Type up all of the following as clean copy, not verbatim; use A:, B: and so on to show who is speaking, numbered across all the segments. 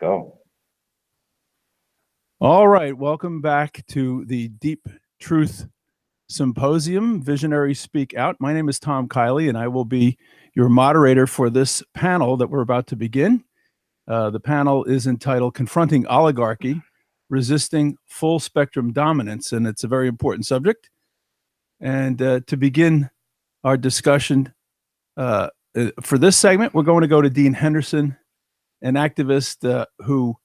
A: Go.
B: All right, welcome back to the Deep Truth Symposium, Visionaries Speak Out. My name is Tom Kiely, and I will be your moderator for this panel that we're about to begin. The panel is entitled Confronting Oligarchy, Resisting Full Spectrum Dominance, and it's a very important subject. And to begin our discussion for this segment, we're going to go to Dean Henderson, an activist who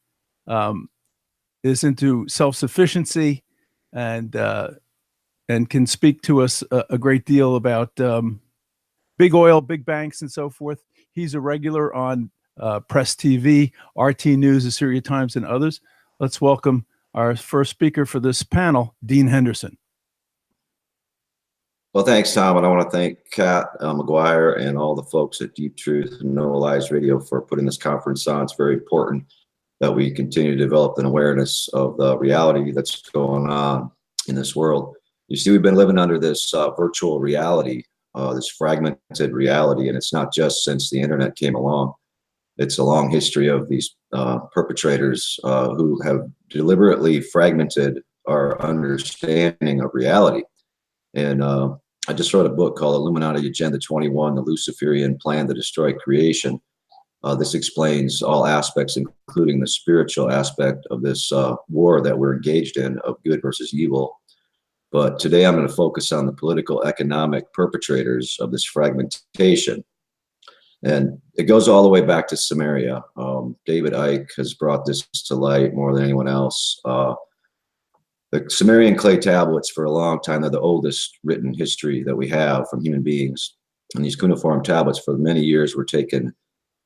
B: is into self-sufficiency and can speak to us a great deal about big oil, big banks, and so forth. He's a regular on Press TV, RT News, the Syria Times, and others. Let's welcome our first speaker for this panel, Dean Henderson.
C: Well, thanks, Tom, and I want to thank Kat McGuire and all the folks at Deep Truth and No Lies Radio for putting this conference on. It's very important that we continue to develop an awareness of the reality that's going on in this world. You see, we've been living under this virtual reality, this fragmented reality, and it's not just since the internet came along. It's a long history of these perpetrators who have deliberately fragmented our understanding of reality. And I just wrote a book called Illuminati Agenda 21, The Luciferian Plan to Destroy Creation. This explains all aspects, including the spiritual aspect of this war that we're engaged in of good versus evil. But today I'm going to focus on the political economic perpetrators of this fragmentation. And it goes all the way back to Samaria. David Icke has brought this to light more than anyone else. The Sumerian clay tablets, for a long time, they're the oldest written history that we have from human beings. And these cuneiform tablets for many years were taken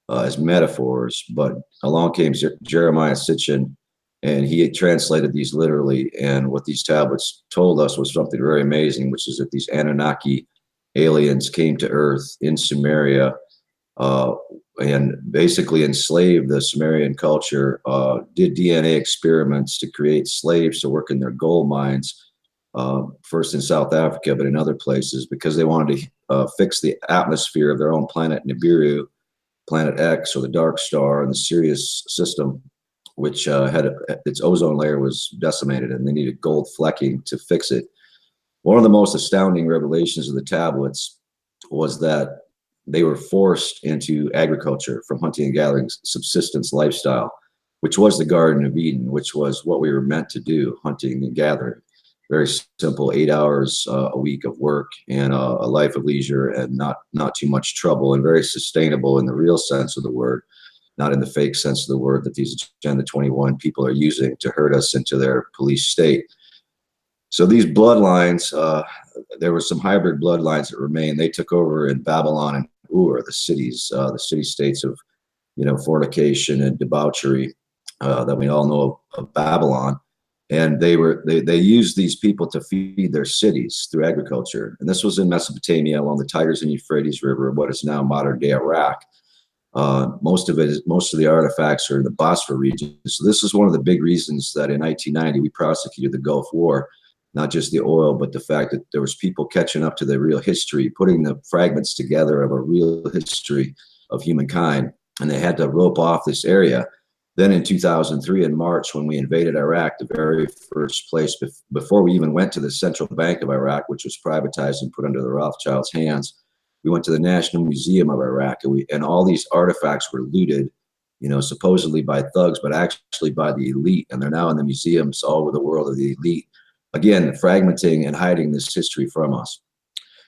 C: as metaphors, but along came Jeremiah Sitchin, and he had translated these literally. And what these tablets told us was something very amazing, which is that these Anunnaki aliens came to Earth in Sumeria and basically enslaved the Sumerian culture, did DNA experiments to create slaves to work in their gold mines, first in South Africa, but in other places, because they wanted to fix the atmosphere of their own planet, Nibiru, Planet X, or the Dark Star, and the Sirius system, which had its ozone layer was decimated, and they needed gold flecking to fix it. One of the most astounding revelations of the tablets was that they were forced into agriculture from hunting and gathering, subsistence lifestyle, which was the Garden of Eden, which was what we were meant to do, hunting and gathering. Very simple, 8 hours a week of work and a life of leisure and not too much trouble, and very sustainable in the real sense of the word, not in the fake sense of the word that these Agenda 21 people are using to herd us into their police state. So these bloodlines, there were some hybrid bloodlines that remained. They took over in Babylon and Ur, the cities, the city-states of, fornication and debauchery that we all know of Babylon. And they used these people to feed their cities through agriculture. And this was in Mesopotamia along the Tigris and Euphrates River, what is now modern-day Iraq. Most of the artifacts are in the Bosphor region. So this is one of the big reasons that in 1990 we prosecuted the Gulf War, not just the oil, but the fact that there was people catching up to the real history, putting the fragments together of a real history of humankind, and they had to rope off this area. Then in 2003, in March, when we invaded Iraq, the very first place before we even went to the central bank of Iraq, which was privatized and put under the Rothschilds' hands, we went to the National Museum of Iraq, and all these artifacts were looted, supposedly by thugs, but actually by the elite, and they're now in the museums all over the world of the elite. Again, fragmenting and hiding this history from us.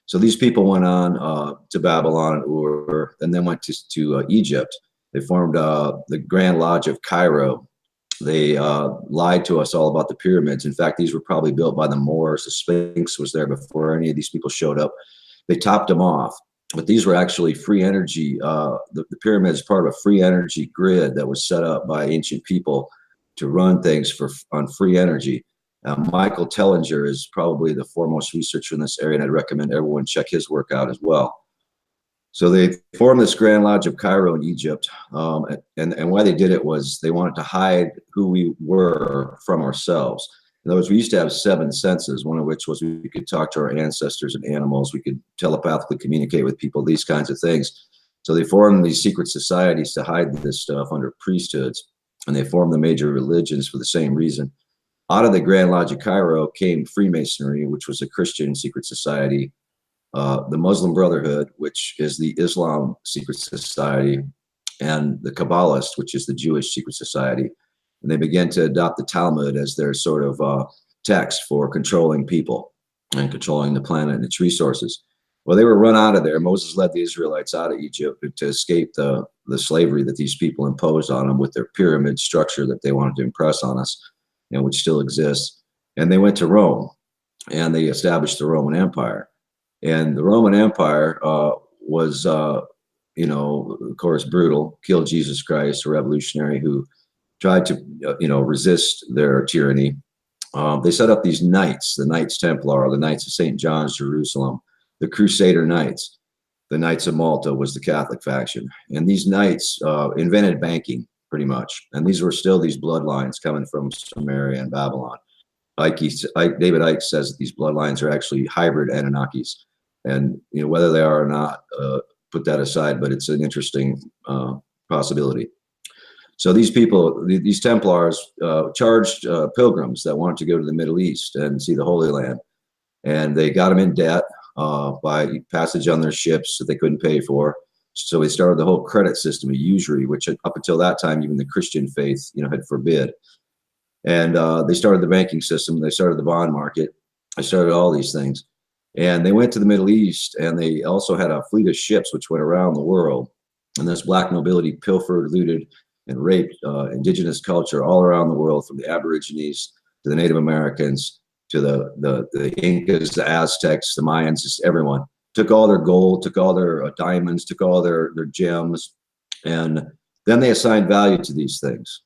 C: So these people went on to Babylon and Ur, and then went to Egypt. They formed the Grand Lodge of Cairo. They lied to us all about the pyramids. In fact, these were probably built by the Moors. The Sphinx was there before any of these people showed up. They topped them off. But these were actually free energy. The pyramid is part of a free energy grid that was set up by ancient people to run things on free energy. Michael Tellinger is probably the foremost researcher in this area, and I'd recommend everyone check his work out as well. So they formed this Grand Lodge of Cairo in Egypt, and why they did it was they wanted to hide who we were from ourselves. In other words, we used to have 7 senses, one of which was we could talk to our ancestors and animals, we could telepathically communicate with people, these kinds of things. So they formed these secret societies to hide this stuff under priesthoods. and they formed the major religions for the same reason. Out of the Grand Lodge of Cairo came Freemasonry, which was a Christian secret society, the Muslim Brotherhood, which is the Islam secret society, and the Kabbalists, which is the Jewish secret society. And they began to adopt the Talmud as their sort of text for controlling people and controlling the planet and its resources. Well, they were run out of there. Moses led the Israelites out of Egypt to escape the slavery that these people imposed on them with their pyramid structure that they wanted to impress on us, which still exists. And they went to Rome, and they established the Roman Empire. And the Roman Empire was, of course, brutal, killed Jesus Christ, a revolutionary who tried to, resist their tyranny. They set up these knights, the Knights Templar, the Knights of St. John's, Jerusalem, the Crusader Knights. The Knights of Malta was the Catholic faction. And these knights invented banking, pretty much. And these were still these bloodlines coming from Samaria and Babylon. David Icke says that these bloodlines are actually hybrid Anunnakis. And whether they are or not, put that aside, but it's an interesting possibility. So these people, these Templars, charged pilgrims that wanted to go to the Middle East and see the Holy Land. And they got them in debt by passage on their ships that they couldn't pay for. So they started the whole credit system of usury, which up until that time, even the Christian faith, had forbid. And they started the banking system. They started the bond market. They started all these things. And they went to the Middle East, and they also had a fleet of ships which went around the world. And this black nobility pilfered, looted, and raped indigenous culture all around the world, from the Aborigines to the Native Americans to the Incas, the Aztecs, the Mayans, just everyone. Took all their gold, took all their diamonds, took all their gems, and then they assigned value to these things,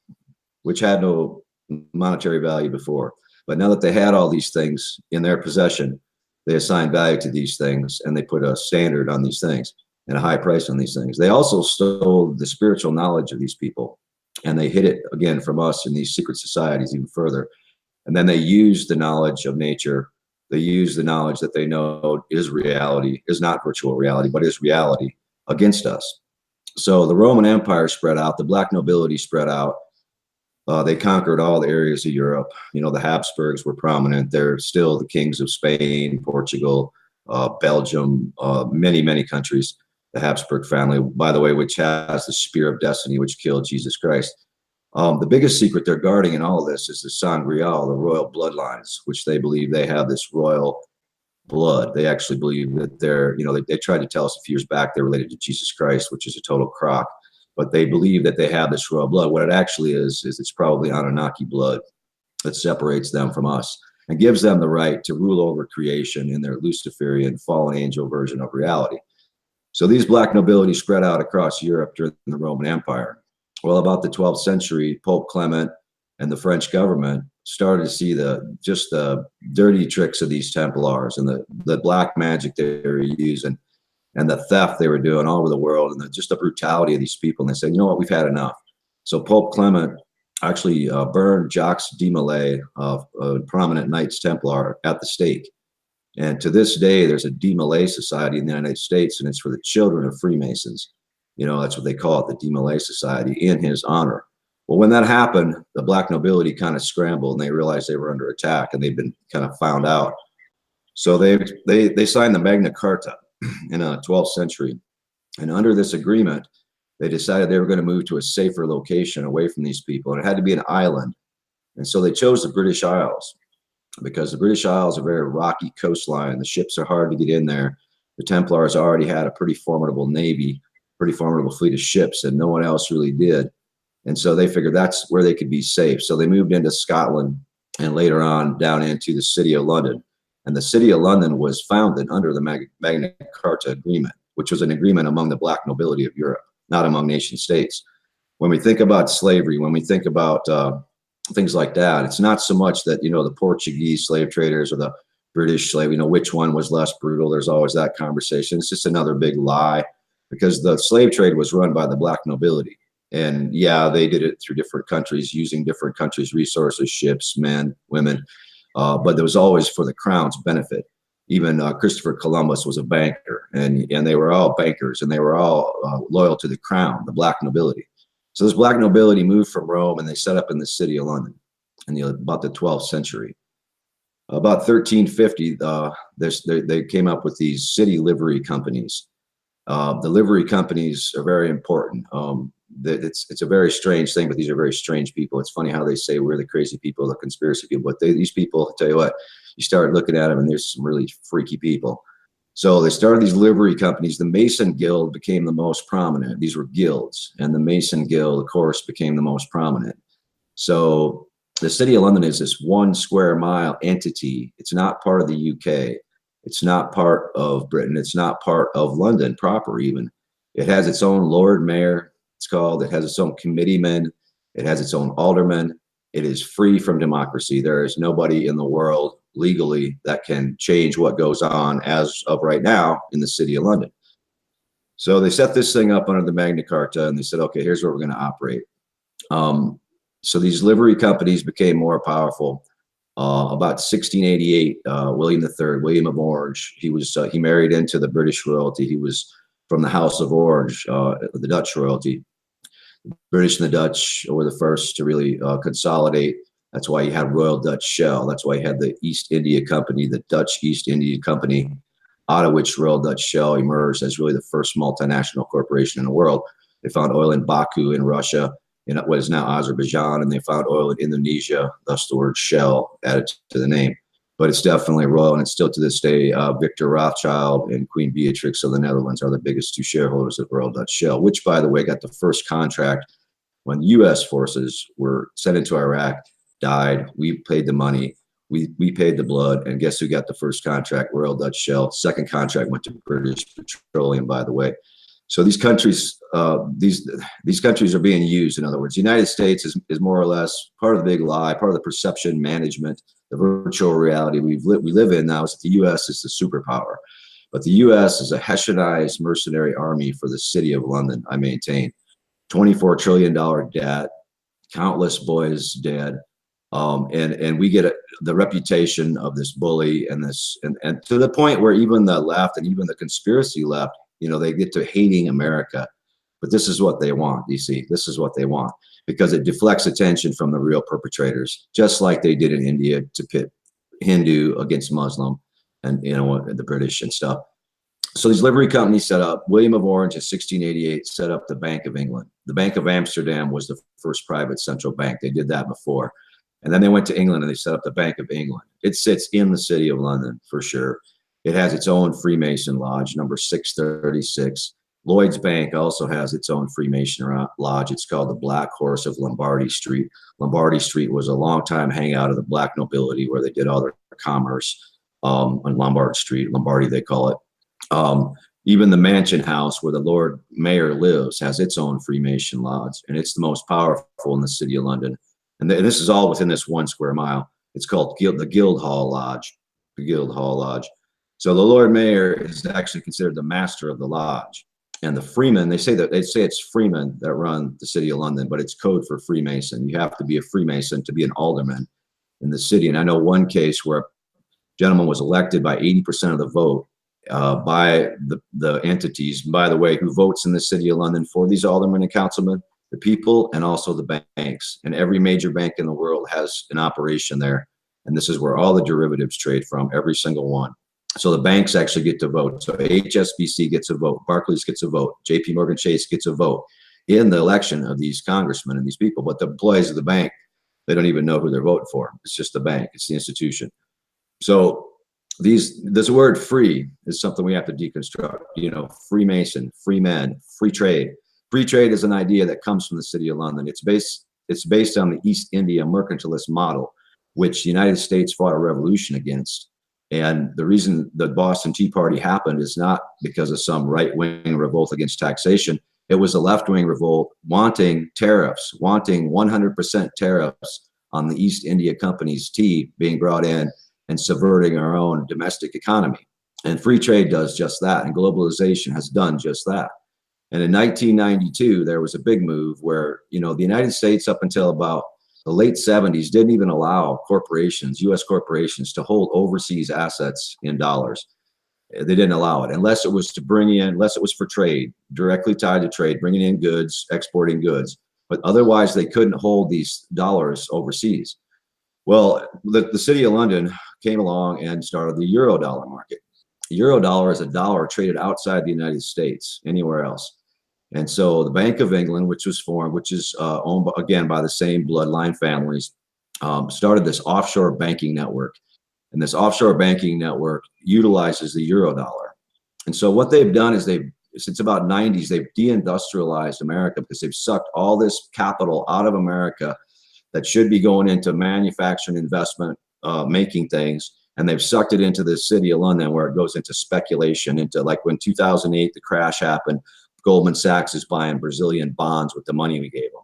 C: which had no monetary value before. But now that they had all these things in their possession, they assigned value to these things, and they put a standard on these things and a high price on these things. They also stole the spiritual knowledge of these people, and they hid it again from us in these secret societies even further. And then they used the knowledge of nature. They use the knowledge that they know is reality, is not virtual reality, but is reality, against us. So the Roman Empire spread out, the black nobility spread out. They conquered all the areas of Europe. The Habsburgs were prominent. They're still the kings of Spain, Portugal, Belgium, many, many countries. The Habsburg family, by the way, which has the spear of destiny, which killed Jesus Christ. The biggest secret they're guarding in all of this is the Sangreal, the royal bloodlines, which they believe they have this royal blood. They actually believe that they tried to tell us a few years back they're related to Jesus Christ, which is a total crock. But they believe that they have this royal blood. What it actually is it's probably Anunnaki blood that separates them from us and gives them the right to rule over creation in their Luciferian fallen angel version of reality. So these black nobility spread out across Europe during the Roman Empire. Well, about the 12th century, Pope Clement and the French government started to see the dirty tricks of these Templars and the black magic they were using and the theft they were doing all over the world, and just the brutality of these people. And they said, you know what, we've had enough. So Pope Clement actually burned Jacques de Molay, a prominent Knights Templar, at the stake. And to this day, there's a de Molay Society in the United States, and it's for the children of Freemasons. That's what they call it, the de Molay Society, in his honor. Well, when that happened, the black nobility kind of scrambled, and they realized they were under attack, and they've been kind of found out. So they signed the Magna Carta in the 12th century. And under this agreement, they decided they were going to move to a safer location away from these people. And it had to be an island. And so they chose the British Isles, because the British Isles are very rocky coastline. The ships are hard to get in there. The Templars already had a pretty formidable navy, pretty formidable fleet of ships, and no one else really did. And so they figured that's where they could be safe. So they moved into Scotland and later on down into the city of London. And the city of London was founded under the Magna Carta Agreement, which was an agreement among the black nobility of Europe, not among nation states. When we think about slavery, when we think about things like that, it's not so much that, the Portuguese slave traders or the British slave, which one was less brutal. There's always that conversation. It's just another big lie, because the slave trade was run by the black nobility. And yeah, they did it through different countries, using different countries' resources, ships, men, women. But it was always for the crown's benefit. Even Christopher Columbus was a banker, and they were all bankers, and they were all loyal to the crown, the black nobility. So this black nobility moved from Rome and they set up in the city of London in about the 12th century. About 1350, they came up with these city livery companies. The livery companies are very important. It's a very strange thing, but these are very strange people. It's funny how they say we're the crazy people, the conspiracy people, but these people, I'll tell you what, you start looking at them and there's some really freaky people. So they started these livery companies. The Mason Guild became the most prominent. These were guilds, and the Mason Guild, of course, became the most prominent. So the city of London is this 1 square mile entity. It's not part of the UK. It's not part of Britain. It's not part of London proper even. It has its own Lord Mayor, it's called. It has its own committeemen. It has its own aldermen. It is free from democracy. There is nobody in the world legally that can change what goes on as of right now in the city of London. So they set this thing up under the Magna Carta and they said, okay, here's where we're going to operate. So these livery companies became more powerful. About 1688, William III, William of Orange, he married into the British royalty. He was from the House of Orange, the Dutch royalty. The British and the Dutch were the first to really consolidate. That's why you had Royal Dutch Shell. That's why you had the East India Company, the Dutch East India Company, out of which Royal Dutch Shell emerged as really the first multinational corporation in the world. They found oil in Baku in Russia, in what is now Azerbaijan, and they found oil in Indonesia, thus the word Shell added to the name. But it's definitely royal, and it's still to this day, Victor Rothschild and Queen Beatrix of the Netherlands are the biggest 2 shareholders of Royal Dutch Shell, which, by the way, got the first contract when U.S. forces were sent into Iraq, died. We paid the money. We paid the blood, and guess who got the first contract? Royal Dutch Shell. Second contract went to British Petroleum, by the way. So these countries, these countries are being used. In other words, the United States is more or less part of the big lie, part of the perception management, the virtual reality we live in now is that the U.S. is the superpower. But the U.S. is a Hessianized mercenary army for the city of London, I maintain. $24 trillion debt, countless boys dead. And we get the reputation of this bully and and to the point where even the left and even the conspiracy left, you know, they get to hating America. But this is what they want, you see. This is what they want, because it deflects attention from the real perpetrators, just like they did in India to pit Hindu against Muslim and, you know, the British and stuff. So these livery companies set up. William of Orange in 1688 set up the Bank of England. The Bank of Amsterdam was the first private central bank. They did that before. And then they went to England and they set up the Bank of England. It sits in the city of London for sure. It has its own Freemason lodge, number 636. Lloyd's Bank also has its own Freemason lodge. It's called the Black Horse of Lombardy Street. Lombardy Street was a long-time hangout of the black nobility where they did all their commerce on Lombard Street. Lombardy, they call it. Even the Mansion House where the Lord Mayor lives has its own Freemason lodge, and it's the most powerful in the city of London. And this is all within this 1 square mile. It's called the Guildhall Lodge, the Guildhall Lodge. So the Lord Mayor is actually considered the master of the lodge. And the freemen, they say it's freemen that run the city of London, but it's code for Freemason. You have to be a Freemason to be an alderman in the city. And I know one case where a gentleman was elected by 80% of the vote by the entities. By the way, who votes in the city of London for these aldermen and councilmen? The people and also the banks. And every major bank in the world has an operation there. And this is where all the derivatives trade from, every single one. So the banks actually get to vote. So HSBC gets a vote, Barclays gets a vote, JP Morgan Chase gets a vote in the election of these congressmen and these people. But the employees of the bank, they don't even know who they're voting for. It's just the bank, it's the institution. So this word free is something we have to deconstruct. You know, Freemason, free men, free trade. Free trade is an idea that comes from the city of London. It's based on the East India mercantilist model, which the United States fought a revolution against. And the reason the Boston Tea Party happened is not because of some right-wing revolt against taxation. It was a left-wing revolt wanting tariffs, wanting 100% tariffs on the East India Company's tea being brought in and subverting our own domestic economy. And free trade does just that, and globalization has done just that. And in 1992, there was a big move where, you know, the United States up until about the late 70s didn't even allow corporations, U.S. corporations, to hold overseas assets in dollars. They didn't allow it unless it was to bring in, unless it was for trade, directly tied to trade, bringing in goods, exporting goods. but otherwise they couldn't hold these dollars overseas. Well, the City of London came along and started the Eurodollar market. Eurodollar is a dollar traded outside the United States, anywhere else. And so the Bank of England, which was formed, which is owned again by the same bloodline families, started this offshore banking network. And this offshore banking network utilizes the Eurodollar. And so what they've done is since about 90s, they've deindustrialized America because they've sucked all this capital out of America that should be going into manufacturing, investment, making things. And they've sucked it into the City of London, where it goes into speculation, into like when 2008, the crash happened, Goldman Sachs is buying Brazilian bonds with the money we gave them.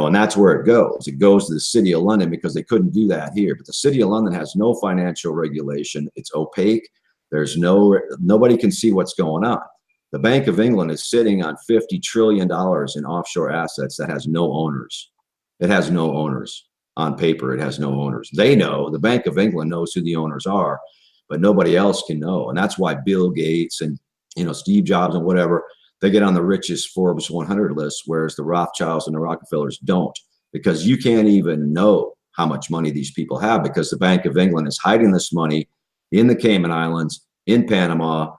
C: And that's where it goes. It goes to the City of London because they couldn't do that here. But the City of London has no financial regulation. It's opaque. Nobody can see what's going on. The Bank of England is sitting on $50 trillion in offshore assets that has no owners. It has no owners. On paper, it has no owners. They know, the Bank of England knows who the owners are, but nobody else can know. And that's why Bill Gates and Steve Jobs and whatever, they get on the richest Forbes 100 list, whereas the Rothschilds and the Rockefellers don't, because you can't even know how much money these people have, because the Bank of England is hiding this money in the Cayman Islands, in Panama,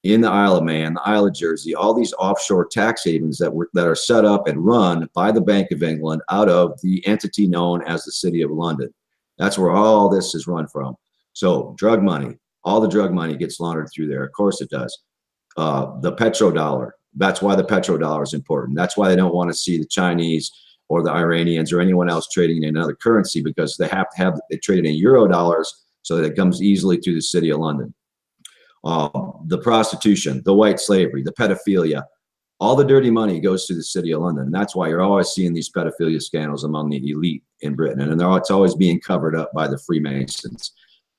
C: in the Isle of Man, the Isle of Jersey, all these offshore tax havens that are set up and run by the Bank of England out of the entity known as the City of London. That's where all this is run from. So drug money, all the drug money gets laundered through there. Of course it does. The petrodollar, that's why the petrodollar is important. That's why they don't want to see the Chinese or the Iranians or anyone else trading in another currency, because they have to have it traded in Eurodollars so that it comes easily through the City of London. The prostitution, the white slavery, the pedophilia, all the dirty money goes to the City of London. And that's why you're always seeing these pedophilia scandals among the elite in Britain. And it's always being covered up by the Freemasons.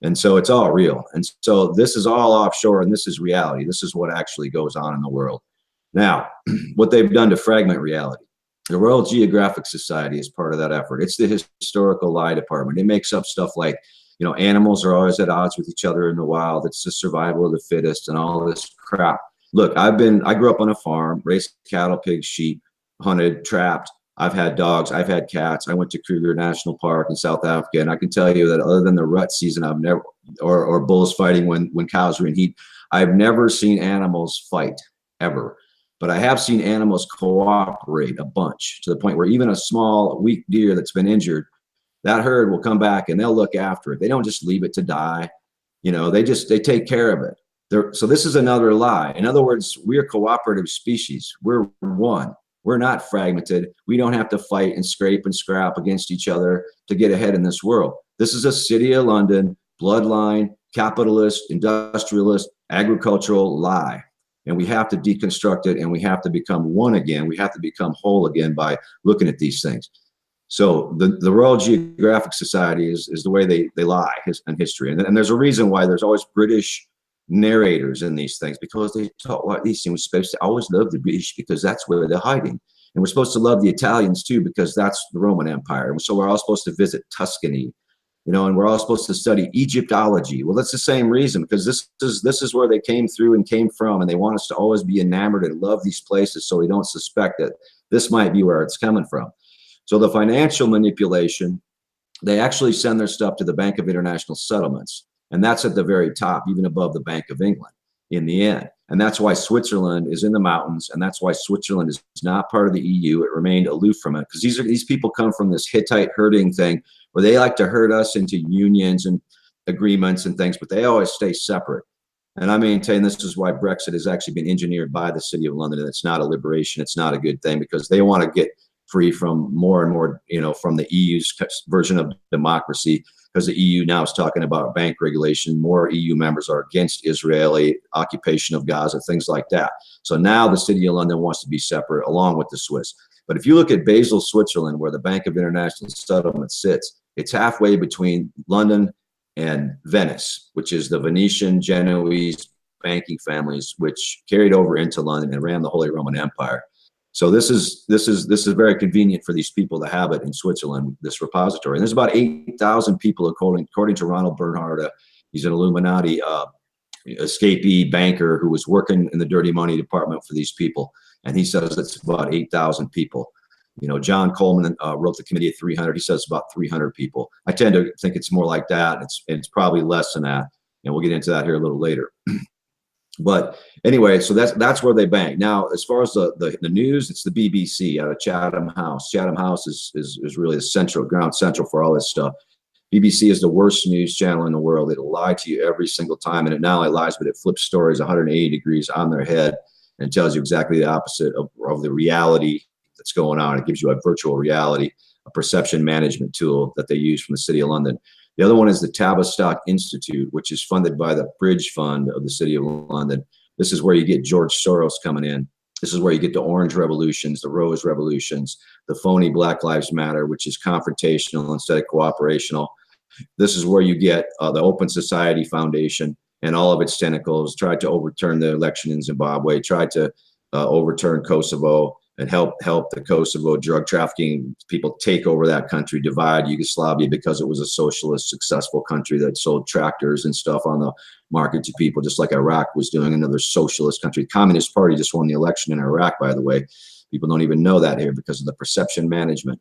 C: And so it's all real. And so this is all offshore, and this is reality. This is what actually goes on in the world. Now, what they've done to fragment reality. The Royal Geographic Society is part of that effort. It's the historical lie department. It makes up stuff like, animals are always at odds with each other in the wild. It's the survival of the fittest and all this crap. Look, I grew up on a farm, raised cattle, pigs, sheep, hunted, trapped. I've had dogs. I've had cats. I went to Kruger National Park in South Africa. And I can tell you that other than the rut season, I've never, or bulls fighting when cows are in heat, I've never seen animals fight ever. But I have seen animals cooperate a bunch, to the point where even a small, weak deer that's been injured, that herd will come back and they'll look after it. They don't just leave it to die. They take care of it. So this is another lie. In other words, we're a cooperative species. We're one. We're not fragmented. We don't have to fight and scrape and scrap against each other to get ahead in this world. This is a City of London, bloodline, capitalist, industrialist, agricultural lie. And we have to deconstruct it, and we have to become one again. We have to become whole again by looking at these things. So the Royal Geographic Society is the way they lie in history. And there's a reason why there's always British narrators in these things, because they talk like these things. We're supposed to always love the British because that's where they're hiding. And we're supposed to love the Italians too, because that's the Roman Empire. And so we're all supposed to visit Tuscany, and we're all supposed to study Egyptology. Well, that's the same reason, because this is where they came through and came from. And they want us to always be enamored and love these places, so we don't suspect that this might be where it's coming from. So the financial manipulation, they actually send their stuff to the Bank of International Settlements. And that's at the very top, even above the Bank of England in the end. And that's why Switzerland is in the mountains. And that's why Switzerland is not part of the EU. It remained aloof from it, because these people come from this Hittite herding thing where they like to herd us into unions and agreements and things, but they always stay separate. And I maintain this is why Brexit has actually been engineered by the City of London. And it's not a liberation. It's not a good thing, because they want to get free from more and more, from the EU's version of democracy, because the EU now is talking about bank regulation. More EU members are against Israeli occupation of Gaza, things like that. So now the City of London wants to be separate, along with the Swiss. But if you look at Basel, Switzerland, where the Bank of International Settlement sits, it's halfway between London and Venice, which is the Venetian, Genoese banking families, which carried over into London and ran the Holy Roman Empire. So this is very convenient for these people to have it in Switzerland, this repository. And there's about 8,000 people, according to Ronald Bernhard. He's an Illuminati escapee banker who was working in the dirty money department for these people. And he says it's about 8,000 people. You know, John Coleman wrote the committee of 300. He says about 300 people. I tend to think it's more like that. It's probably less than that, and we'll get into that here a little later. But anyway, so that's where they bank. Now, as far as the news, it's the BBC out of Chatham House. Chatham House is really the central, ground central for all this stuff. BBC is the worst news channel in the world. It'll lie to you every single time, and it not only lies, but it flips stories 180 degrees on their head and tells you exactly the opposite of the reality that's going on. It gives you a virtual reality, a perception management tool that they use from the City of London. The other one is the Tavistock Institute, which is funded by the Bridge Fund of the City of London. This is where you get George Soros coming in. This is where you get the orange revolutions, the rose revolutions, the phony Black Lives Matter, which is confrontational instead of cooperational. This is where you get the Open Society Foundation and all of its tentacles tried to overturn the election in Zimbabwe, tried to overturn Kosovo, and help the Kosovo drug trafficking people take over that country, divide Yugoslavia because it was a socialist, successful country that sold tractors and stuff on the market to people, just like Iraq was doing, another socialist country. The Communist Party just won the election in Iraq, by the way. People don't even know that here because of the perception management.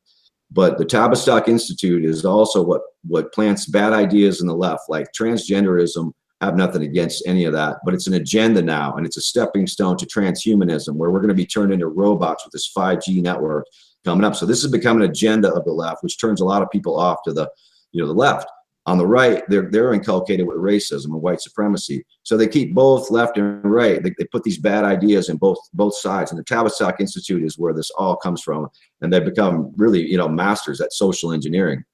C: But the Tavistock Institute is also what plants bad ideas in the left, like transgenderism. Have nothing against any of that, but it's an agenda now, and it's a stepping stone to transhumanism, where we're going to be turned into robots with this 5G network coming up. So this has become an agenda of the left, which turns a lot of people off to the left. On the right, they're inculcated with racism and white supremacy. So they keep both left and right. They put these bad ideas in both sides. And the Tavistock Institute is where this all comes from, and they've become really masters at social engineering.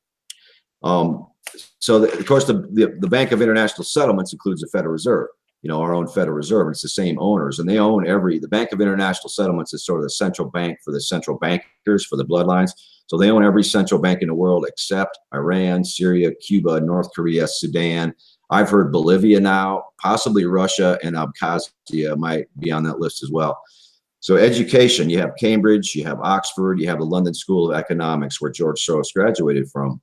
C: So of course, the Bank of International Settlements includes the Federal Reserve, our own Federal Reserve, and it's the same owners, and they own the Bank of International Settlements is sort of the central bank for the central bankers, for the bloodlines. So they own every central bank in the world except Iran, Syria, Cuba, North Korea, Sudan. I've heard Bolivia now, possibly Russia, and Abkhazia might be on that list as well. So education, you have Cambridge, you have Oxford, you have the London School of Economics, where George Soros graduated from.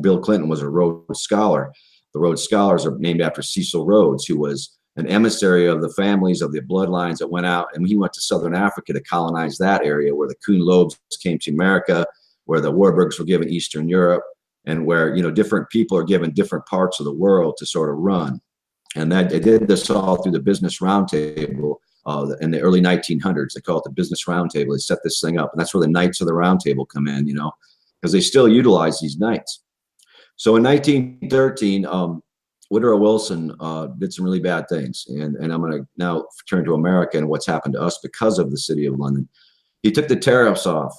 C: Bill Clinton was a Rhodes Scholar. The Rhodes Scholars are named after Cecil Rhodes, who was an emissary of the families of the bloodlines that went out, and he went to Southern Africa to colonize that area, where the Kuhn Loebs came to America, where the Warburgs were given Eastern Europe, and where different people are given different parts of the world to sort of run. And that they did this all through the Business Roundtable in the early 1900s. They call it the Business Roundtable. They set this thing up, and that's where the Knights of the Round Table come in, because they still utilize these knights. So in 1913, Woodrow Wilson did some really bad things. And I'm going to now turn to America and what's happened to us because of the City of London. He took the tariffs off.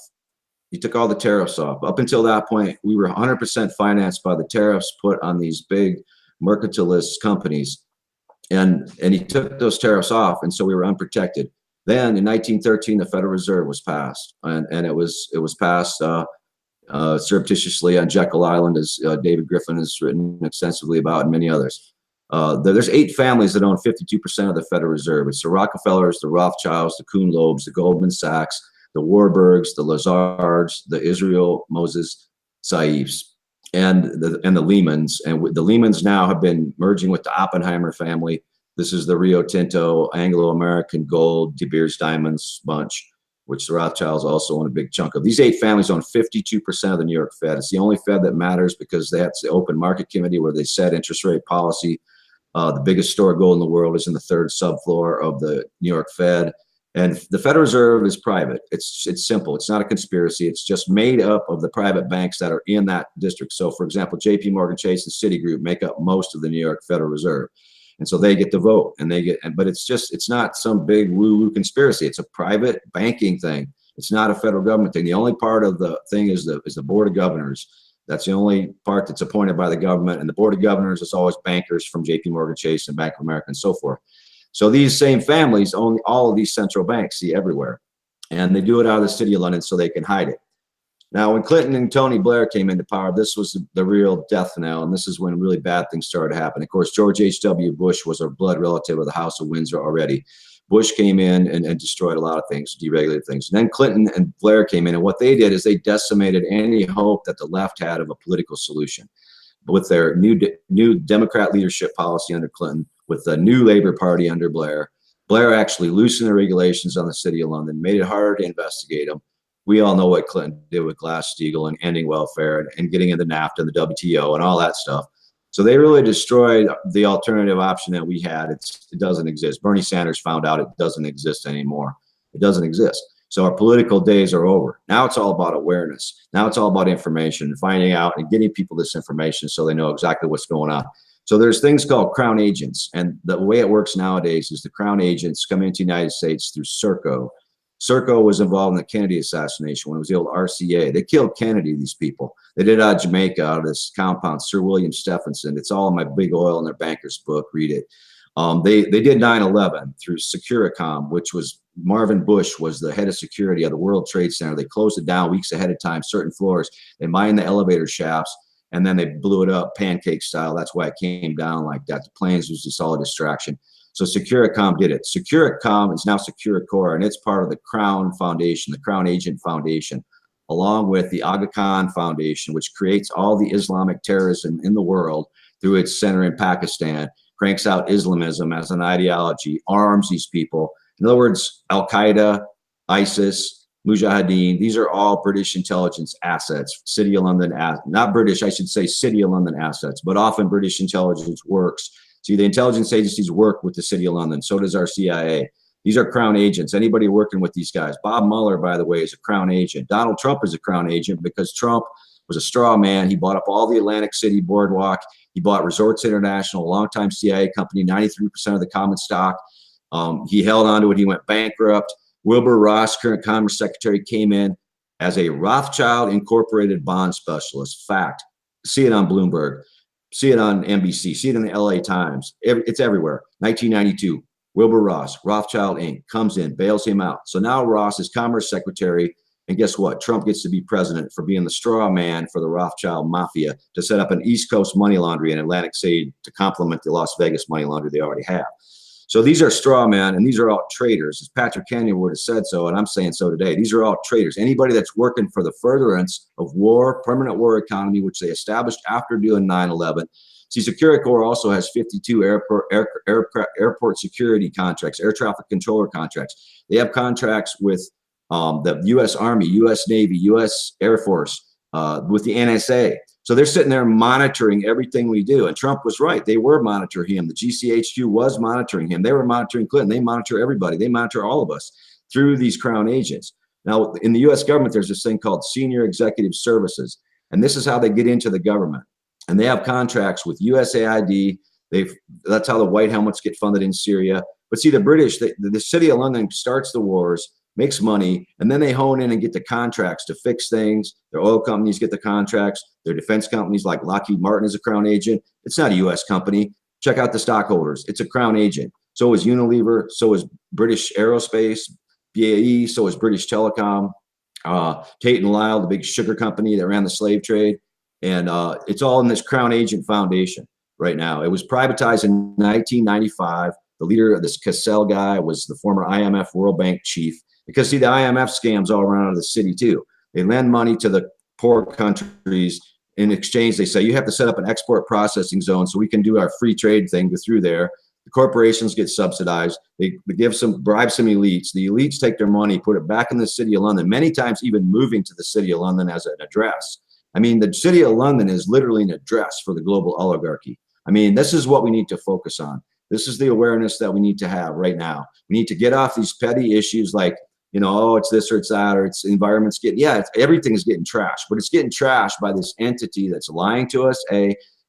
C: He took all the tariffs off. Up until that point, we were 100% financed by the tariffs put on these big mercantilist companies. And he took those tariffs off, and so we were unprotected. Then in 1913, the Federal Reserve was passed, and it was passed surreptitiously on Jekyll Island, as David Griffin has written extensively about, and many others. There's 8 families that own 52% of the Federal Reserve. It's the Rockefellers, the Rothschilds, the Kuhn Loebs, the Goldman Sachs, the Warburgs, the Lazards, the Israel Moses Saifs, and the Lehmans. And the Lehmans now have been merging with the Oppenheimer family. This is the Rio Tinto, Anglo-American Gold, De Beers Diamonds bunch, which the Rothschilds also own a big chunk of. These 8 families own 52% of the New York Fed. It's the only Fed that matters because that's the open market committee where they set interest rate policy. The biggest store of gold in the world is in the 3rd subfloor of the New York Fed. And the Federal Reserve is private. It's simple. It's not a conspiracy. It's just made up of the private banks that are in that district. So, for example, J.P. Morgan Chase and Citigroup make up most of the New York Federal Reserve. And so they get to vote, but it's not some big woo-woo conspiracy. It's a private banking thing. It's not a federal government thing. The only part of the thing is the Board of Governors. That's the only part that's appointed by the government. And the Board of Governors is always bankers from J.P. Morgan Chase and Bank of America and so forth. So these same families own all of these central banks, see everywhere. And they do it out of the City of London so they can hide it. Now, when Clinton and Tony Blair came into power, this was the real death knell, and this is when really bad things started to happen. Of course, George H.W. Bush was a blood relative of the House of Windsor already. Bush came in and destroyed a lot of things, deregulated things. And then Clinton and Blair came in, and what they did is they decimated any hope that the left had of a political solution. With their new Democrat leadership policy under Clinton, with the new Labor Party under Blair, Blair actually loosened the regulations on the City of London, made it harder to investigate them. We all know what Clinton did with Glass-Steagall and ending welfare and getting into NAFTA and the WTO and all that stuff. So they really destroyed the alternative option that we had. It doesn't exist. Bernie Sanders found out it doesn't exist anymore. It doesn't exist. So our political days are over. Now it's all about awareness. Now it's all about information and finding out and getting people this information so they know exactly what's going on. So there's things called crown agents. And the way it works nowadays is the crown agents come into the United States through Serco. Serco was involved in the Kennedy assassination when it was the old RCA. They killed Kennedy, these people. They did it out of Jamaica, out of this compound, Sir William Stephenson. It's all in my Big Oil and Their Bankers book. Read it. They did 9/11 through Securicom, which was Marvin Bush was the head of security of the World Trade Center. They closed it down weeks ahead of time, certain floors. They mined the elevator shafts, and then they blew it up pancake style. That's why it came down like that. The planes was just all a distraction. So Securicom did it. Securicom is now Securicor, and it's part of the Crown Foundation, the Crown Agent Foundation, along with the Aga Khan Foundation, which creates all the Islamic terrorism in the world through its center in Pakistan, cranks out Islamism as an ideology, arms these people. In other words, Al-Qaeda, ISIS, Mujahideen, these are all British intelligence assets, City of London, not British, I should say City of London assets, but often British intelligence works. See, the intelligence agencies work with the City of London. So does our CIA. These are crown agents. Anybody working with these guys. Bob Mueller, by the way, is a crown agent. Donald Trump is a crown agent because Trump was a straw man. He bought up all the Atlantic City boardwalk. He bought Resorts International, a longtime CIA company, 93% of the common stock. He held on to it. He went bankrupt. Wilbur Ross, current Commerce Secretary, came in as a Rothschild Incorporated bond specialist. Fact. See it on Bloomberg. See it on NBC. See it in the LA Times. It's everywhere. 1992, Wilbur Ross, Rothschild Inc., comes in, bails him out. So now Ross is Commerce Secretary, and guess what? Trump gets to be president for being the straw man for the Rothschild Mafia to set up an East Coast money laundry in Atlantic City to complement the Las Vegas money laundry they already have. So these are straw men, and these are all traitors. As Patrick Kenyon would have said so, and I'm saying so today. These are all traitors. Anybody that's working for the furtherance of war, permanent war economy, which they established after doing 9/11. See, Securicor also has 52 airport security contracts, air traffic controller contracts. They have contracts with the U.S. Army, U.S. Navy, U.S. Air Force, with the NSA. So they're sitting there monitoring everything we do. And Trump was right. They were monitoring him. The GCHQ was monitoring him. They were monitoring Clinton. They monitor everybody. They monitor all of us through these crown agents. Now, in the U.S. government, there's this thing called Senior Executive Services. And this is how they get into the government. And they have contracts with USAID. That's how the White Helmets get funded in Syria. But see, the British, the City of London starts the wars, makes money, and then they hone in and get the contracts to fix things. Their oil companies get the contracts. Their defense companies like Lockheed Martin is a crown agent. It's not a U.S. company. Check out the stockholders. It's a crown agent. So is Unilever. So is British Aerospace, BAE. So is British Telecom. Tate and Lyle, the big sugar company that ran the slave trade. And it's all in this crown agent foundation right now. It was privatized in 1995. The leader of this Kushel guy was the former IMF World Bank chief. Because, see, the IMF scams all around the city, too. They lend money to the poor countries. In exchange, they say, you have to set up an export processing zone so we can do our free trade thing through there. The corporations get subsidized. They bribe some elites. The elites take their money, put it back in the City of London, many times even moving to the City of London as an address. I mean, the City of London is literally an address for the global oligarchy. I mean, this is what we need to focus on. This is the awareness that we need to have right now. We need to get off these petty issues like, you know, oh, it's this or it's that, or it's environment's getting, everything is getting trashed, but it's getting trashed by this entity that's lying to us,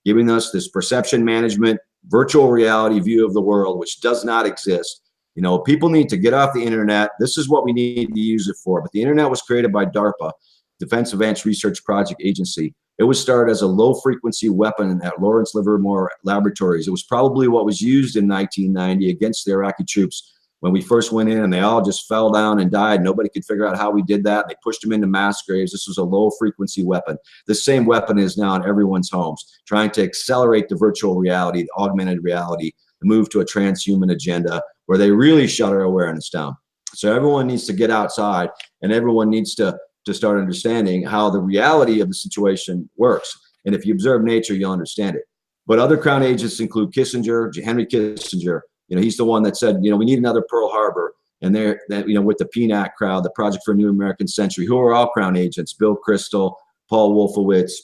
C: giving us this perception management, virtual reality view of the world, which does not exist. You know, people need to get off the internet. This is what we need to use it for. But the internet was created by DARPA, Defense Advanced Research Project Agency. It was started as a low-frequency weapon at Lawrence Livermore Laboratories. It was probably what was used in 1990 against the Iraqi troops when we first went in, and they all just fell down and died. Nobody could figure out how we did that. They pushed them into mass graves. This was a low-frequency weapon. The same weapon is now in everyone's homes, trying to accelerate the virtual reality, the augmented reality, the move to a transhuman agenda where they really shut our awareness down. So everyone needs to get outside, and everyone needs to start understanding how the reality of the situation works. And if you observe nature, you'll understand it. But other crown agents include Kissinger, Henry Kissinger. You know, he's the one that said, you know, we need another Pearl Harbor. and they're that, you know, with the PNAC crowd, the Project for a New American Century, who are all Crown agents, Bill Kristol, Paul Wolfowitz,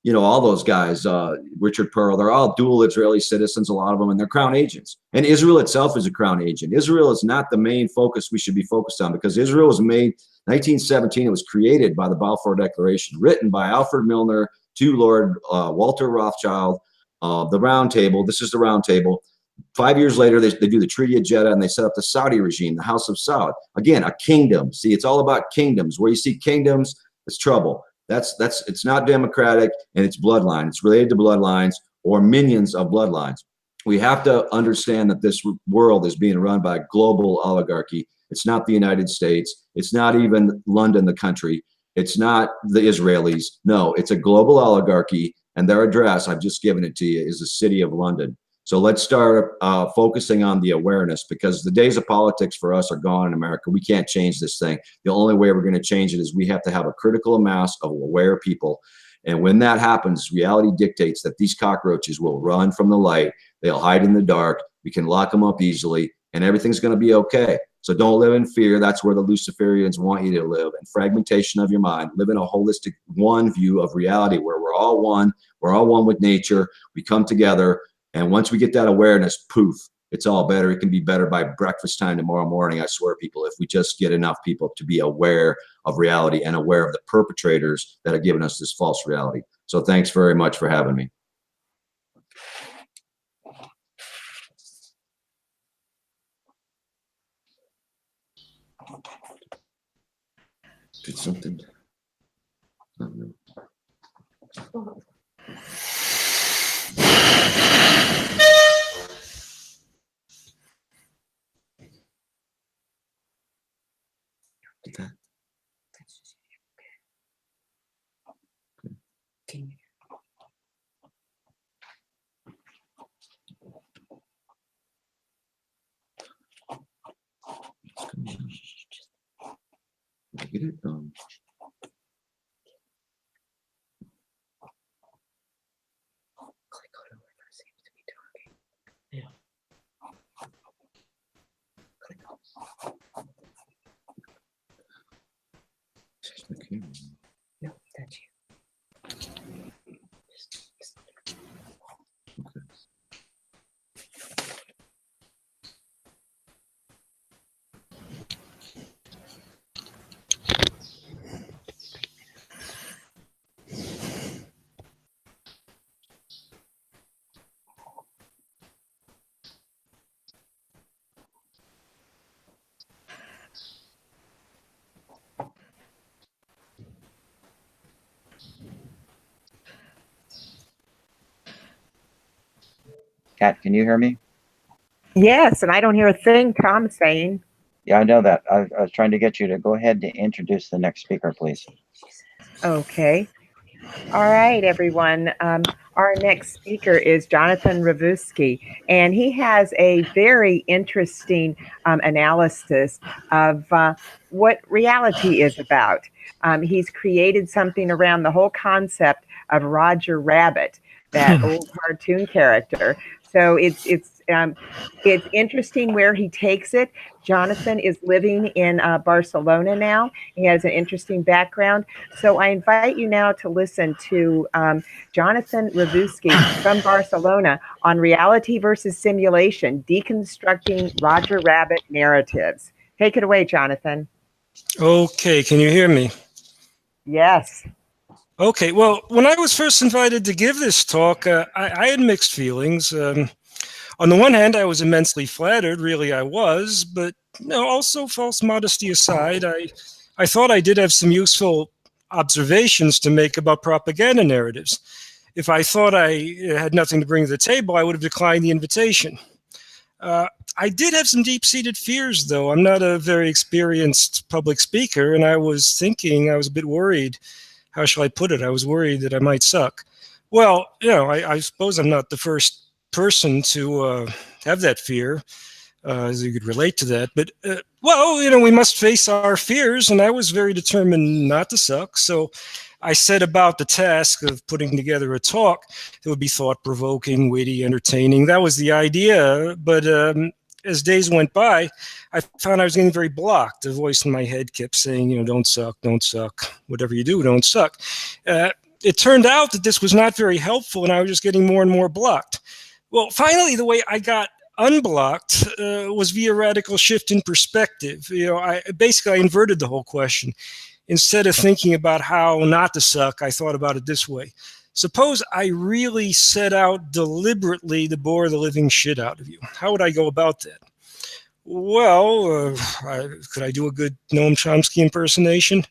C: you know, all those guys, Richard Pearl, they're all dual Israeli citizens, a lot of them, and they're Crown agents. And Israel itself is a Crown agent. Israel is not the main focus we should be focused on, because Israel was made 1917. It was created by the Balfour Declaration, written by Alfred Milner to Lord Walter Rothschild, the Round Table. This is the Round Table. 5 years later, they do the Treaty of Jeddah, and they set up the Saudi regime, the House of Saud. Again, a kingdom. See, it's all about kingdoms. Where you see kingdoms, it's trouble. It's not democratic, and it's bloodline. It's related to bloodlines or minions of bloodlines. We have to understand that this world is being run by a global oligarchy. It's not the United States. It's not even London, the country. It's not the Israelis. No, it's a global oligarchy, and their address, I've just given it to you, is the city of London. So let's start focusing on the awareness, because the days of politics for us are gone in America. We can't change this thing. The only way we're going to change it is we have to have a critical mass of aware people. And when that happens, reality dictates that these cockroaches will run from the light. They'll hide in the dark. We can lock them up easily, and everything's going to be okay. So don't live in fear. That's where the Luciferians want you to live. And fragmentation of your mind. Live in a holistic one view of reality, where we're all one. We're all one with nature. We come together. And once we get that awareness, poof, it's all better. It can be better by breakfast time tomorrow morning, I swear, people, if we just get enough people to be aware of reality and aware of the perpetrators that are giving us this false reality. So thanks very much for having me. Did something? That. Okay. Get it done. Click on whoever seems to be talking. Yeah. Click on. The camera. No, that's you. Okay.
A: Kat, can you hear me?
D: Yes, and I don't hear a thing Tom's saying.
A: Yeah, I know that. I was trying to get you to go ahead and introduce the next speaker, please.
D: Okay. All right, everyone. Our next speaker is Jonathan Revusky, and he has a very interesting analysis of what reality is about. He's created something around the whole concept of Roger Rabbit, that old cartoon character. So it's interesting where he takes it. Jonathan is living in Barcelona now. He has an interesting background. So I invite you now to listen to Jonathan Revusky from Barcelona on reality versus simulation, deconstructing Roger Rabbit narratives. Take it away, Jonathan.
E: Okay, can you hear me?
D: Yes.
E: Okay, well, when I was first invited to give this talk, I had mixed feelings. On the one hand, I was immensely flattered, really I was, but also false modesty aside, I thought I did have some useful observations to make about propaganda narratives. If I thought I had nothing to bring to the table, I would have declined the invitation. I did have some deep-seated fears, though. I'm not a very experienced public speaker, and I was thinking, I was a bit worried. How shall I put it? I was worried that I might suck. Well, I suppose I'm not the first person to have that fear, as you could relate to that. But, we must face our fears, and I was very determined not to suck. So I set about the task of putting together a talk that would be thought-provoking, witty, entertaining. That was the idea. But as days went by, I found I was getting very blocked. The voice in my head kept saying, don't suck, whatever you do, don't suck. It turned out that this was not very helpful, and I was just getting more and more blocked. Well, finally, the way I got unblocked was via radical shift in perspective. I inverted the whole question. Instead of thinking about how not to suck, I thought about it this way. Suppose I really set out deliberately to bore the living shit out of you. How would I go about that? Well, could I do a good Noam Chomsky impersonation?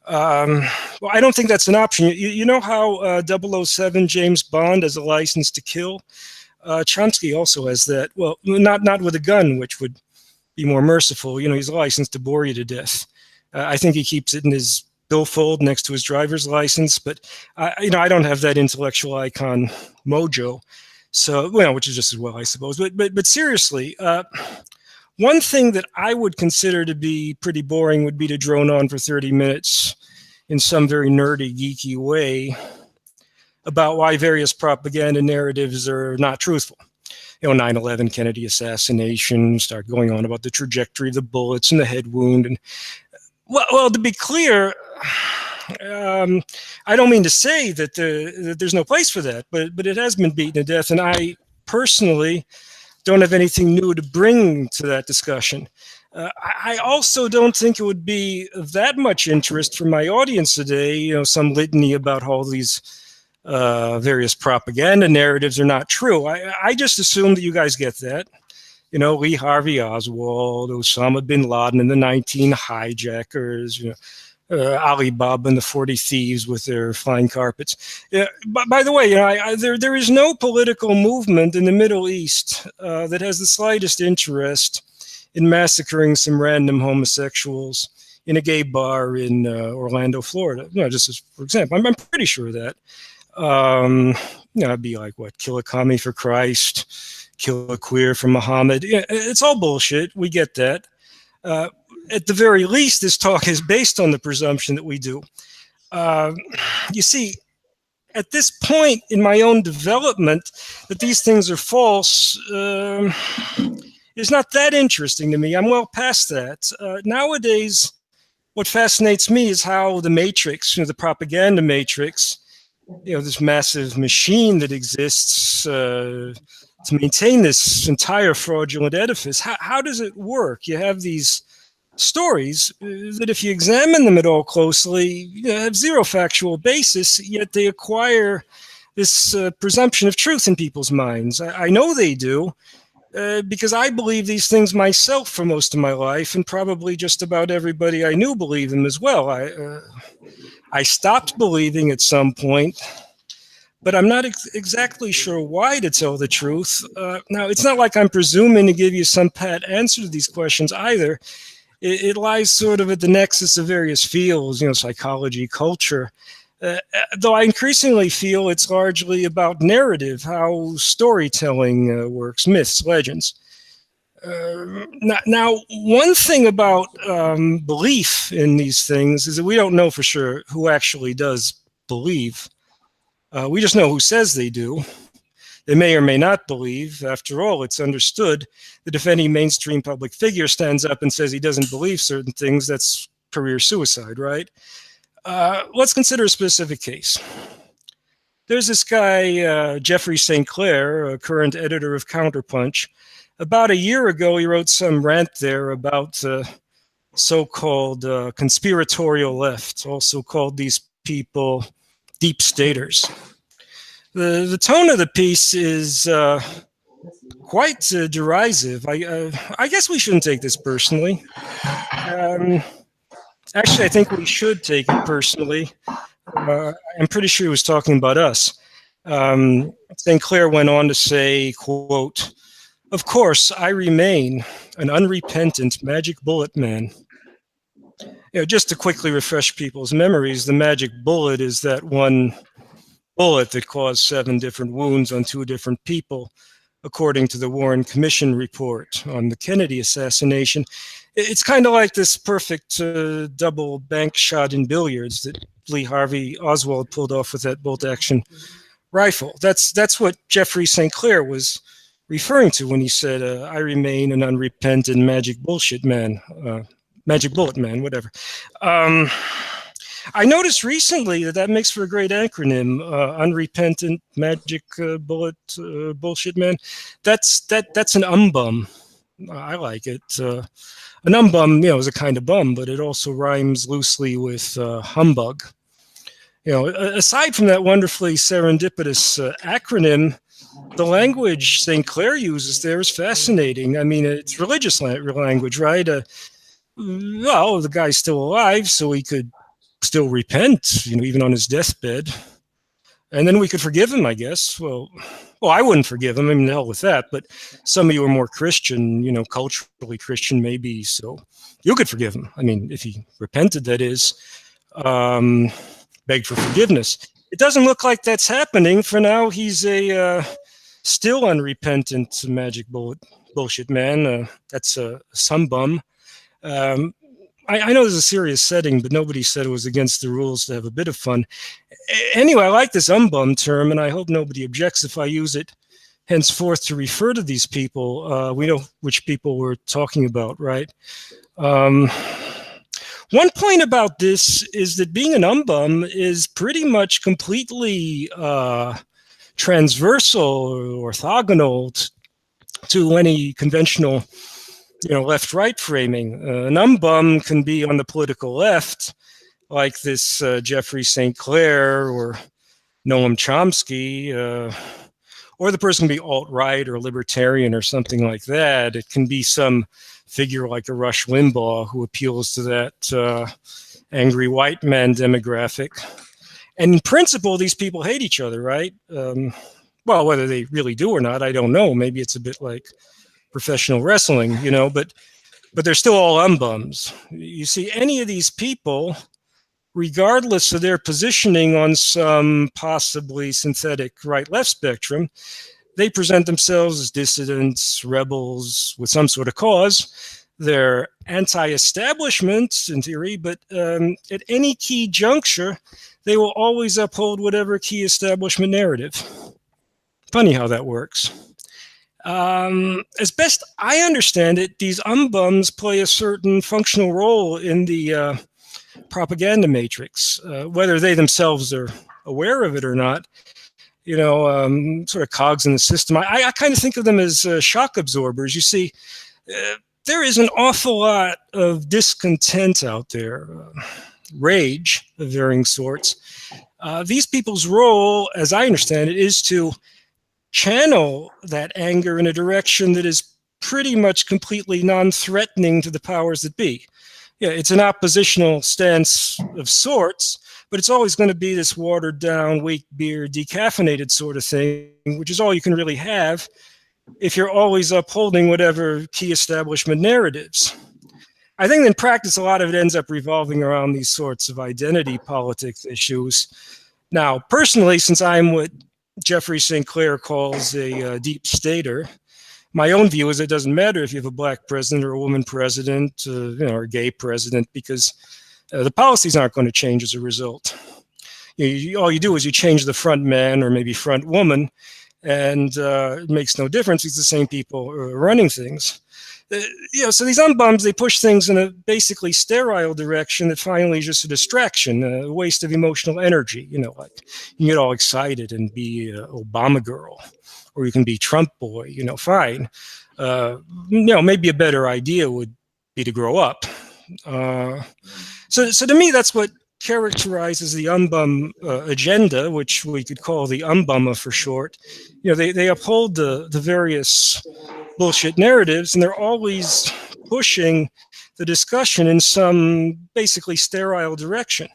E: Well, I don't think that's an option. You know how 007 James Bond has a license to kill? Chomsky also has that. Well, not with a gun, which would be more merciful. He's licensed to bore you to death. I think he keeps it in his billfold next to his driver's license, but I don't have that intellectual icon mojo, so which is just as well, I suppose. But seriously, one thing that I would consider to be pretty boring would be to drone on for 30 minutes in some very nerdy, geeky way about why various propaganda narratives are not truthful. 9/11, Kennedy assassination, start going on about the trajectory of the bullets and the head wound, and well, to be clear, I don't mean to say that there's no place for that, but it has been beaten to death, and I personally don't have anything new to bring to that discussion. I also don't think it would be of that much interest for my audience today, some litany about all these various propaganda narratives are not true. I just assume that you guys get that. Lee Harvey Oswald, Osama bin Laden and the 19 hijackers, Alibaba and the 40 thieves with their flying carpets. But by the way, there is no political movement in the Middle East that has the slightest interest in massacring some random homosexuals in a gay bar in Orlando, Florida. Just as, for example, I'm pretty sure of that. It'd be like, kill a commie for Christ, kill a queer for Muhammad. It's all bullshit. We get that. At the very least, this talk is based on the presumption that we do. You see, at this point in my own development, that these things are false is not that interesting to me. I'm well past that. Nowadays, what fascinates me is how the matrix, the propaganda matrix, this massive machine that exists to maintain this entire fraudulent edifice, how does it work? You have these stories that if you examine them at all closely, have zero factual basis, yet they acquire this presumption of truth in people's minds. I know they do because I believe these things myself for most of my life, and probably just about everybody I knew believed them as well. I stopped believing at some point, but I'm not exactly sure why, to tell the truth. Now, it's not like I'm presuming to give you some pat answer to these questions either. It lies sort of at the nexus of various fields, psychology, culture, though I increasingly feel it's largely about narrative, how storytelling works, myths, legends. Now, one thing about belief in these things is that we don't know for sure who actually does believe. We just know who says they do. They may or may not believe. After all, it's understood that if any mainstream public figure stands up and says he doesn't believe certain things, that's career suicide, right? Let's consider a specific case. There's this guy, Jeffrey St. Clair, a current editor of Counterpunch. About a year ago, he wrote some rant there about so-called conspiratorial left, also called these people deep staters. The tone of the piece is quite derisive. I guess we shouldn't take this personally. Actually, I think we should take it personally. I'm pretty sure he was talking about us. St. Clair went on to say, quote, "Of course, I remain an unrepentant magic bullet man." Just to quickly refresh people's memories, the magic bullet is that one bullet that caused 7 different wounds on 2 different people, according to the Warren Commission report on the Kennedy assassination. It's kind of like this perfect double bank shot in billiards that Lee Harvey Oswald pulled off with that bolt-action rifle. That's what Jeffrey St. Clair was referring to when he said, I remain an unrepentant magic bullshit man, magic bullet man, whatever. I noticed recently that makes for a great acronym, unrepentant magic bullet bullshit man. That's an umbum. I like it. An umbum, is a kind of bum, but it also rhymes loosely with humbug. Aside from that wonderfully serendipitous acronym, the language St. Clair uses there is fascinating. I mean, it's religious language, right? Well, the guy's still alive, so he could still repent, even on his deathbed. And then we could forgive him, I guess. Well, I wouldn't forgive him. I mean, the hell with that. But some of you are more Christian, culturally Christian maybe. So you could forgive him. I mean, if he repented, that is, begged for forgiveness. It doesn't look like that's happening. For now, he's a still unrepentant magic bullshit man. That's some bum. I know this is a serious setting, but nobody said it was against the rules to have a bit of fun. Anyway, I like this umbum term, and I hope nobody objects if I use it henceforth to refer to these people. We know which people we're talking about, right? One point about this is that being an umbum is pretty much completely transversal or orthogonal to any conventional left-right framing. An umbum can be on the political left, like this Jeffrey St. Clair or Noam Chomsky, or the person can be alt-right or libertarian or something like that. It can be some figure like a Rush Limbaugh who appeals to that angry white man demographic. And in principle, these people hate each other, right? Well, whether they really do or not, I don't know. Maybe it's a bit like professional wrestling, but they're still all umbums. You see, any of these people, regardless of their positioning on some possibly synthetic right-left spectrum, they present themselves as dissidents, rebels with some sort of cause. They're anti-establishment in theory, but at any key juncture, they will always uphold whatever key establishment narrative. Funny how that works. As best I understand it, these umbums play a certain functional role in the propaganda matrix, whether they themselves are aware of it or not. Sort of cogs in the system. I kind of think of them as shock absorbers. You see, there is an awful lot of discontent out there, rage of varying sorts. These people's role, as I understand it, is to channel that anger in a direction that is pretty much completely non-threatening to the powers that be. Yeah, it's an oppositional stance of sorts, but it's always going to be this watered down, weak beer, decaffeinated sort of thing, which is all you can really have if you're always upholding whatever key establishment narratives. I think in practice, a lot of it ends up revolving around these sorts of identity politics issues. Now, personally, since I'm what Jeffrey St. Clair calls a deep stater, my own view is it doesn't matter if you have a black president or a woman president, or a gay president, because the policies aren't going to change as a result. All you do is you change the front man or maybe front woman, and it makes no difference. It's the same people running things. So these umbums, they push things in a basically sterile direction that finally is just a distraction, a waste of emotional energy. Like you can get all excited and be Obama girl, or you can be Trump boy, fine. Maybe a better idea would be to grow up. So to me, that's what characterizes the umbum agenda, which we could call the umbumma for short. They uphold the various bullshit narratives, and they're always pushing the discussion in some basically sterile direction.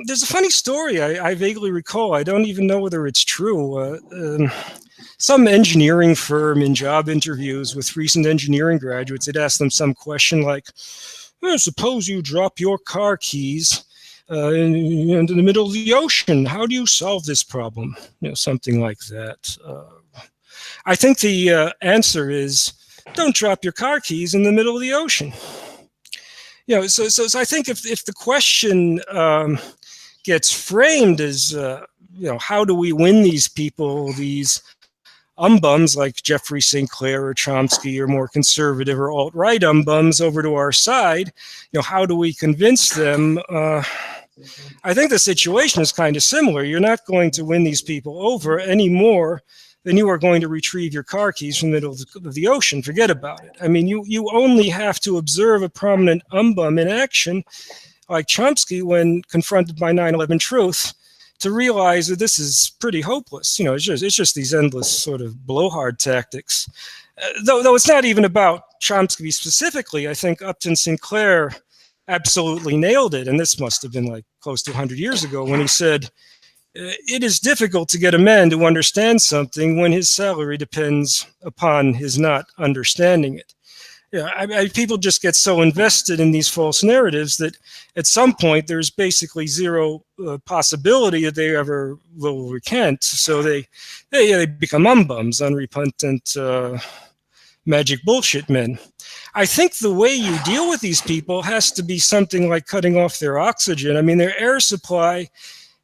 E: There's a funny story I vaguely recall. I don't even know whether it's true. Some engineering firm in job interviews with recent engineering graduates, they'd ask them some question like, suppose you drop your car keys into the middle of the ocean. How do you solve this problem? Something like that. I think the answer is, don't drop your car keys in the middle of the ocean. So I think if the question gets framed as, how do we win these people, these umbums like Jeffrey St. Clair or Chomsky or more conservative or alt-right umbums over to our side. How do we convince them? I think the situation is kind of similar. You're not going to win these people over any more than you are going to retrieve your car keys from the middle of the ocean. Forget about it. I mean, you only have to observe a prominent umbum in action, like Chomsky when confronted by 9/11 truth, to realize that this is pretty hopeless. It's just these endless sort of blowhard tactics. Though it's not even about Chomsky specifically. I think Upton Sinclair absolutely nailed it, and this must have been like close to 100 years ago, when he said, it is difficult to get a man to understand something when his salary depends upon his not understanding it. People just get so invested in these false narratives that at some point there's basically zero possibility that they ever will recant. So they become umbums, unrepentant magic bullshit men. I think the way you deal with these people has to be something like cutting off their oxygen. I mean, their air supply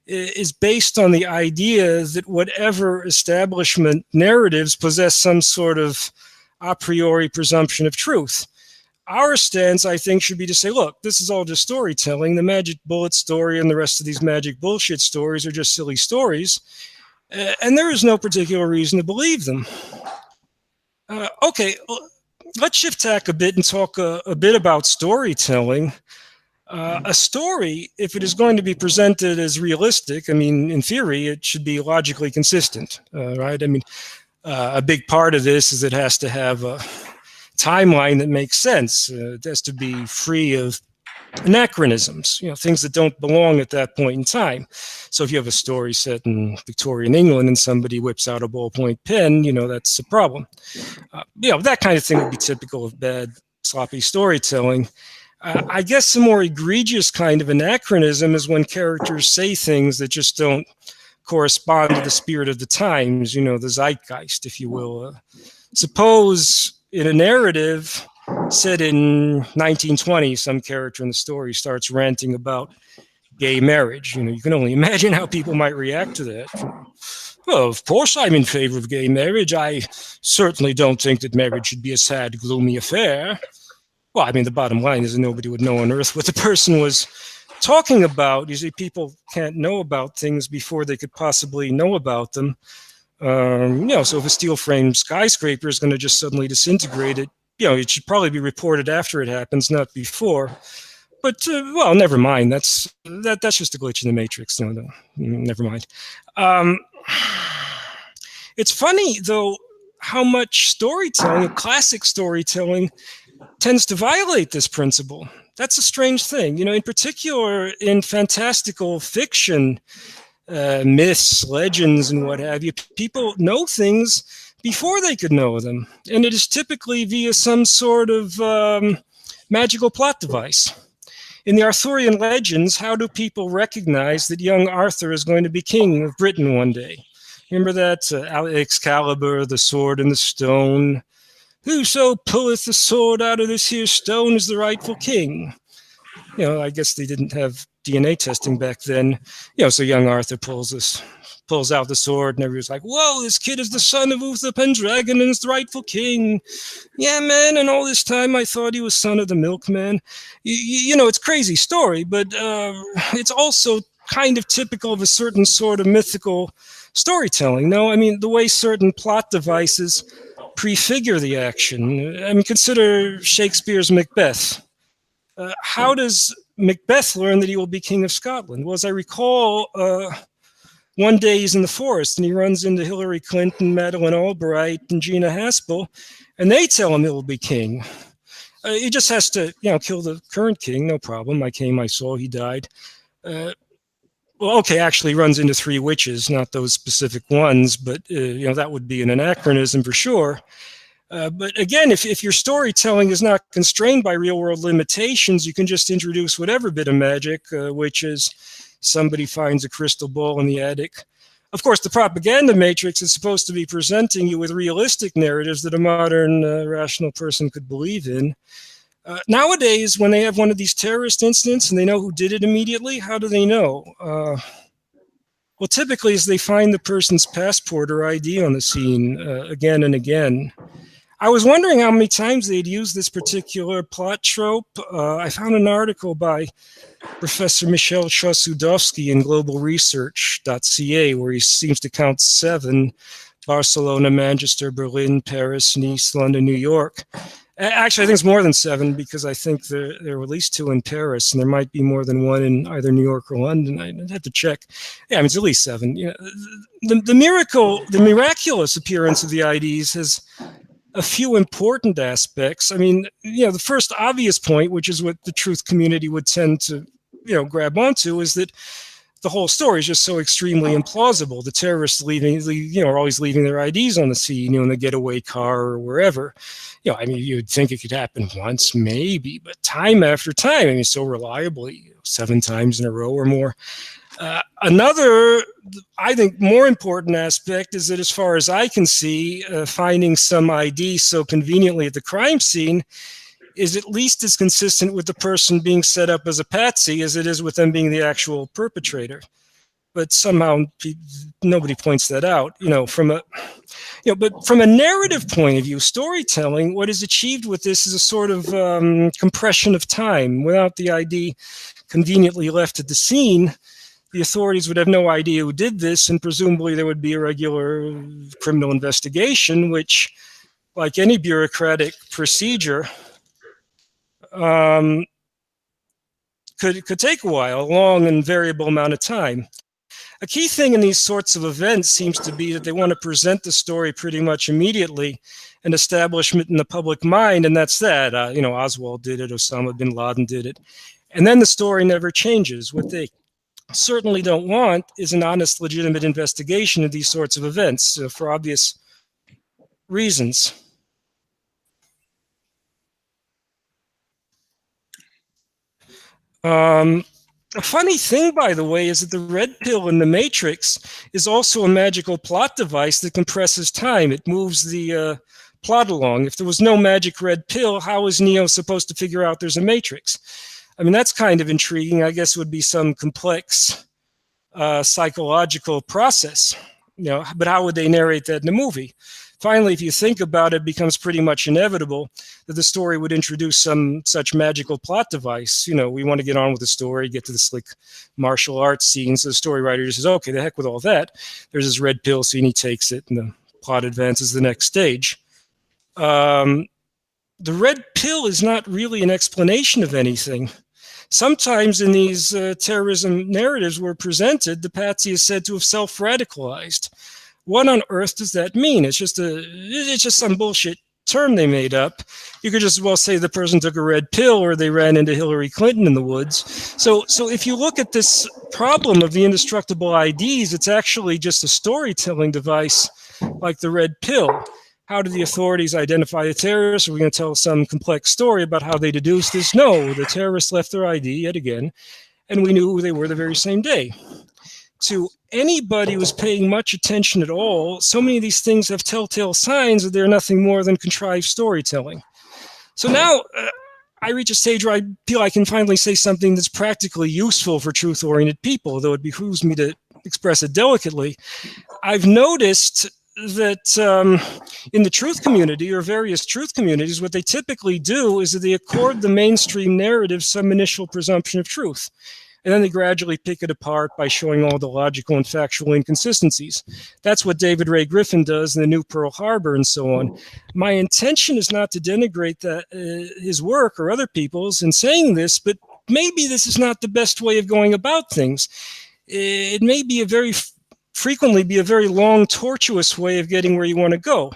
E: is based on the idea that whatever establishment narratives possess some sort of a priori presumption of truth. Our stance, I think, should be to say, look, this is all just storytelling. The magic bullet story and the rest of these magic bullshit stories are just silly stories, and there is no particular reason to believe them. Okay, let's shift tack a bit and talk a bit about storytelling. A story, if it is going to be presented as realistic, I mean, in theory, it should be logically consistent, right? I mean, a big part of this is it has to have a timeline that makes sense. It has to be free of anachronisms, things that don't belong at that point in time. So if you have a story set in Victorian England and somebody whips out a ballpoint pen, that's a problem. That kind of thing would be typical of bad, sloppy storytelling. I guess a more egregious kind of anachronism is when characters say things that just don't correspond to the spirit of the times, the zeitgeist, if you will. Suppose in a narrative set in 1920, some character in the story starts ranting about gay marriage. You can only imagine how people might react to that. Well, of course I'm in favor of gay marriage. I certainly don't think that marriage should be a sad, gloomy affair. Well, I mean, the bottom line is that nobody would know on earth what the person was talking about. You see, people can't know about things before they could possibly know about them. So if a steel frame skyscraper is going to just suddenly disintegrate, it should probably be reported after it happens, not before. But well, never mind. That's just a glitch in the matrix. No, never mind. It's funny though how much storytelling, classic storytelling, tends to violate this principle. That's a strange thing. In particular in fantastical fiction, myths, legends, and what have you, people know things before they could know them. And it is typically via some sort of magical plot device. In the Arthurian legends, how do people recognize that young Arthur is going to be king of Britain one day? Remember that? Excalibur, the sword and the stone. Whoso pulleth the sword out of this here stone is the rightful king. I guess they didn't have DNA testing back then. So young Arthur pulls out the sword, and everyone's like, whoa, this kid is the son of Uther Pendragon and is the rightful king. Yeah, man, and all this time I thought he was son of the milkman. It's a crazy story, but it's also kind of typical of a certain sort of mythical storytelling. No, I mean, the way certain plot devices prefigure the action. I mean, consider Shakespeare's Macbeth. How does Macbeth learn that he will be king of Scotland? Well, as I recall, one day he's in the forest and he runs into Hillary Clinton, Madeleine Albright, and Gina Haspel, and they tell him he will be king. He just has to, kill the current king, no problem. I came, I saw, he died. Actually he runs into three witches, not those specific ones, but that would be an anachronism for sure. But again, if your storytelling is not constrained by real-world limitations, you can just introduce whatever bit of magic, which is somebody finds a crystal ball in the attic. Of course, the propaganda matrix is supposed to be presenting you with realistic narratives that a modern rational person could believe in. Nowadays, when they have one of these terrorist incidents and they know who did it immediately, how do they know? Well, typically is they find the person's passport or ID on the scene again and again. I was wondering how many times they'd use this particular plot trope. I found an article by Professor Michel Chosudowski in globalresearch.ca where he seems to count 7: Barcelona, Manchester, Berlin, Paris, Nice, London, New York. Actually, I think it's more than 7 because I think there were at least 2 in Paris, and there might be more than 1 in either New York or London. I'd have to check. Yeah, I mean, it's at least 7. You know, the miraculous appearance of the IDs has a few important aspects. I mean, you know, the first obvious point, which is what the truth community would tend to, you know, grab onto, is that the whole story is just so extremely implausible. The terrorists are always leaving their IDs on the scene, you know, in the getaway car or wherever. You know, I mean, you'd think it could happen once, maybe, but time after time, I mean, so reliably, 7 times in a row or more. Another, I think, more important aspect is that as far as I can see, finding some ID so conveniently at the crime scene is at least as consistent with the person being set up as a patsy as it is with them being the actual perpetrator. But somehow nobody points that out, you know, but from a narrative point of view, storytelling, what is achieved with this is a sort of compression of time. Without the ID conveniently left at the scene, the authorities would have no idea who did this, and presumably there would be a regular criminal investigation, which, like any bureaucratic procedure, could take a while, a long and variable amount of time. A key thing in these sorts of events seems to be that they want to present the story pretty much immediately and establishment in the public mind, and that's that. You know, Oswald did it, Osama bin Laden did it, and then the story never changes. What they certainly don't want is an honest, legitimate investigation of these sorts of events for obvious reasons. A funny thing, by the way, is that the red pill in the Matrix is also a magical plot device that compresses time. It moves the plot along. If there was no magic red pill, how is Neo supposed to figure out there's a Matrix? I mean, that's kind of intriguing. I guess it would be some complex psychological process, you know, but how would they narrate that in a movie? Finally, if you think about it, it becomes pretty much inevitable that the story would introduce some such magical plot device. You know, we want to get on with the story, get to the slick martial arts scenes. So the story writer just says, okay, the heck with all that. There's this red pill scene, he takes it, and the plot advances to the next stage. The red pill is not really an explanation of anything. Sometimes in these terrorism narratives were presented, the patsy is said to have self-radicalized. What on earth does that mean? It's just some bullshit term they made up. You could just as well say the person took a red pill or they ran into Hillary Clinton in the woods. So if you look at this problem of the indestructible IDs, it's actually just a storytelling device like the red pill. How do the authorities identify the terrorists? Are we going to tell some complex story about how they deduced this? No, the terrorists left their ID yet again, and we knew who they were the very same day. To anybody who's paying much attention at all, so many of these things have telltale signs that they're nothing more than contrived storytelling. So now I reach a stage where I feel I can finally say something that's practically useful for truth-oriented people, though it behooves me to express it delicately. I've noticed that in the truth community or various truth communities, what they typically do is that they accord the mainstream narrative some initial presumption of truth. And then they gradually pick it apart by showing all the logical and factual inconsistencies. That's what David Ray Griffin does in The New Pearl Harbor and so on. My intention is not to denigrate his work or other people's in saying this, but maybe this is not the best way of going about things. It may be frequently be a very long, tortuous way of getting where you want to go.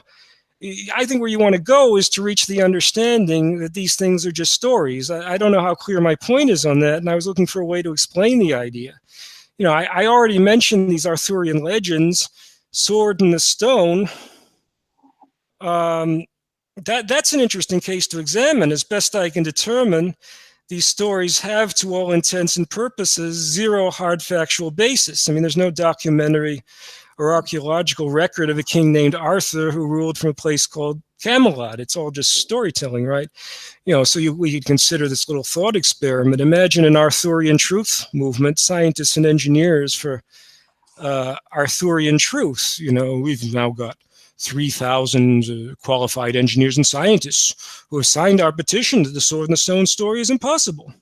E: I think where you want to go is to reach the understanding that these things are just stories. I don't know how clear my point is on that, and I was looking for a way to explain the idea. You know, I already mentioned these Arthurian legends, Sword and the Stone. That's an interesting case to examine. As best I can determine, these stories have, to all intents and purposes, zero hard factual basis. I mean, there's no documentary or archaeological record of a king named Arthur who ruled from a place called Camelot. It's all just storytelling, right? You know, so we could consider this little thought experiment. Imagine an Arthurian truth movement, scientists and engineers for Arthurian truth. You know, we've now got 3,000 qualified engineers and scientists who have signed our petition that the sword and the stone story is impossible.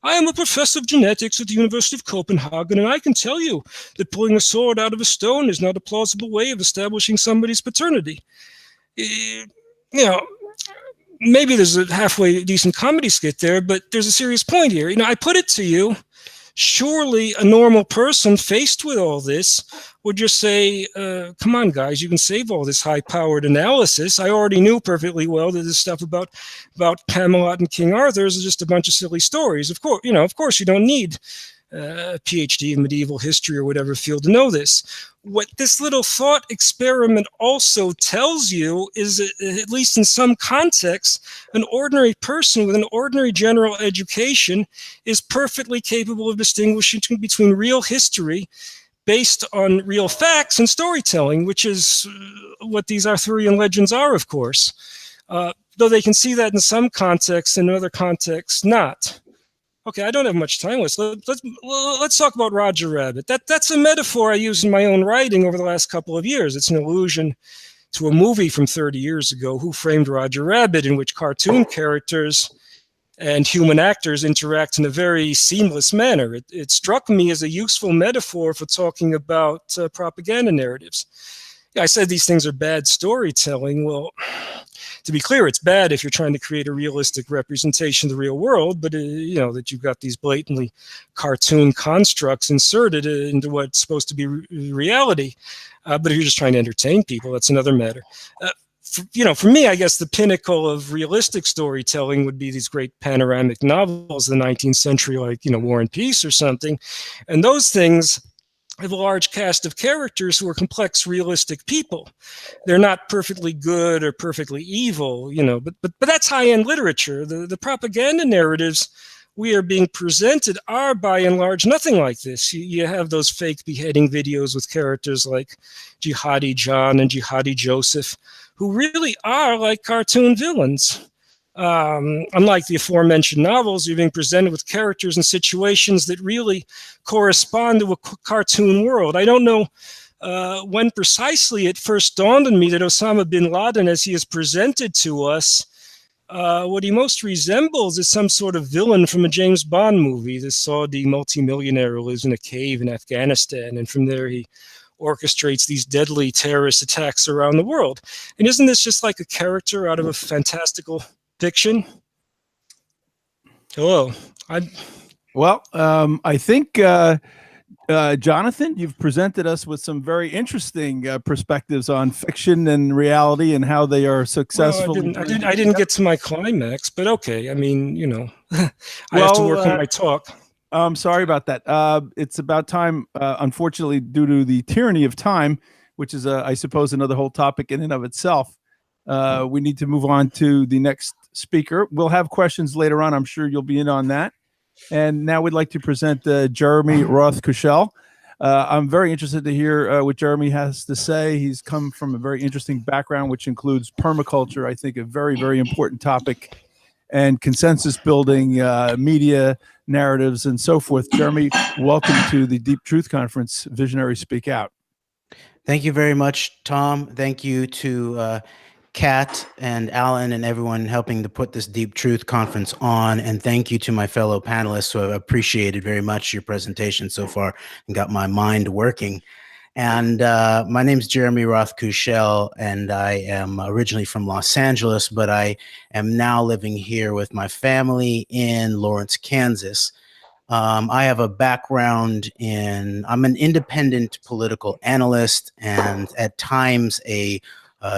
E: I am a professor of genetics at the University of Copenhagen, and I can tell you that pulling a sword out of a stone is not a plausible way of establishing somebody's paternity. You know, maybe there's a halfway decent comedy skit there, but there's a serious point here. You know, I put it to you, surely a normal person faced with all this would just say, come on, guys, you can save all this high-powered analysis. I already knew perfectly well that this stuff about Camelot and King Arthur is just a bunch of silly stories. Of course, you don't need a PhD in medieval history or whatever field to know this. What this little thought experiment also tells you is that, at least in some contexts, an ordinary person with an ordinary general education is perfectly capable of distinguishing between real history based on real facts and storytelling, which is what these Arthurian legends are, of course. Though they can see that in some contexts, in other contexts, not. Okay, I don't have much time. Let's talk about Roger Rabbit. That's a metaphor I use in my own writing over the last couple of years. It's an allusion to a movie from 30 years ago, Who Framed Roger Rabbit, in which cartoon characters and human actors interact in a very seamless manner. It struck me as a useful metaphor for talking about propaganda narratives. Yeah, I said these things are bad storytelling. Well, to be clear, it's bad if you're trying to create a realistic representation of the real world, but you know, that you've got these blatantly cartoon constructs inserted into what's supposed to be reality. But if you're just trying to entertain people, that's another matter. For me, I guess the pinnacle of realistic storytelling would be these great panoramic novels of the 19th century, like, War and Peace or something. And those things have a large cast of characters who are complex, realistic people. They're not perfectly good or perfectly evil, but that's high-end literature. The propaganda narratives we are being presented are, by and large, nothing like this. You have those fake beheading videos with characters like Jihadi John and Jihadi Joseph, who really are like cartoon villains. Unlike the aforementioned novels, you're being presented with characters and situations that really correspond to a cartoon world. I don't know when precisely it first dawned on me that Osama bin Laden, as he is presented to us, what he most resembles is some sort of villain from a James Bond movie. This Saudi multimillionaire who lives in a cave in Afghanistan, and from there he orchestrates these deadly terrorist attacks around the world. And isn't this just like a character out of a fantastical fiction? Hello.
B: I think, Jonathan, you've presented us with some very interesting perspectives on fiction and reality and how they are successful.
E: Well, I didn't get to my climax, but okay. I mean, I have to work on my talk.
B: I'm sorry about that. It's about time, unfortunately, due to the tyranny of time, which is, I suppose, another whole topic in and of itself. We need to move on to the next speaker. We'll have questions later on. I'm sure you'll be in on that. And now we'd like to present Jeremy Rothe-Kushel. I'm very interested to hear what Jeremy has to say. He's come from a very interesting background, which includes permaculture, I think a very, very important topic, and consensus building, media narratives, and so forth. Jeremy, welcome to the Deep Truth Conference, Visionaries Speak Out.
F: Thank you very much, Tom. Thank you to Kat and Alan and everyone helping to put this Deep Truth Conference on. And thank you to my fellow panelists who have appreciated very much your presentation so far and got my mind working. And my name is Jeremy Rothe-Kushel, and I am originally from Los Angeles, but I am now living here with my family in Lawrence, Kansas. I have a background I'm an independent political analyst and at times a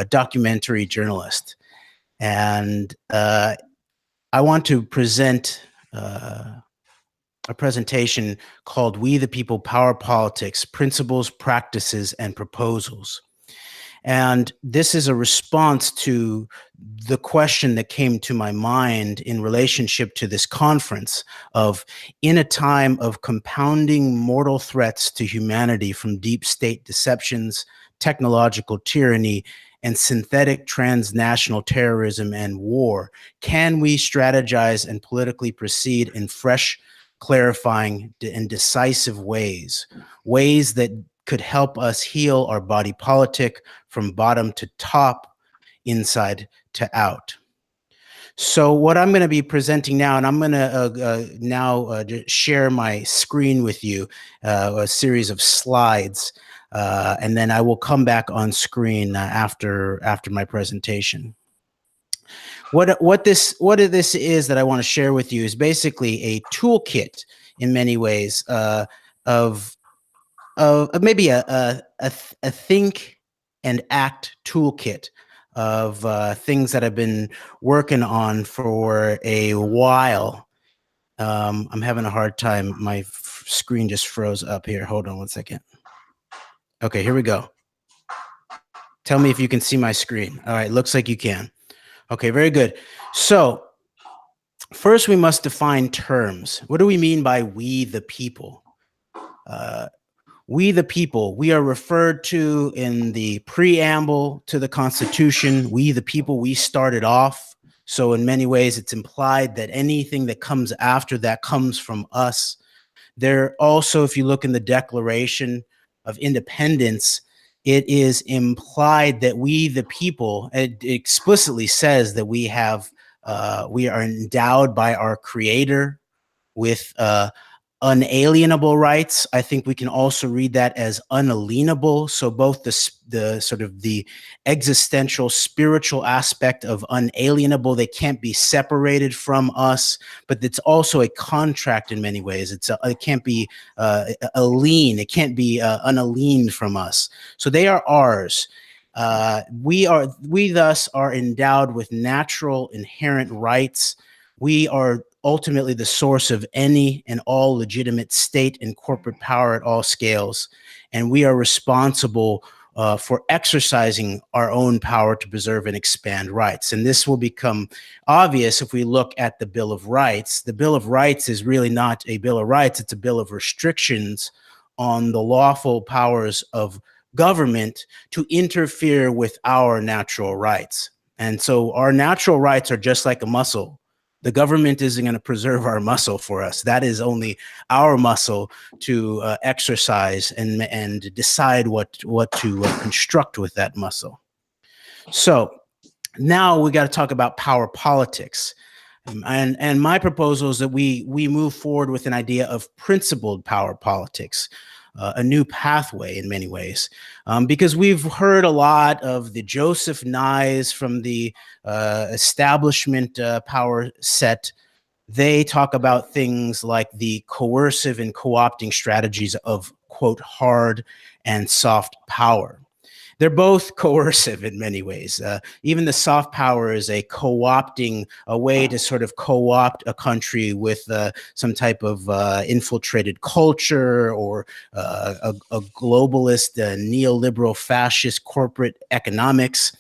F: documentary journalist. And I want to present a presentation called We the People, Power Politics, Principles, Practices, and Proposals. And this is a response to the question that came to my mind in relationship to this conference of, in a time of compounding mortal threats to humanity from deep state deceptions, technological tyranny, and synthetic transnational terrorism and war, can we strategize and politically proceed in fresh clarifying and decisive ways that could help us heal our body politic from bottom to top, inside to out. So what I'm going to be presenting now, and I'm going to share my screen with you, a series of slides, and then I will come back on screen after my presentation. What this is that I want to share with you is basically a toolkit in many ways of maybe a think and act toolkit of things that I've been working on for a while. I'm having a hard time. My screen just froze up here. Hold on one second. Okay, here we go. Tell me if you can see my screen. All right, looks like you can. Okay, very good. So first we must define terms. What do we mean by we the people? We the people, we are referred to in the preamble to the Constitution. We the people, we started off. So in many ways, it's implied that anything that comes after that comes from us. There also, if you look in the Declaration of Independence, it is implied that we the people, it explicitly says that we are endowed by our Creator with unalienable rights. I think we can also read that as unalienable. So both the sort of the existential spiritual aspect of unalienable, they can't be separated from us, but it's also a contract in many ways. It can't be a lien. It can't be unaliened from us. So they are ours. We thus are endowed with natural inherent rights. We are ultimately the source of any and all legitimate state and corporate power at all scales. And we are responsible for exercising our own power to preserve and expand rights. And this will become obvious if we look at the Bill of Rights. The Bill of Rights is really not a Bill of Rights, it's a bill of restrictions on the lawful powers of government to interfere with our natural rights. And so our natural rights are just like a muscle. The government isn't going to preserve our muscle for us. That is only our muscle to exercise and decide what to construct with that muscle. So now we got to talk about power politics. And my proposal is that we move forward with an idea of principled power politics, a new pathway in many ways, because we've heard a lot of the Joseph Nyes from the establishment power set. They talk about things like the coercive and co-opting strategies of, quote, hard and soft power. They're both coercive in many ways. Even the soft power is a co-opting, a way to sort of co-opt a country with some type of infiltrated culture or a globalist, neoliberal, fascist corporate economics.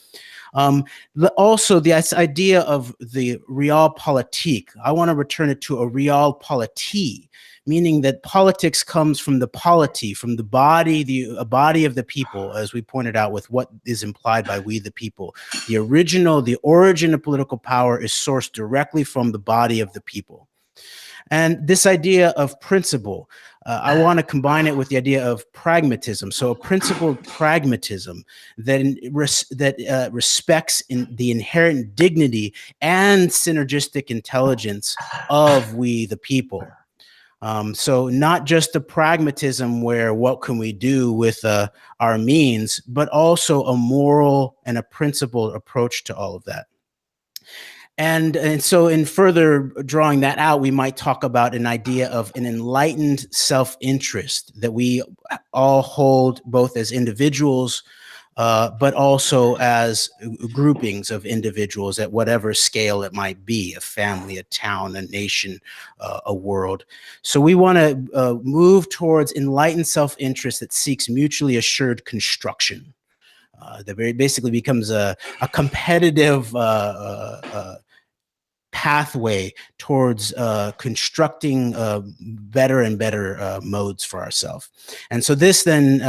F: Also, this idea of the realpolitik, I want to return it to a realpolitik, meaning that politics comes from the polity, from the body, a body of the people, as we pointed out with what is implied by we the people. The origin of political power is sourced directly from the body of the people. And this idea of principle, I want to combine it with the idea of pragmatism. So a principled pragmatism that respects the inherent dignity and synergistic intelligence of we the people. So not just the pragmatism where what can we do with our means, but also a moral and a principled approach to all of that. And so in further drawing that out, we might talk about an idea of an enlightened self-interest that we all hold both as individuals, but also as groupings of individuals at whatever scale it might be, a family, a town, a nation, a world. So we want to move towards enlightened self-interest that seeks mutually assured construction. That very basically becomes a competitive pathway towards constructing better and better modes for ourselves. And so this then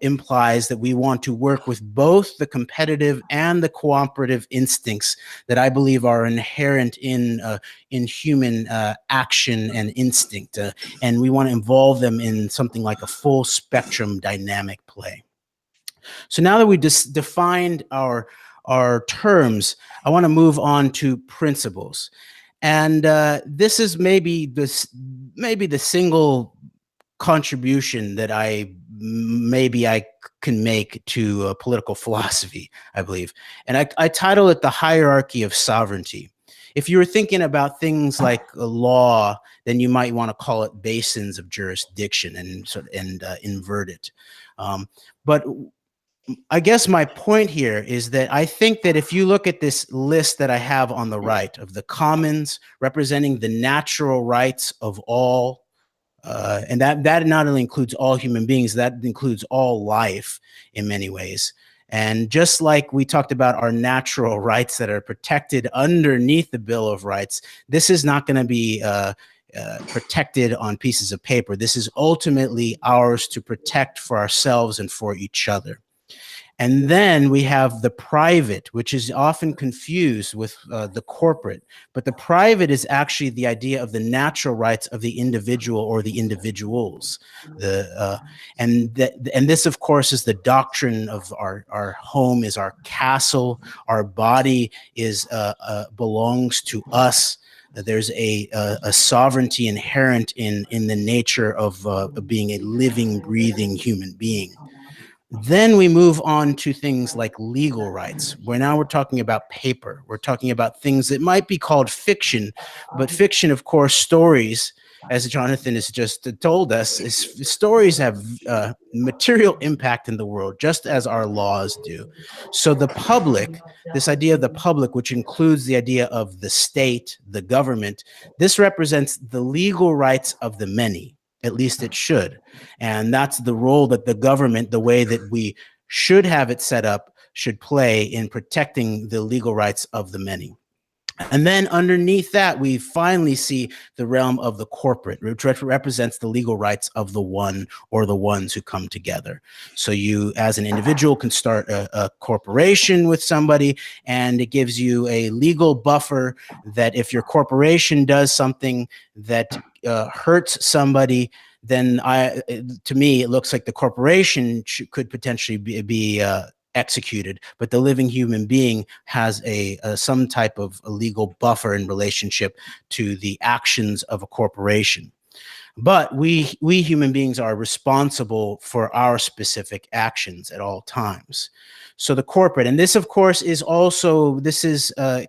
F: implies that we want to work with both the competitive and the cooperative instincts that I believe are inherent in human action and instinct, and we want to involve them in something like a full spectrum dynamic play. So now that we defined our terms, I want to move on to principles. And this is maybe the single contribution that I can make to political philosophy, I believe. And I title it The Hierarchy of Sovereignty. If you were thinking about things like law, then you might want to call it basins of jurisdiction and invert it. But I guess my point here is that I think that if you look at this list that I have on the right of the commons representing the natural rights of all, and that not only includes all human beings, that includes all life in many ways. And just like we talked about our natural rights that are protected underneath the Bill of Rights, this is not going to be protected on pieces of paper. This is ultimately ours to protect for ourselves and for each other. And then we have the private, which is often confused with the corporate. But the private is actually the idea of the natural rights of the individual or the individuals. And this, of course, is the doctrine of our home is our castle. Our body is belongs to us. There's a sovereignty inherent in the nature of being a living, breathing human being. Then we move on to things like legal rights, where now we're talking about paper. We're talking about things that might be called fiction, but fiction, of course, stories, as Jonathan has just told us, stories have material impact in the world, just as our laws do. So the public, this idea of the public, which includes the idea of the state, the government, this represents the legal rights of the many. At least it should. And that's the role that the government, the way that we should have it set up, should play in protecting the legal rights of the many. And then underneath that, we finally see the realm of the corporate, which represents the legal rights of the one or the ones who come together. So you, as an individual, can start a corporation with somebody, and it gives you a legal buffer that if your corporation does something that hurts somebody, then to me, it looks like the corporation could potentially be executed, but the living human being has some type of a legal buffer in relationship to the actions of a corporation. But we human beings are responsible for our specific actions at all times. So the corporate, and this, of course, is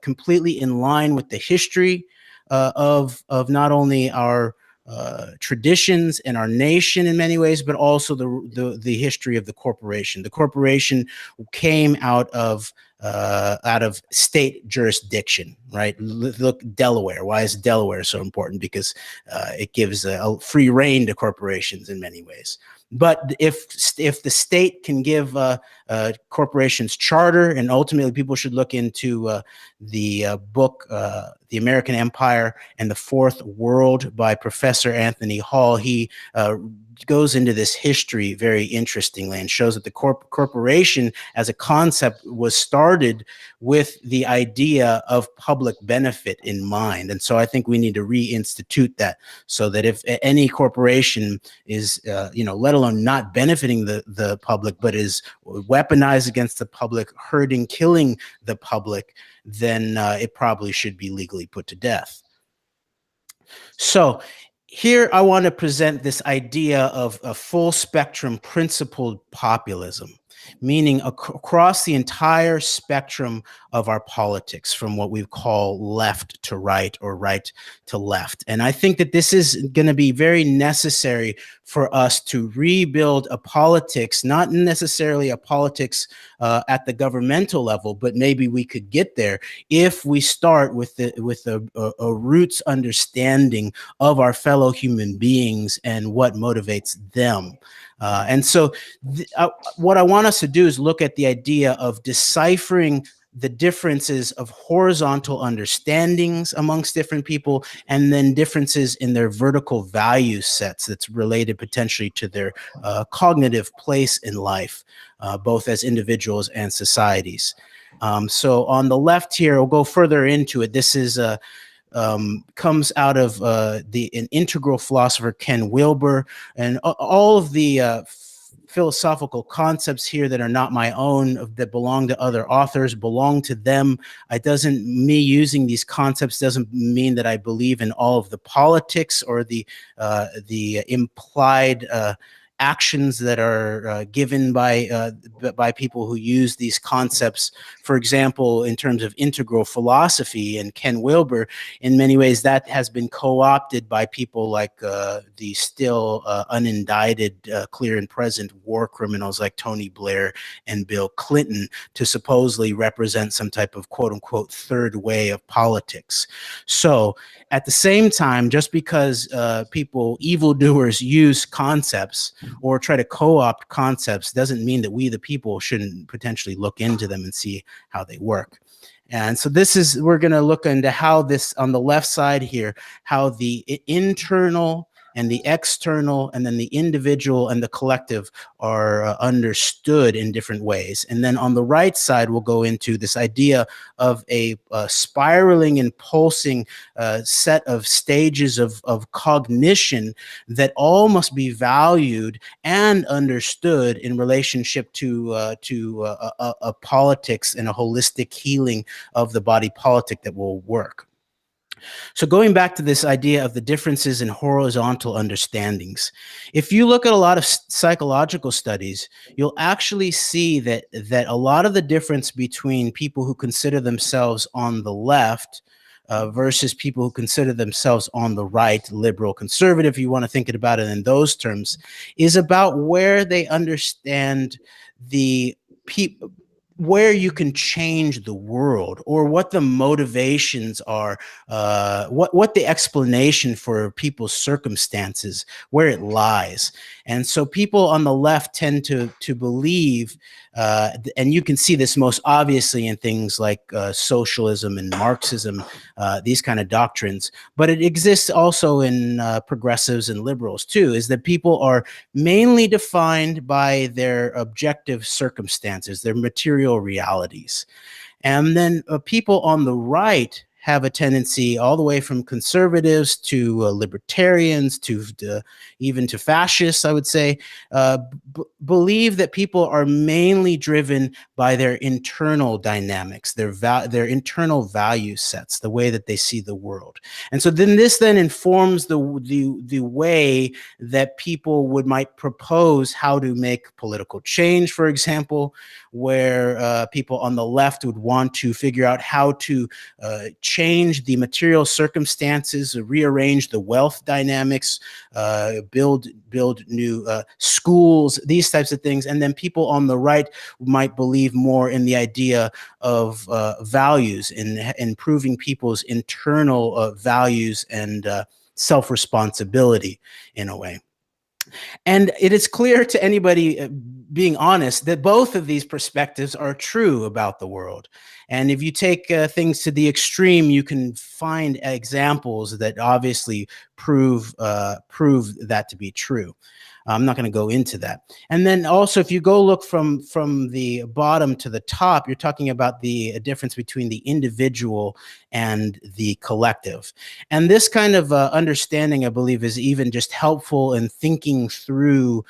F: completely in line with the history of not only our traditions and our nation in many ways, but also the history of the corporation. The corporation came out of state jurisdiction, right? Look, Delaware. Why is Delaware so important? Because it gives a free rein to corporations in many ways. But if the state can give corporations charter, and ultimately people should look into the book, The American Empire and the Fourth World by Professor Anthony Hall. He goes into this history very interestingly and shows that the corporation as a concept was started with the idea of public benefit in mind. And so I think we need to reinstitute that, so that if any corporation is, let alone not benefiting the public, but is weaponized against the public, hurting, killing the public, then it probably should be legally put to death. So here I want to present this idea of a full spectrum principled populism, meaning across the entire spectrum of our politics, from what we call left to right or right to left. And I think that this is going to be very necessary for us to rebuild a politics, not necessarily a politics at the governmental level, but maybe we could get there if we start with a roots understanding of our fellow human beings and what motivates them. And so what I want us to do is look at the idea of deciphering the differences of horizontal understandings amongst different people, and then differences in their vertical value sets that's related potentially to their cognitive place in life, both as individuals and societies. So on the left here, we'll go further into it. This is comes out of an integral philosopher, Ken Wilber, and all of the philosophical concepts here that are not my own, that belong to other authors, belong to them. Me using these concepts doesn't mean that I believe in all of the politics or the implied actions that are given by people who use these concepts. For example, in terms of integral philosophy and Ken Wilber, in many ways that has been co-opted by people like the still unindicted, clear and present war criminals like Tony Blair and Bill Clinton, to supposedly represent some type of quote unquote third way of politics. So at the same time, just because evildoers use concepps or try to co-opt concepts doesn't mean that we, the people, shouldn't potentially look into them and see how they work. And so we're going to look into how this, on the left side here, how the internal and the external and then the individual and the collective are understood in different ways. And then on the right side, we'll go into this idea of a spiraling and pulsing set of stages of cognition that all must be valued and understood in relationship to a politics and a holistic healing of the body politic that will work. So going back to this idea of the differences in horizontal understandings, if you look at a lot of psychological studies, you'll actually see that a lot of the difference between people who consider themselves on the left versus people who consider themselves on the right, liberal, conservative, if you want to think about it in those terms, is about where they understand where you can change the world, or what the motivations are, what the explanation for people's circumstances, where it lies. And so people on the left tend to believe, and you can see this most obviously in things like socialism and Marxism, these kind of doctrines, but it exists also in progressives and liberals too, is that people are mainly defined by their objective circumstances, their material realities. And then people on the right have a tendency, all the way from conservatives to libertarians to even to fascists, I would say, believe that people are mainly driven by their internal dynamics, their internal value sets, the way that they see the world. And so then this informs the way that people might propose how to make political change, for example, where people on the left would want to figure out how to change the material circumstances, rearrange the wealth dynamics, build new schools, these types of things. And then people on the right might believe more in the idea of values, in improving people's internal values and self-responsibility in a way. And it is clear to anybody being honest that both of these perspectives are true about the world. And if you take things to the extreme, you can find examples that obviously prove that to be true. I'm not going to go into that. And then also, if you go look from the bottom to the top, you're talking about the difference between the individual and the collective. And this kind of understanding, I believe, is even just helpful in thinking through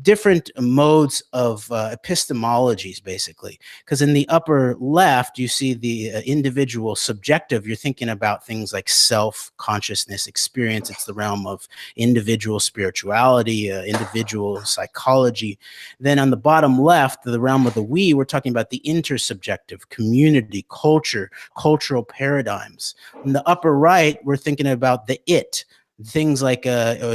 F: different modes of epistemologies, basically. Because in the upper left, you see the individual subjective. You're thinking about things like self-consciousness, experience. It's the realm of individual spirituality, individual psychology. Then on the bottom left, the realm of the we, we're talking about the intersubjective, community, culture, cultural paradigms. In the upper right, we're thinking about the it, things like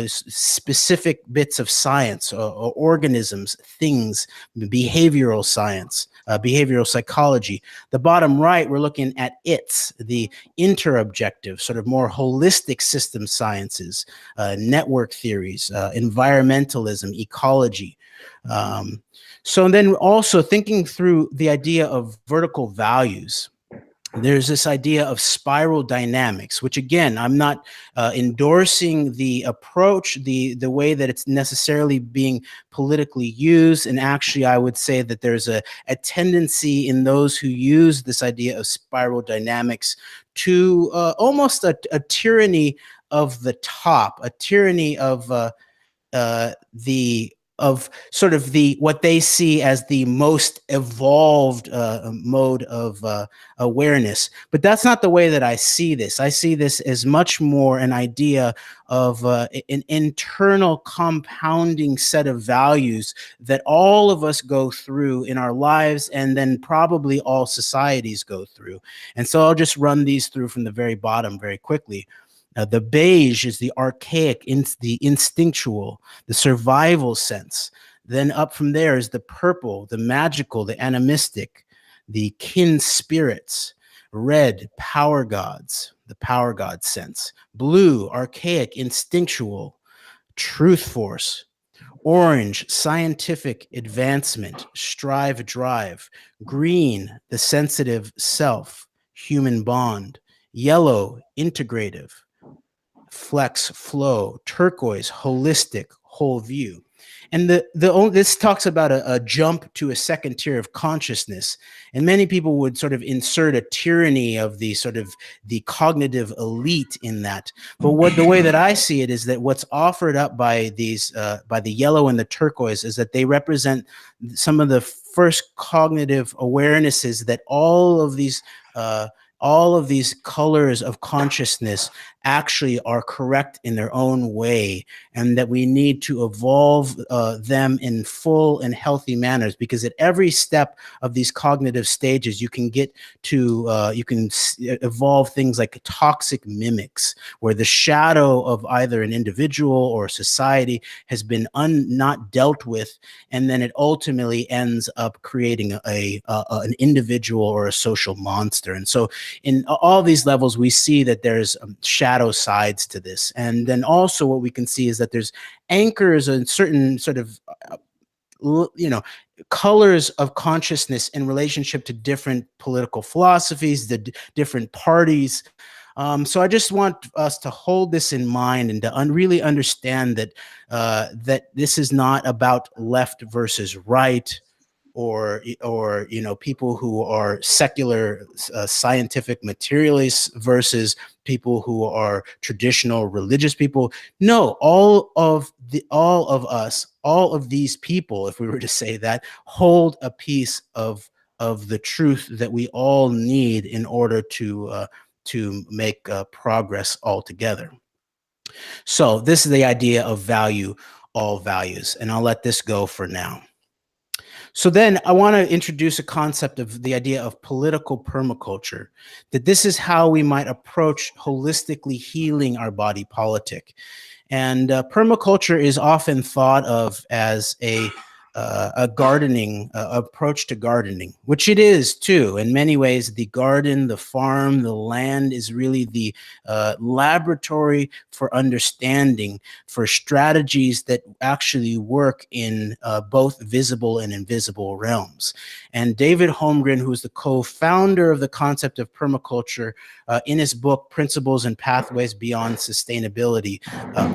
F: specific bits of science, or organisms, things, behavioral science, behavioral psychology. The bottom right, we're looking at ITS, the interobjective, sort of more holistic system sciences, network theories, environmentalism, ecology. So then also thinking through the idea of vertical values. There's this idea of spiral dynamics, which again, I'm not endorsing the approach, the way that it's necessarily being politically used. And actually, I would say that there's a tendency in those who use this idea of spiral dynamics to almost a tyranny of the top, a tyranny of sort of what they see as the most evolved mode of awareness. But that's not the way that I see this. I see this as much more an idea of an internal compounding set of values that all of us go through in our lives, and then probably all societies go through. And so I'll just run these through from the very bottom very quickly. The beige is the archaic, the instinctual, the survival sense. Then up from there is the purple, the magical, the animistic, the kin spirits. Red, power gods, the power god sense. Blue, archaic, instinctual, truth force. Orange, scientific advancement, strive, drive. Green, the sensitive self, human bond. Yellow, integrative. Flex, flow. Turquoise, holistic, whole view. And this talks about a jump to a second tier of consciousness. And many people would sort of insert a tyranny of the sort of the cognitive elite in that. But the way that I see it is that what's offered up by these, by the yellow and the turquoise, is that they represent some of the first cognitive awarenesses that all of these colors of consciousness actually are correct in their own way, and that we need to evolve them in full and healthy manners, because at every step of these cognitive stages, you can get to, evolve things like toxic mimics, where the shadow of either an individual or society has been not dealt with, and then it ultimately ends up creating an individual or a social monster. And so in all these levels, we see that there's shadow sides to this. And then also what we can see is that there's anchors and certain sort of, colors of consciousness in relationship to different political philosophies, the different parties. So I just want us to hold this in mind and to really understand that that this is not about left versus right, or people who are secular scientific materialists versus people who are traditional religious people. No, all of these people, if we were to say that, hold a piece of the truth that we all need in order to make progress altogether. So this is the idea of value, all values, and I'll let this go for now. So then I want to introduce a concept of the idea of political permaculture, that this is how we might approach holistically healing our body politic. And permaculture is often thought of as a gardening approach to gardening, which it is too. In many ways, the garden, the farm, the land is really the laboratory for understanding, for strategies that actually work in both visible and invisible realms. And David Holmgren, who's the co-founder of the concept of permaculture, in his book, Principles and Pathways Beyond Sustainability,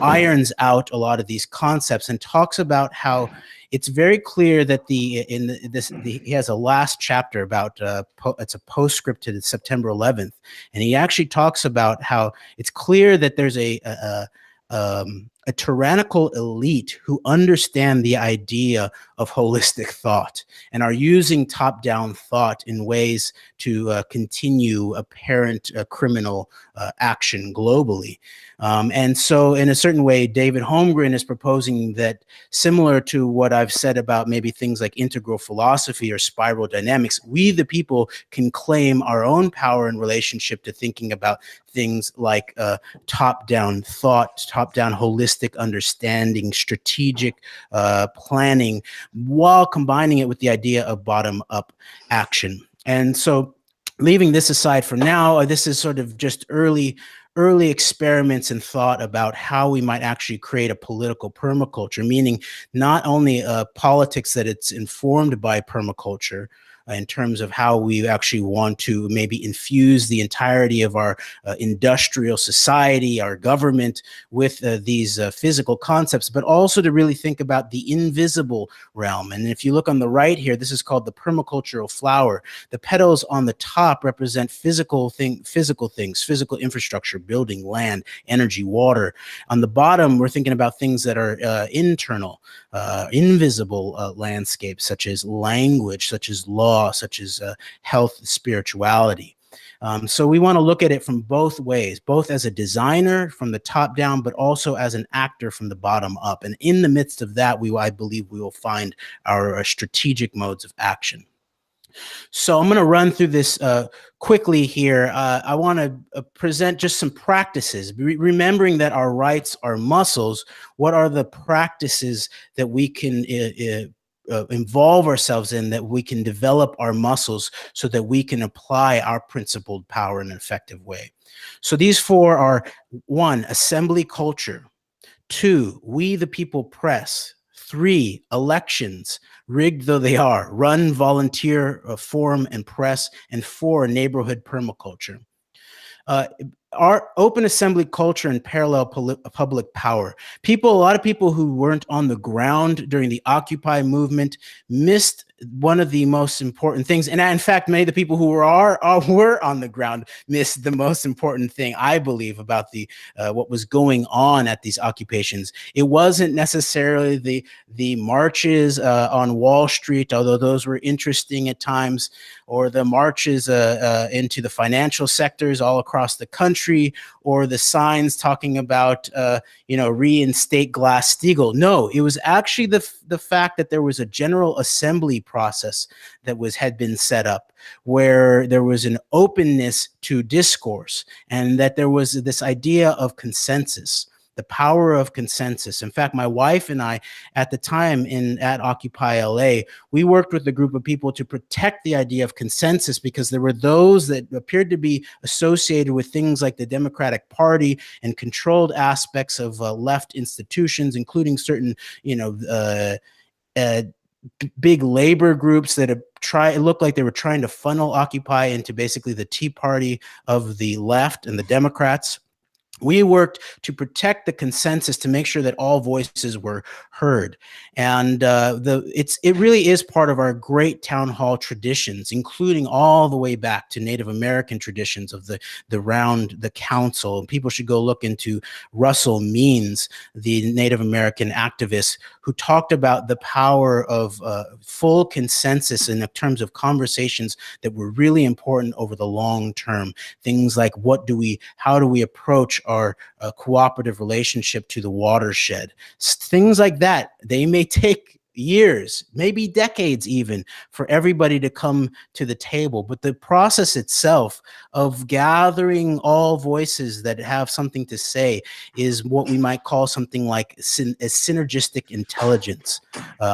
F: irons out a lot of these concepts and talks about how it's very clear that he has a last chapter about it's a postscript to September 11th, and he actually talks about how it's clear that there's a tyrannical elite who understand the idea of holistic thought and are using top-down thought in ways to continue apparent criminal action globally. And so in a certain way, David Holmgren is proposing that, similar to what I've said about maybe things like integral philosophy or spiral dynamics, we the people can claim our own power in relationship to thinking about things like top-down thought, top-down holistic holistic understanding, strategic planning, while combining it with the idea of bottom-up action. And so, leaving this aside for now, this is sort of just early experiments and thought about how we might actually create a political permaculture, meaning not only politics that it's informed by permaculture, in terms of how we actually want to maybe infuse the entirety of our industrial society, our government, with these physical concepts, but also to really think about the invisible realm. And if you look on the right here, this is called the permacultural flower. The petals on the top represent physical things, physical infrastructure, building, land, energy, water. On the bottom, we're thinking about things that are internal, invisible landscapes, such as language, such as law, such as health, spirituality. So we want to look at it from both ways, both as a designer from the top down, but also as an actor from the bottom up. And in the midst of that, I believe we will find our strategic modes of action. So I'm going to run through this quickly here. I want to present just some practices, remembering that our rights are muscles. What are the practices that we can involve ourselves in, that we can develop our muscles so that we can apply our principled power in an effective way? So these four are: 1, assembly culture; 2, we the people press; 3, elections, rigged though they are; run, volunteer, form, and press; and 4, neighborhood permaculture. Our open assembly culture and parallel public power. A lot of people who weren't on the ground during the Occupy movement missed one of the most important things. And in fact, many of the people who were on the ground missed the most important thing, I believe, about what was going on at these occupations. It wasn't necessarily the marches on Wall Street, although those were interesting at times, or the marches into the financial sectors all across the country, or the signs talking about, reinstate Glass-Steagall. No, it was actually the fact that there was a general assembly process that had been set up, where there was an openness to discourse, and that there was this idea of consensus. The power of consensus. In fact, my wife and I, at the time at Occupy LA, we worked with a group of people to protect the idea of consensus, because there were those that appeared to be associated with things like the Democratic Party and controlled aspects of left institutions, including certain, big labor groups that it looked like they were trying to funnel Occupy into basically the Tea Party of the left and the Democrats. We worked to protect the consensus, to make sure that all voices were heard. And it really is part of our great town hall traditions, including all the way back to Native American traditions of the council. And people should go look into Russell Means, the Native American activist, who talked about the power of full consensus in terms of conversations that were really important over the long term. Things like how do we approach our cooperative relationship to the watershed? Things like that. They may take years, maybe decades even, for everybody to come to the table. But the process itself of gathering all voices that have something to say is what we might call something like a synergistic intelligence,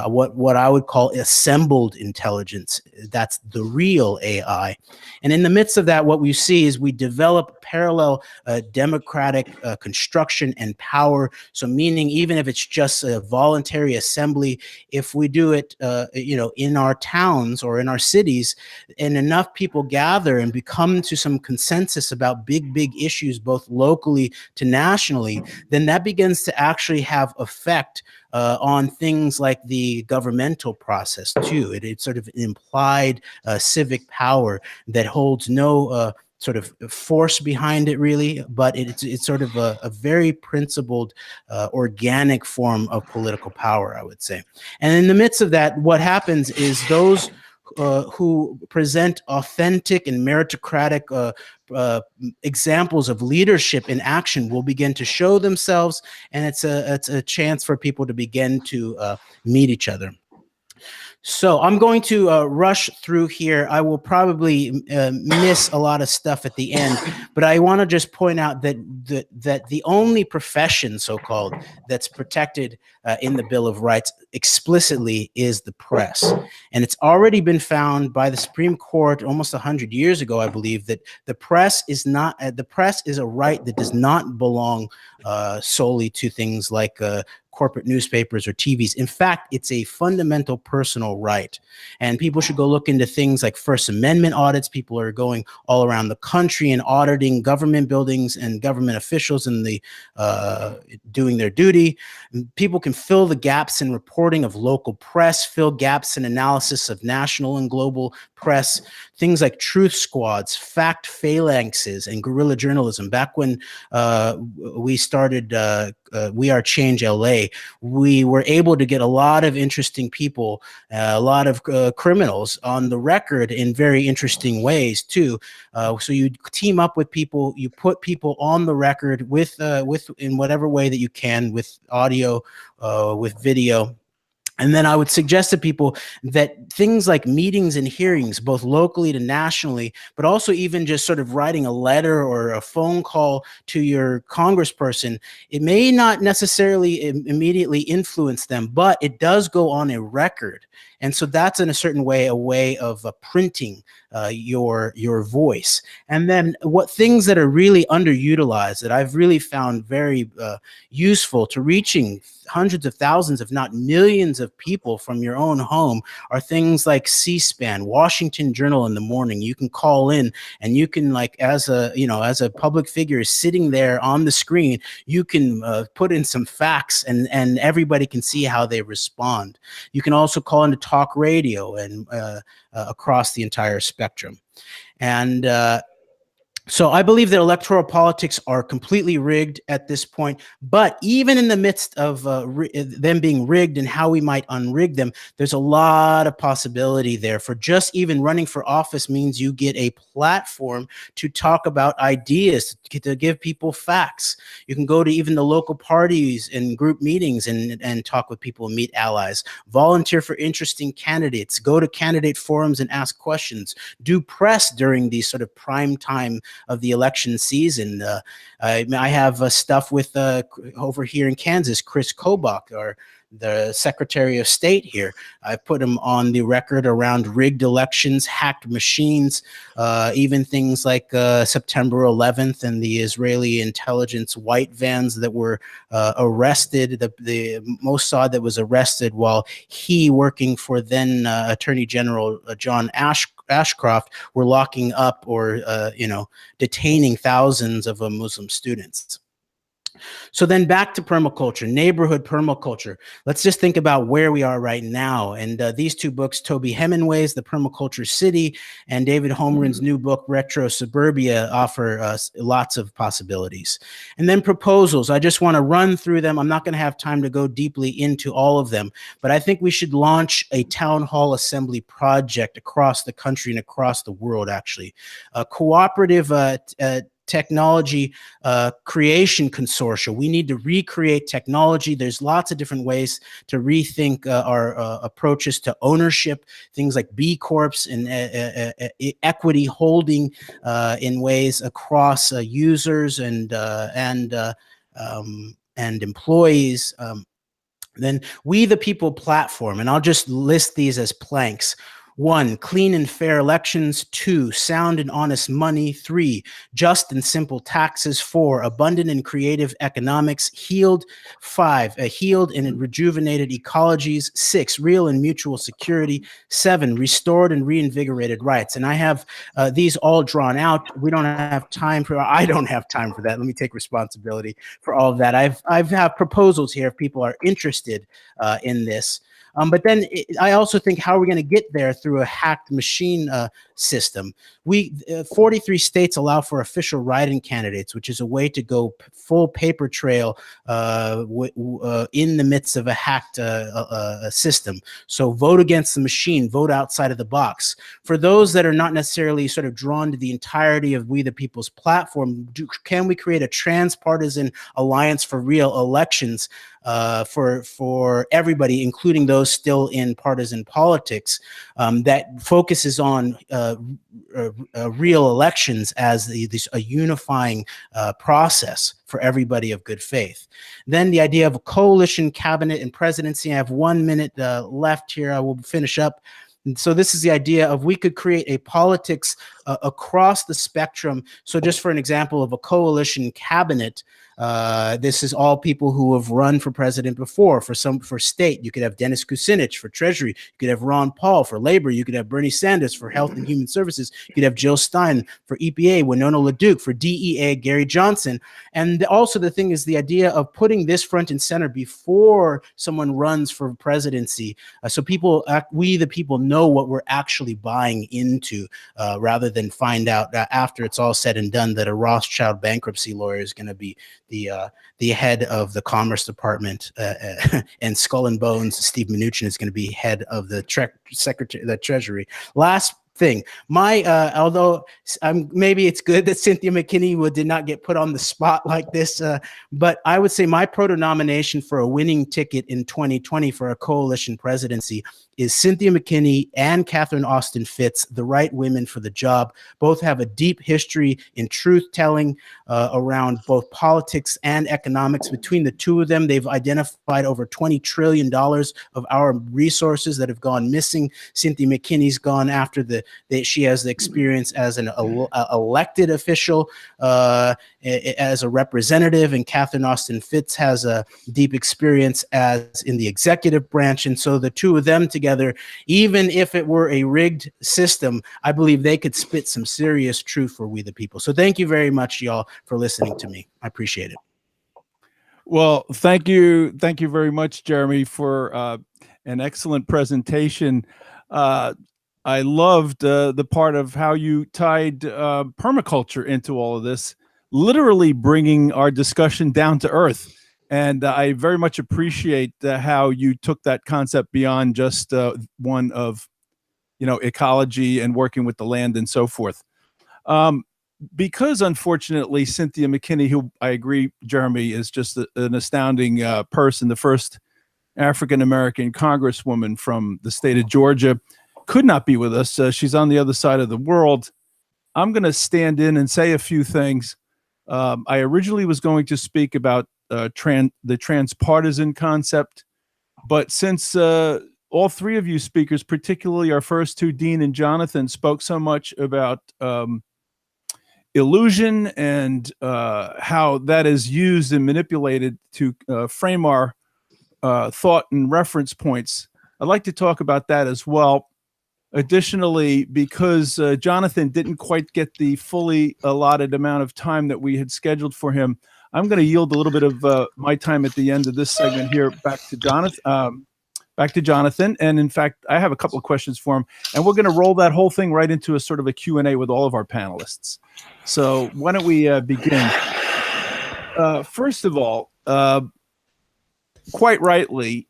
F: what I would call assembled intelligence. That's the real AI. And in the midst of that, what we see is we develop parallel democratic construction and power. So meaning, even if it's just a voluntary assembly, if we do it, in our towns or in our cities, and enough people gather and become to some consensus about big issues, both locally to nationally, then that begins to actually have effect on things like the governmental process too. It's sort of an implied civic power that holds no sort of force behind it, really, but it's sort of a very principled, organic form of political power, I would say. And in the midst of that, what happens is those who present authentic and meritocratic examples of leadership in action will begin to show themselves, and it's a chance for people to begin to meet each other. So I'm going to rush through here. I will probably miss a lot of stuff at the end, but I want to just point out that the only profession, so-called, that's protected in the Bill of Rights explicitly is the press. And it's already been found by the Supreme Court almost 100 years ago, I believe, that the press is not the press is a right that does not belong solely to things like corporate newspapers or TVs. In fact, it's a fundamental personal right. And people should go look into things like First Amendment audits. People are going all around the country and auditing government buildings and government officials and doing their duty. People can fill the gaps in reporting of local press, fill gaps in analysis of national and global press, things like truth squads, fact phalanxes, and guerrilla journalism. Back when we started We Are Change LA, we were able to get a lot of interesting people, a lot of criminals on the record in very interesting ways too. So you team up with people, you put people on the record with in whatever way that you can, with audio, with video. And then I would suggest to people that things like meetings and hearings, both locally to nationally, but also even just sort of writing a letter or a phone call to your congressperson, it may not necessarily immediately influence them, but it does go on a record. And so that's in a certain way a way of printing your voice. And then what things that are really underutilized that I've really found very useful to reaching hundreds of thousands, if not millions of people from your own home are things like C-SPAN, Washington Journal in the morning. You can call in and you can, like, as a public figure sitting there on the screen, you can put in some facts and everybody can see how they respond. You can also call into talk radio and across the entire spectrum. And so I believe that electoral politics are completely rigged at this point, but even in the midst of them being rigged and how we might unrig them, there's a lot of possibility there. For just even running for office means you get a platform to talk about ideas, to give people facts. You can go to even the local parties and group meetings and talk with people and meet allies. Volunteer for interesting candidates. Go to candidate forums and ask questions. Do press during these sort of prime time of the election season. I have stuff with over here in Kansas, Chris Kobach, or the Secretary of State here. I put him on the record around rigged elections, hacked machines, even things like September 11th and the Israeli intelligence white vans that were arrested, the Mossad that was arrested while he, working for then Attorney General John Ashcroft, were locking up or detaining thousands of Muslim students. So then back to permaculture, neighborhood permaculture. Let's just think about where we are right now. And these two books, Toby Hemingway's The Permaculture City and David Holmgren's new book, Retro Suburbia, offer lots of possibilities. And then proposals. I just want to run through them. I'm not going to have time to go deeply into all of them, but I think we should launch a town hall assembly project across the country and across the world, actually. A cooperative technology creation consortia. We need to recreate technology. There's lots of different ways to rethink our approaches to ownership, things like B Corps and equity holding in ways across users and employees. Then We the People platform, and I'll just list these as planks. 1, clean and fair elections. 2, sound and honest money. 3, just and simple taxes. 4, abundant and creative economics. 5, healed and rejuvenated ecologies. 6, real and mutual security. 7, restored and reinvigorated rights. And I have these all drawn out. I don't have time for that. Let me take responsibility for all of that. I have proposals here if people are interested in this. But then I also think, how are we going to get there through a hacked machine system? 43 states allow for official write-in candidates, which is a way to go full paper trail in the midst of a hacked system. So vote against the machine, vote outside of the box. For those that are not necessarily sort of drawn to the entirety of We the People's platform, can we create a transpartisan alliance for real elections for everybody, including those still in partisan politics, that focuses on real elections as a unifying process for everybody of good faith. Then the idea of a coalition, cabinet, and presidency. I have 1 minute left here. I will finish up. And so this is the idea of we could create a politics across the spectrum. So just for an example of a coalition cabinet, this is all people who have run for president before. For state, you could have Dennis Kucinich. For Treasury, you could have Ron Paul. For labor, you could have Bernie Sanders. For health and human services, you could have Jill Stein. For EPA, Winona LaDuke. For DEA, Gary Johnson. And also the thing is the idea of putting this front and center before someone runs for presidency, so people, we the people, know what we're actually buying into, rather than find out after it's all said and done that a Rothschild bankruptcy lawyer is going to be the head of the Commerce Department, and Skull and Bones, Steve Mnuchin, is going to be head of the Treasury. Last thing, although maybe it's good that Cynthia McKinney did not get put on the spot like this, but I would say my proto nomination for a winning ticket in 2020 for a coalition presidency is Cynthia McKinney and Catherine Austin Fitts, the right women for the job. Both have a deep history in truth telling around both politics and economics. Between the two of them, they've identified over $20 trillion of our resources that have gone missing. Cynthia McKinney's gone after she has the experience as an elected official, as a representative, and Catherine Austin Fitts has a deep experience as in the executive branch. And so the two of them together, even if it were a rigged system, I believe they could spit some serious truth for we the people. So thank you very much, y'all, for listening to me. I appreciate it.
B: Well, thank you very much, Jeremy, for an excellent presentation. I loved the part of how you tied permaculture into all of this, literally bringing our discussion down to earth. And I very much appreciate how you took that concept beyond just one of, ecology and working with the land and so forth. Because unfortunately, Cynthia McKinney, who I agree, Jeremy, is just an astounding person, the first African-American congresswoman from the state of Georgia, could not be with us. She's on the other side of the world. I'm going to stand in and say a few things. I originally was going to speak about the transpartisan concept, but since all three of you speakers, particularly our first two, Dean and Jonathan, spoke so much about illusion and how that is used and manipulated to frame our thought and reference points, I'd like to talk about that as well. Additionally, because Jonathan didn't quite get the fully allotted amount of time that we had scheduled for him, I'm going to yield a little bit of my time at the end of this segment here back to Jonathan. And in fact, I have a couple of questions for him, and we're going to roll that whole thing right into a sort of a Q&A with all of our panelists. So why don't we begin? First of all, quite rightly,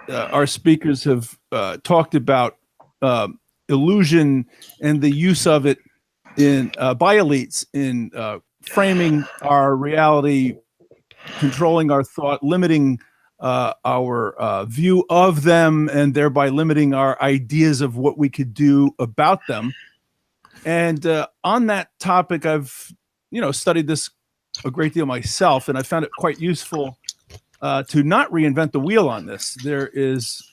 B: our speakers have talked about illusion and the use of it by elites in framing our reality, controlling our thought, limiting our view of them, and thereby limiting our ideas of what we could do about them. And on that topic, I've studied this a great deal myself, and I found it quite useful to not reinvent the wheel on this. There is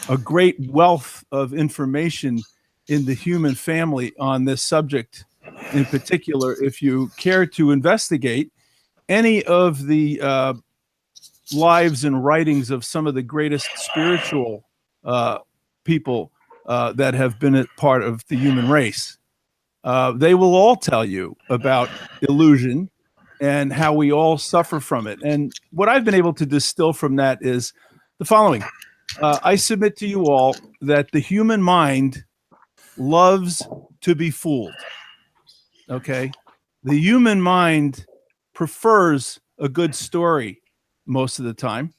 B: a great wealth of information in the human family on this subject. In particular, if you care to investigate any of the lives and writings of some of the greatest spiritual people that have been a part of the human race, they will all tell you about illusion and how we all suffer from it. And what I've been able to distill from that is the following. I submit to you all that the human mind loves to be fooled. Okay? The human mind prefers a good story most of the time,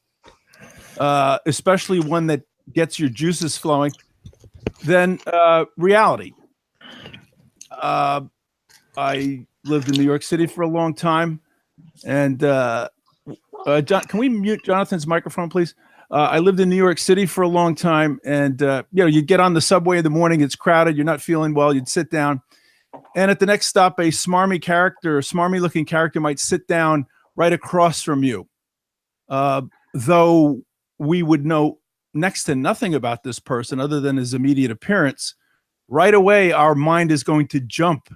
B: especially one that gets your juices flowing, than reality. I lived in New York City for a long time, and John, can we mute Jonathan's microphone, please? I lived in New York City for a long time, and you get on the subway in the morning, it's crowded, you're not feeling well, you'd sit down, and at the next stop, a smarmy looking character might sit down right across from you. Though we would know next to nothing about this person other than his immediate appearance, right away, our mind is going to jump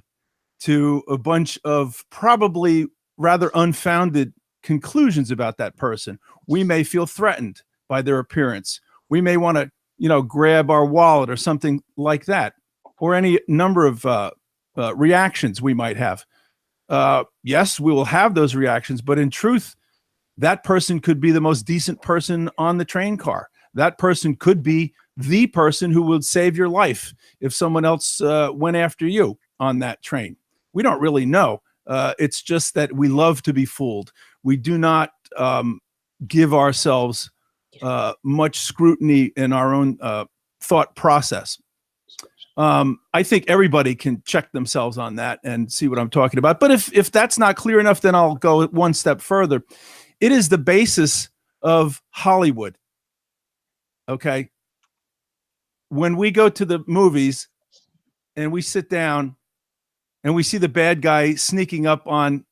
B: to a bunch of probably rather unfounded conclusions about that person. We may feel threatened by their appearance. We may want to, grab our wallet or something like that, or any number of reactions we might have. Yes, we will have those reactions, but in truth, that person could be the most decent person on the train car. That person could be the person who would save your life if someone else went after you on that train. We don't really know. It's just that we love to be fooled. We do not give ourselves much scrutiny in our own thought process. I think everybody can check themselves on that and see what I'm talking about. But if that's not clear enough, then I'll go one step further. It is the basis of Hollywood. Okay. When we go to the movies and we sit down and we see the bad guy sneaking up on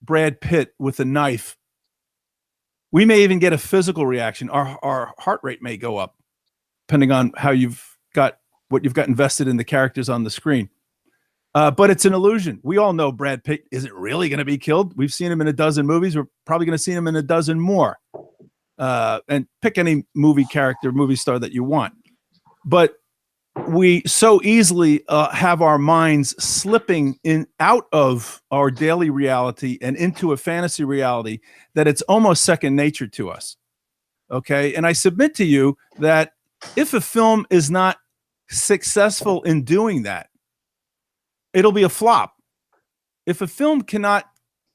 B: Brad Pitt with a knife, we may even get a physical reaction. Our heart rate may go up, depending on how what you've got invested in the characters on the screen. But it's an illusion. We all know Brad Pitt isn't really going to be killed. We've seen him in a dozen movies. We're probably going to see him in a dozen more. And pick any movie star that you want. But we so easily have our minds slipping out of our daily reality and into a fantasy reality that it's almost second nature to us. Okay. And I submit to you that if a film is not successful in doing that, it'll be a flop. If a film cannot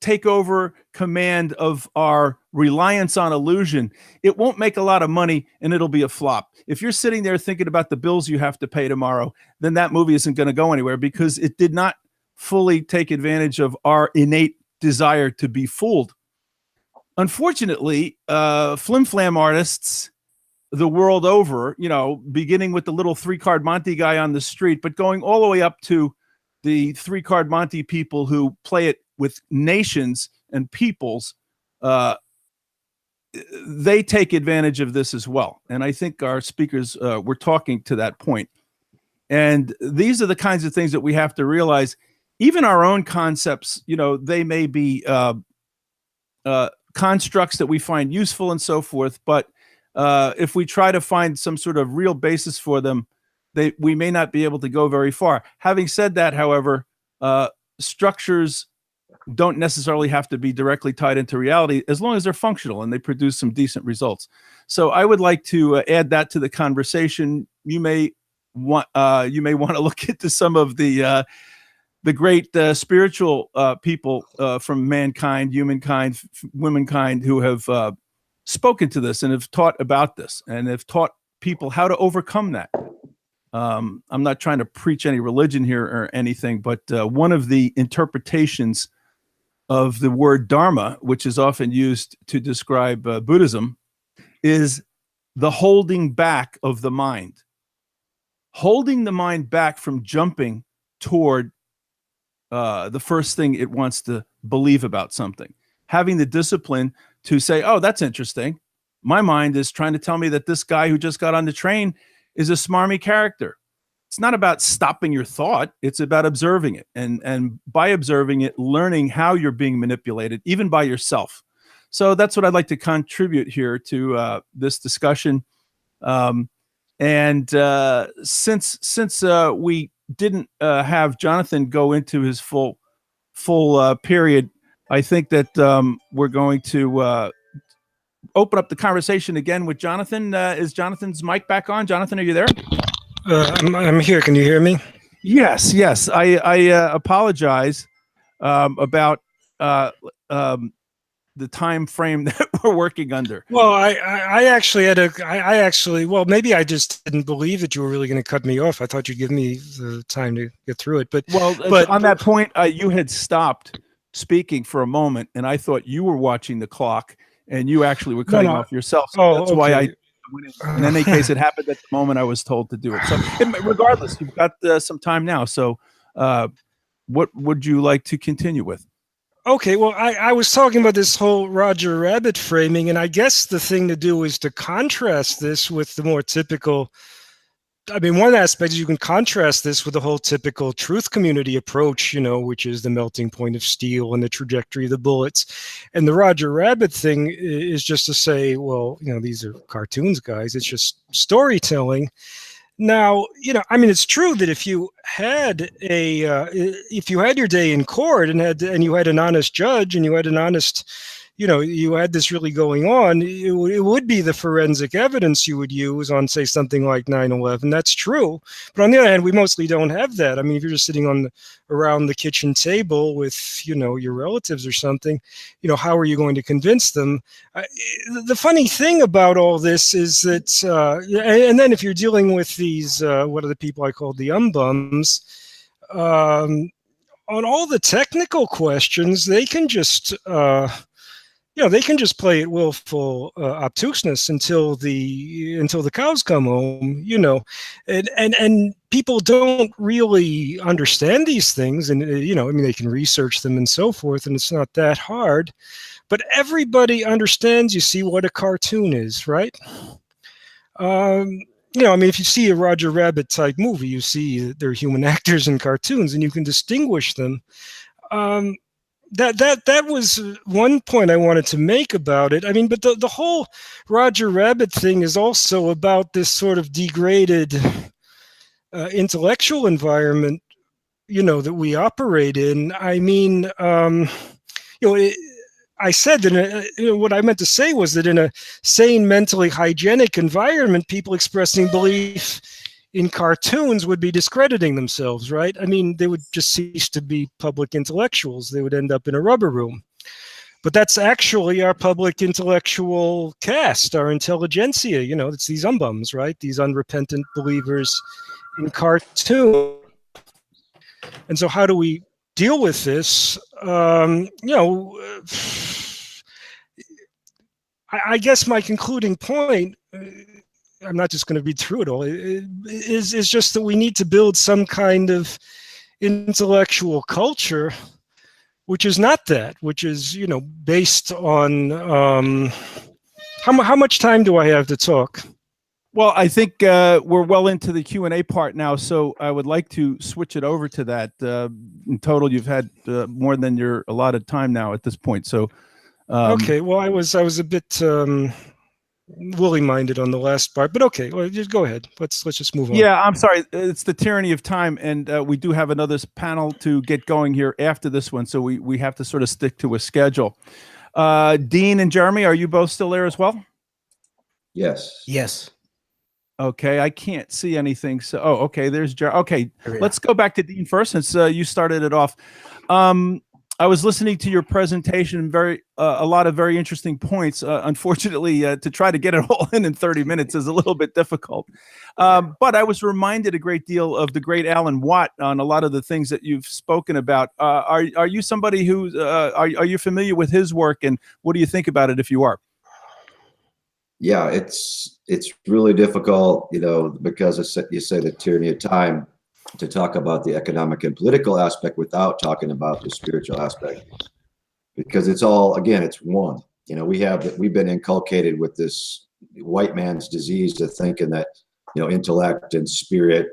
B: take over command of our reliance on illusion, it won't make a lot of money and it'll be a flop. If you're sitting there thinking about the bills you have to pay tomorrow, then that movie isn't going to go anywhere because it did not fully take advantage of our innate desire to be fooled. Unfortunately, flim-flam artists the world over, beginning with the little 3-card Monte guy on the street, but going all the way up to the 3-card Monte people who play it with nations and peoples, they take advantage of this as well. And I think our speakers were talking to that point. And these are the kinds of things that we have to realize. Even our own concepts, they may be constructs that we find useful and so forth, but if we try to find some sort of real basis for them, we may not be able to go very far. Having said that, however, structures don't necessarily have to be directly tied into reality as long as they're functional and they produce some decent results. So I would like to add that to the conversation. You may want to look into some of the great spiritual people from mankind, humankind, womankind who have spoken to this and have taught about this and have taught people how to overcome that. I'm not trying to preach any religion here or anything, but one of the interpretations of the word dharma, which is often used to describe Buddhism, is the holding back of the mind. Holding the mind back from jumping toward the first thing it wants to believe about something. Having the discipline to say, oh, that's interesting. My mind is trying to tell me that this guy who just got on the train is a smarmy character. It's not about stopping your thought. It's about observing it. And by observing it, learning how you're being manipulated, even by yourself. So that's what I'd like to contribute here to this discussion. Since we didn't have Jonathan go into his full period, I think that we're going to open up the conversation again with Jonathan. Is Jonathan's mic back on? Jonathan, are you there?
E: I'm here. Can you hear me?
B: Yes. I apologize about the time frame that we're working under.
E: Well, I actually well, maybe I just didn't believe that you were really going to cut me off. I thought you'd give me the time to get through it. But
B: on that point, you had stopped speaking for a moment, and I thought you were watching the clock and you actually were cutting
E: no.
B: off yourself. So
E: Oh,
B: that's why
E: okay.
B: in any case, it happened at the moment I was told to do it. So regardless, you've got some time now. So what would you like to continue with?
E: Okay, well, I was talking about this whole Roger Rabbit framing, and I guess the thing to do is to contrast this with the more typical. I mean, one aspect is you can contrast this with the whole typical truth community approach, which is the melting point of steel and the trajectory of the bullets. And the Roger Rabbit thing is just to say, well, these are cartoons, guys. It's just storytelling. Now, I mean, it's true that if you had your day in court and you had an honest judge and you had an honest, you had this really going on, it would be the forensic evidence you would use on, say, something like 9/11. That's true. But on the other hand, we mostly don't have that. I mean, if you're just sitting around the kitchen table with, your relatives or something, how are you going to convince them? The funny thing about all this is that, and then if you're dealing with these, what are the people I call the umbums, on all the technical questions, they can just, they can just play at willful obtuseness until the cows come home, and people don't really understand these things, and I mean, they can research them and so forth, and it's not that hard, but everybody understands, you see, what a cartoon is, right? I mean, if you see a Roger Rabbit type movie, you see they're human actors in cartoons, and you can distinguish them. That was one point I wanted to make about it. I mean, but the whole Roger Rabbit thing is also about this sort of degraded intellectual environment, that we operate in. I mean, I said that what I meant to say was that in a sane, mentally hygienic environment, people expressing belief in cartoons would be discrediting themselves, right? I mean, they would just cease to be public intellectuals. They would end up in a rubber room. But that's actually our public intellectual caste, our intelligentsia. It's these umbums, right? These unrepentant believers in cartoon. And so how do we deal with this? I guess my concluding point, I'm not just going to read through it all, is just that we need to build some kind of intellectual culture, which is not that, which is, based on, how much time do I have to talk?
B: Well, I think we're well into the Q&A part now, so I would like to switch it over to that. In total, you've had more than your allotted time now at this point. So,
E: okay, well, I was a bit woolly-minded on the last part, but okay, well, just go ahead. Let's just move on.
B: Yeah, I'm sorry. It's the tyranny of time, and we do have another panel to get going here after this one, so we have to sort of stick to a schedule. Dean and Jeremy, are you both still there as well?
C: Yes.
F: Yes.
B: Okay, I can't see anything. So, okay, there's Jeremy. Okay, let's go back to Dean first, since you started it off. I was listening to your presentation, a lot of very interesting points. Unfortunately, to try to get it all in 30 minutes is a little bit difficult. But I was reminded a great deal of the great Alan Watt on a lot of the things that you've spoken about. Are you somebody who are you familiar with his work, and what do you think about it if you are?
C: Yeah, it's really difficult, because you say the tyranny of time, to talk about the economic and political aspect without talking about the spiritual aspect, because it's all, again, it's one. We've been inculcated with this white man's disease of thinking that intellect and spirit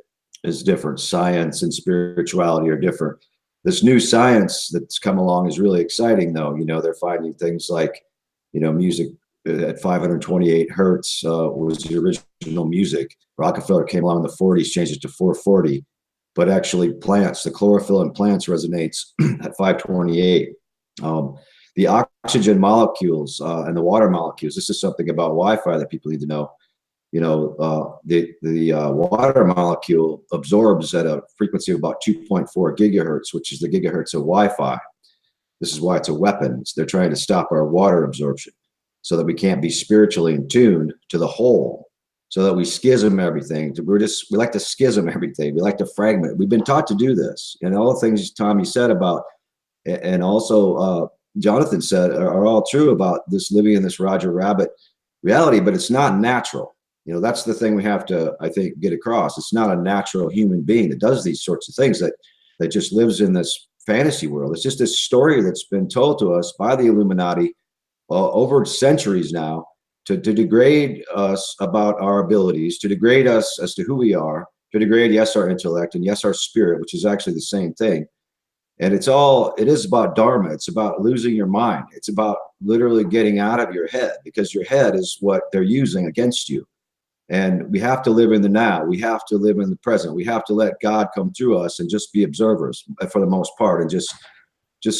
C: is different, science and spirituality are different. This new science that's come along is really exciting, though. They're finding things like music at 528 hertz was the original music. Rockefeller came along in the 40s, changed it to 440. But actually plants, the chlorophyll in plants resonates at 528. The oxygen molecules and the water molecules, this is something about Wi-Fi that people need to know. The water molecule absorbs at a frequency of about 2.4 gigahertz, which is the gigahertz of Wi-Fi. This is why it's a weapon. They're trying to stop our water absorption so that we can't be spiritually in tune to the whole. So that we schism everything. We like to schism everything. We like to fragment. We've been taught to do this. And all the things, Tom, you said about, and also Jonathan said are all true about this living in this Roger Rabbit reality, but it's not natural. You know, that's the thing we have to, I think, get across. It's not a natural human being that does these sorts of things, that just lives in this fantasy world. It's just this story that's been told to us by the Illuminati over centuries now to degrade us about our abilities, to degrade us as to who we are, to degrade, yes, our intellect, and yes, our spirit, which is actually the same thing. And it is about dharma. It's about losing your mind. It's about literally getting out of your head, because your head is what they're using against you. And we have to live in the now. We have to live in the present. We have to let God come through us and just be observers for the most part, and just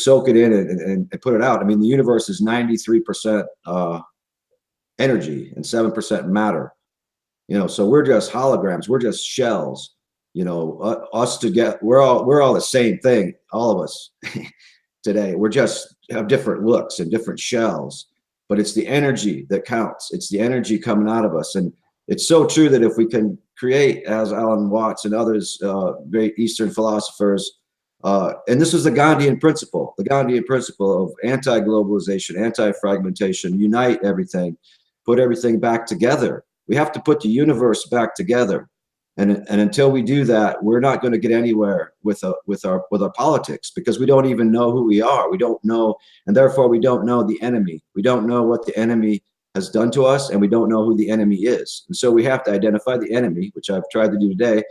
C: soak it in and put it out. I mean, the universe is 93% energy and 7% matter. You know, so we're just holograms. We're just shells. You know, us together, we're all the same thing. All of us today. We're just have different looks and different shells, but it's the energy that counts. It's the energy coming out of us. And it's so true that if we can create, as Alan Watts and others, great Eastern philosophers, and this is the Gandhian principle of anti-globalization, anti-fragmentation, unite everything, put everything back together. We have to put the universe back together. And until we do that, we're not going to get anywhere with our politics, because we don't even know who we are. We don't know, and therefore we don't know the enemy. We don't know what the enemy has done to us, and we don't know who the enemy is. And so we have to identify the enemy, which I've tried to do today,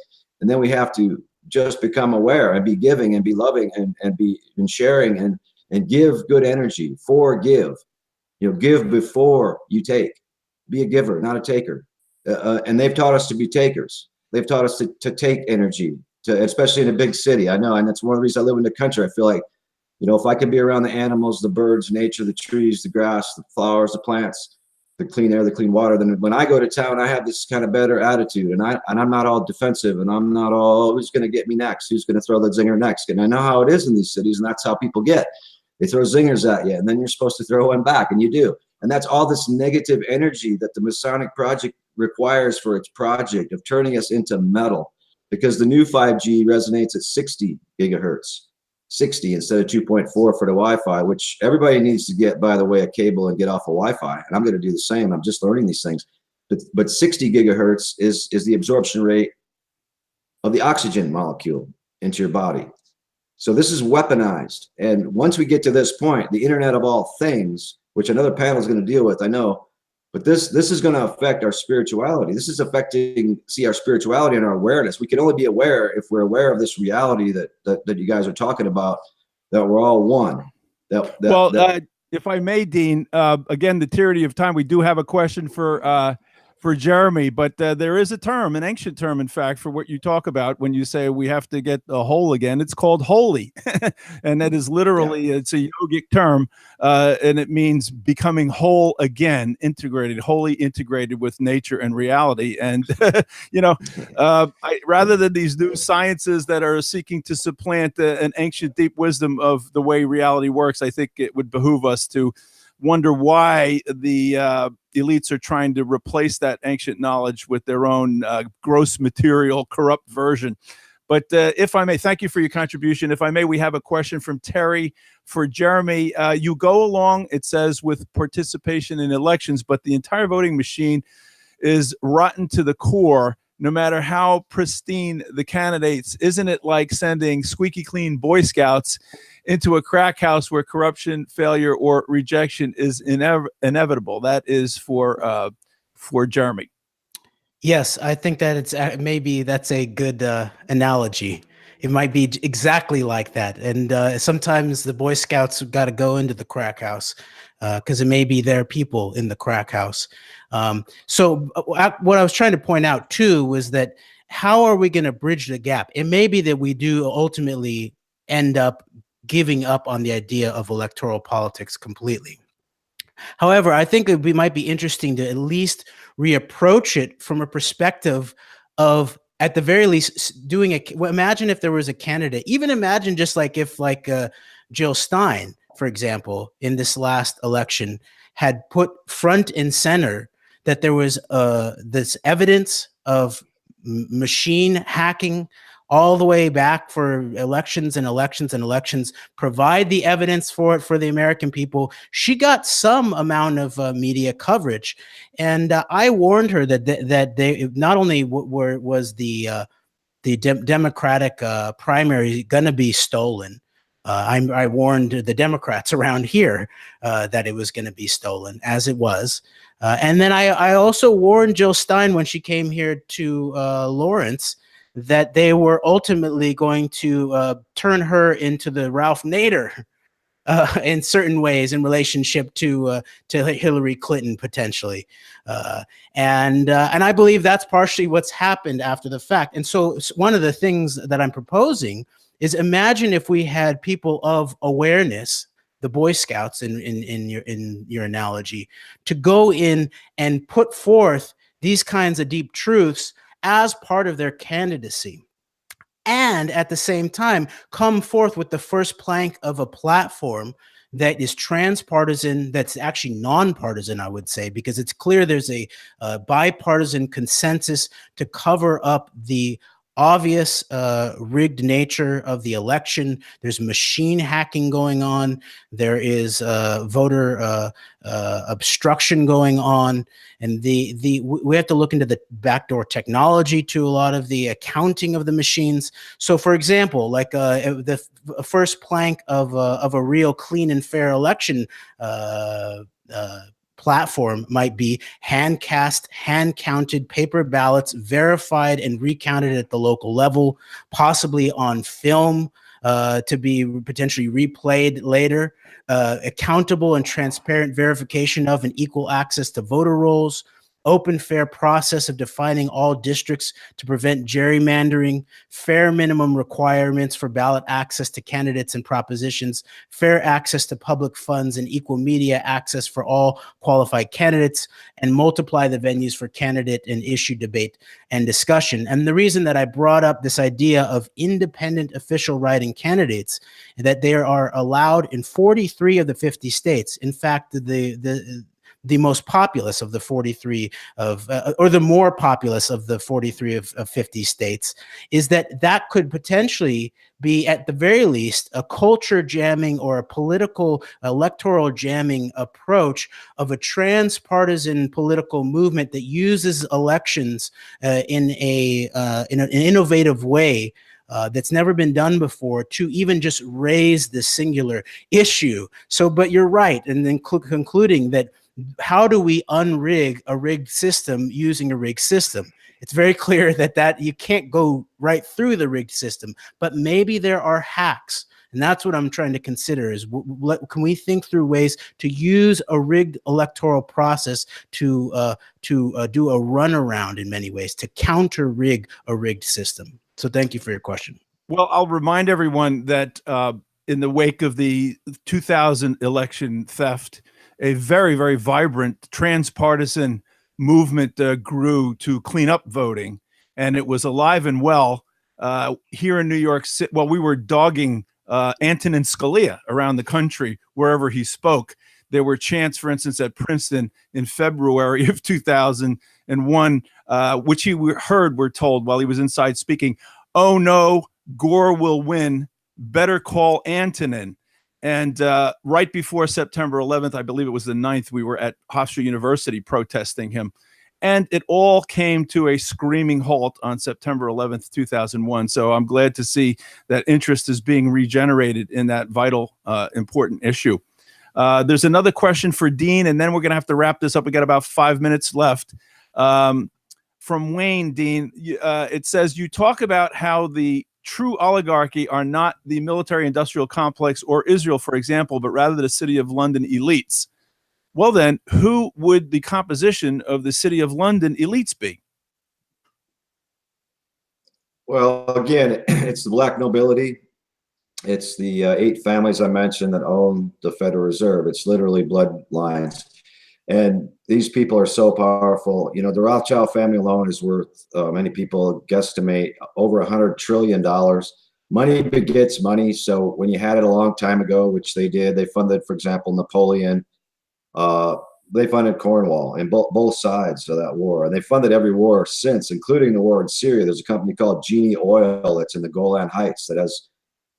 C: and then we have to just become aware and be giving and be loving and be sharing and give good energy. Forgive, you know, give before you take. Be a giver, not a taker. And they've taught us to be takers. They've taught us to take energy, especially in a big city. I know, and that's one of the reasons I live in the country. I feel like, you know, if I can be around the animals, the birds, nature, the trees, the grass, the flowers, the plants, the clean air, the clean water, then when I go to town, I have this kind of better attitude, and I'm not all defensive, and I'm not all, who's going to get me next? Who's going to throw the zinger next? And I know how it is in these cities, and that's how people get. They throw zingers at you, and then you're supposed to throw one back, and you do. And that's all this negative energy that the Masonic Project requires for its project of turning us into metal, because the new 5G resonates at 60 gigahertz, 60 instead of 2.4 for the Wi-Fi, which everybody needs to get, by the way, a cable and get off of Wi-Fi. And I'm going to do the same. I'm just learning these things. But 60 gigahertz is the absorption rate of the oxygen molecule into your body. So this is weaponized. And once we get to this point, the Internet of all things, which another panel is going to deal with, I know, but this is going to affect our spirituality. This is affecting, our spirituality and our awareness. We can only be aware if we're aware of this reality that you guys are talking about, that we're all one.
B: If I may, Dean, again, the tyranny of time, we do have a question for Jeremy, but there is a term, an ancient term, in fact, for what you talk about when you say we have to get the whole again. It's called holy. And that is literally, it's a yogic term, and it means becoming whole again, integrated, wholly integrated with nature and reality. And, you know, rather than these new sciences that are seeking to supplant an ancient deep wisdom of the way reality works, I think it would behoove us to wonder why the elites are trying to replace that ancient knowledge with their own gross material, corrupt version. But if I may, thank you for your contribution. If I may, we have a question from Terry for Jeremy. You go along, it says, with participation in elections, but the entire voting machine is rotten to the core, no matter how pristine the candidates. Isn't it like sending squeaky clean Boy Scouts into a crack house where corruption, failure, or rejection is inevitable? That is for Jeremy.
F: Yes, I think that it's maybe that's a good analogy. It might be exactly like that. And sometimes the Boy Scouts got to go into the crack house because it may be their people in the crack house. So what I was trying to point out, too, was that how are we going to bridge the gap? It may be that we do ultimately end up giving up on the idea of electoral politics completely. However, I think it might be interesting to at least reapproach it from a perspective of, at the very least, doing imagine if there was a candidate, even imagine just like if Jill Stein, for example, in this last election had put front and center that there was this evidence of machine hacking all the way back for elections and elections and elections, provide the evidence for it for the American people. She got some amount of media coverage. And I warned her that they not only was the Democratic primary going to be stolen. I warned the Democrats around here that it was going to be stolen, as it was. And then I also warned Jill Stein when she came here to Lawrence that they were ultimately going to turn her into the Ralph Nader in certain ways in relationship to Hillary Clinton potentially, and I believe that's partially what's happened after the fact. And so one of the things that I'm proposing is, imagine if we had people of awareness, the Boy Scouts in your analogy, to go in and put forth these kinds of deep truths as part of their candidacy. And at the same time, come forth with the first plank of a platform that is transpartisan, that's actually nonpartisan, I would say, because it's clear there's a bipartisan consensus to cover up the obvious rigged nature of the election. There's machine hacking going on. There is voter obstruction going on. And we have to look into the backdoor technology to a lot of the accounting of the machines. So, for example, like the first plank of a real clean and fair election platform might be hand-cast, hand-counted paper ballots, verified and recounted at the local level, possibly on film to be potentially replayed later, accountable and transparent verification of and equal access to voter rolls, open, fair process of defining all districts to prevent gerrymandering, fair minimum requirements for ballot access to candidates and propositions, fair access to public funds and equal media access for all qualified candidates, and multiply the venues for candidate and issue debate and discussion. And the reason that I brought up this idea of independent official writing candidates, that they are allowed in 43 of the 50 states. In fact, the most populous of the 43 of, or the more populous of the 43 of 50 states, is that could potentially be, at the very least, a culture jamming or a political electoral jamming approach of a transpartisan political movement that uses elections in an innovative way that's never been done before, to even just raise the singular issue. So, but you're right, and then concluding that, how do we unrig a rigged system using a rigged system? It's very clear that you can't go right through the rigged system, but maybe there are hacks. And that's what I'm trying to consider is, can we think through ways to use a rigged electoral process to do a runaround in many ways, to counter rig a rigged system? So thank you for your question.
B: Well, I'll remind everyone that in the wake of the 2000 election theft, a very, very vibrant transpartisan movement grew to clean up voting, and it was alive and well here in New York City. Well, we were dogging Antonin Scalia around the country wherever he spoke. There were chants, for instance, at Princeton in February of 2001, which he heard, we're told, while he was inside speaking, "Oh no, Gore will win. Better call Antonin." And right before September 11th, I believe it was the 9th, we were at Hofstra University protesting him. And it all came to a screaming halt on September 11th, 2001. So I'm glad to see that interest is being regenerated in that vital, important issue. There's another question for Dean, and then we're going to have to wrap this up. We got about 5 minutes left. From Wayne, Dean, it says, you talk about how the true oligarchy are not the military-industrial complex or Israel, for example, but rather the City of London elites. Well, then, who would the composition of the City of London elites be?
C: Well, again, it's the black nobility. It's the 8 families I mentioned that own the Federal Reserve. It's literally bloodlines. And these people are so powerful. You know, the Rothschild family alone is worth, many people guesstimate, over $100 trillion. Money begets money. So when you had it a long time ago, which they did, they funded, for example, Napoleon. they funded Cornwall and both sides of that war, and they funded every war since, including the war in Syria. There's a company called Genie Oil that's in the Golan Heights that has.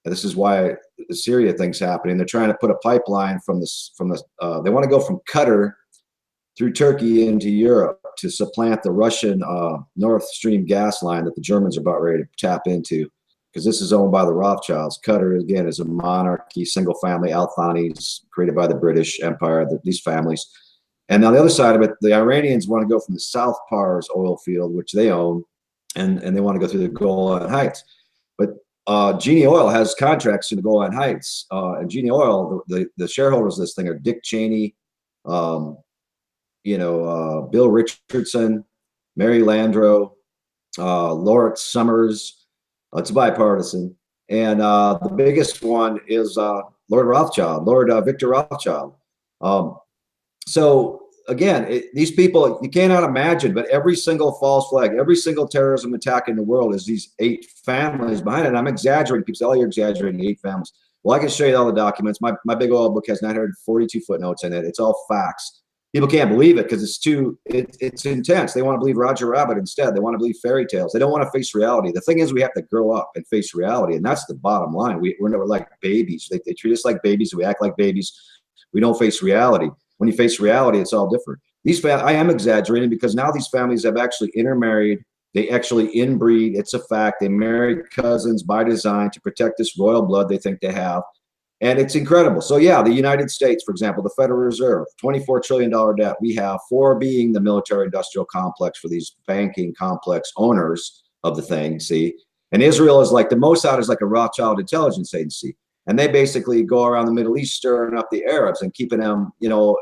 C: This is why the Syria thing's happening. They're trying to put a pipeline from the. They want to go from Qatar through Turkey into Europe to supplant the Russian Nord Stream gas line that the Germans are about ready to tap into, because this is owned by the Rothschilds. Qatar, again, is a monarchy, single family, Al Thani's created by the British Empire, these families. And on the other side of it, the Iranians want to go from the South Pars oil field, which they own, and they want to go through the Golan Heights. But Genie Oil has contracts in the Golan Heights. And Genie Oil, the shareholders of this thing are Dick Cheney, Bill Richardson, Mary Landrieu, Lawrence Summers. It's bipartisan. And the biggest one is Lord Rothschild, Lord Victor Rothschild. So again, these people, you cannot imagine, but every single false flag, every single terrorism attack in the world is these 8 families behind it. And I'm exaggerating. People say, oh, you're exaggerating, 8 families. Well, I can show you all the documents. My big oil book has 942 footnotes in it. It's all facts. People can't believe it because it's intense. They want to believe Roger Rabbit instead. They want to believe fairy tales. They don't want to face reality. The thing is, we have to grow up and face reality, and that's the bottom line. We're never like babies. They treat us like babies. We act like babies. We don't face reality. When you face reality, it's all different. I am exaggerating because now these families have actually intermarried. They actually inbreed. It's a fact. They marry cousins by design to protect this royal blood they think they have. And it's incredible. So yeah, the United States, for example, the Federal Reserve, $24 trillion debt we have, 4 being the military industrial complex for these banking complex owners of the thing, see? And Israel is like, the Mossad is like a Rothschild intelligence agency. And they basically go around the Middle East stirring up the Arabs and keeping them,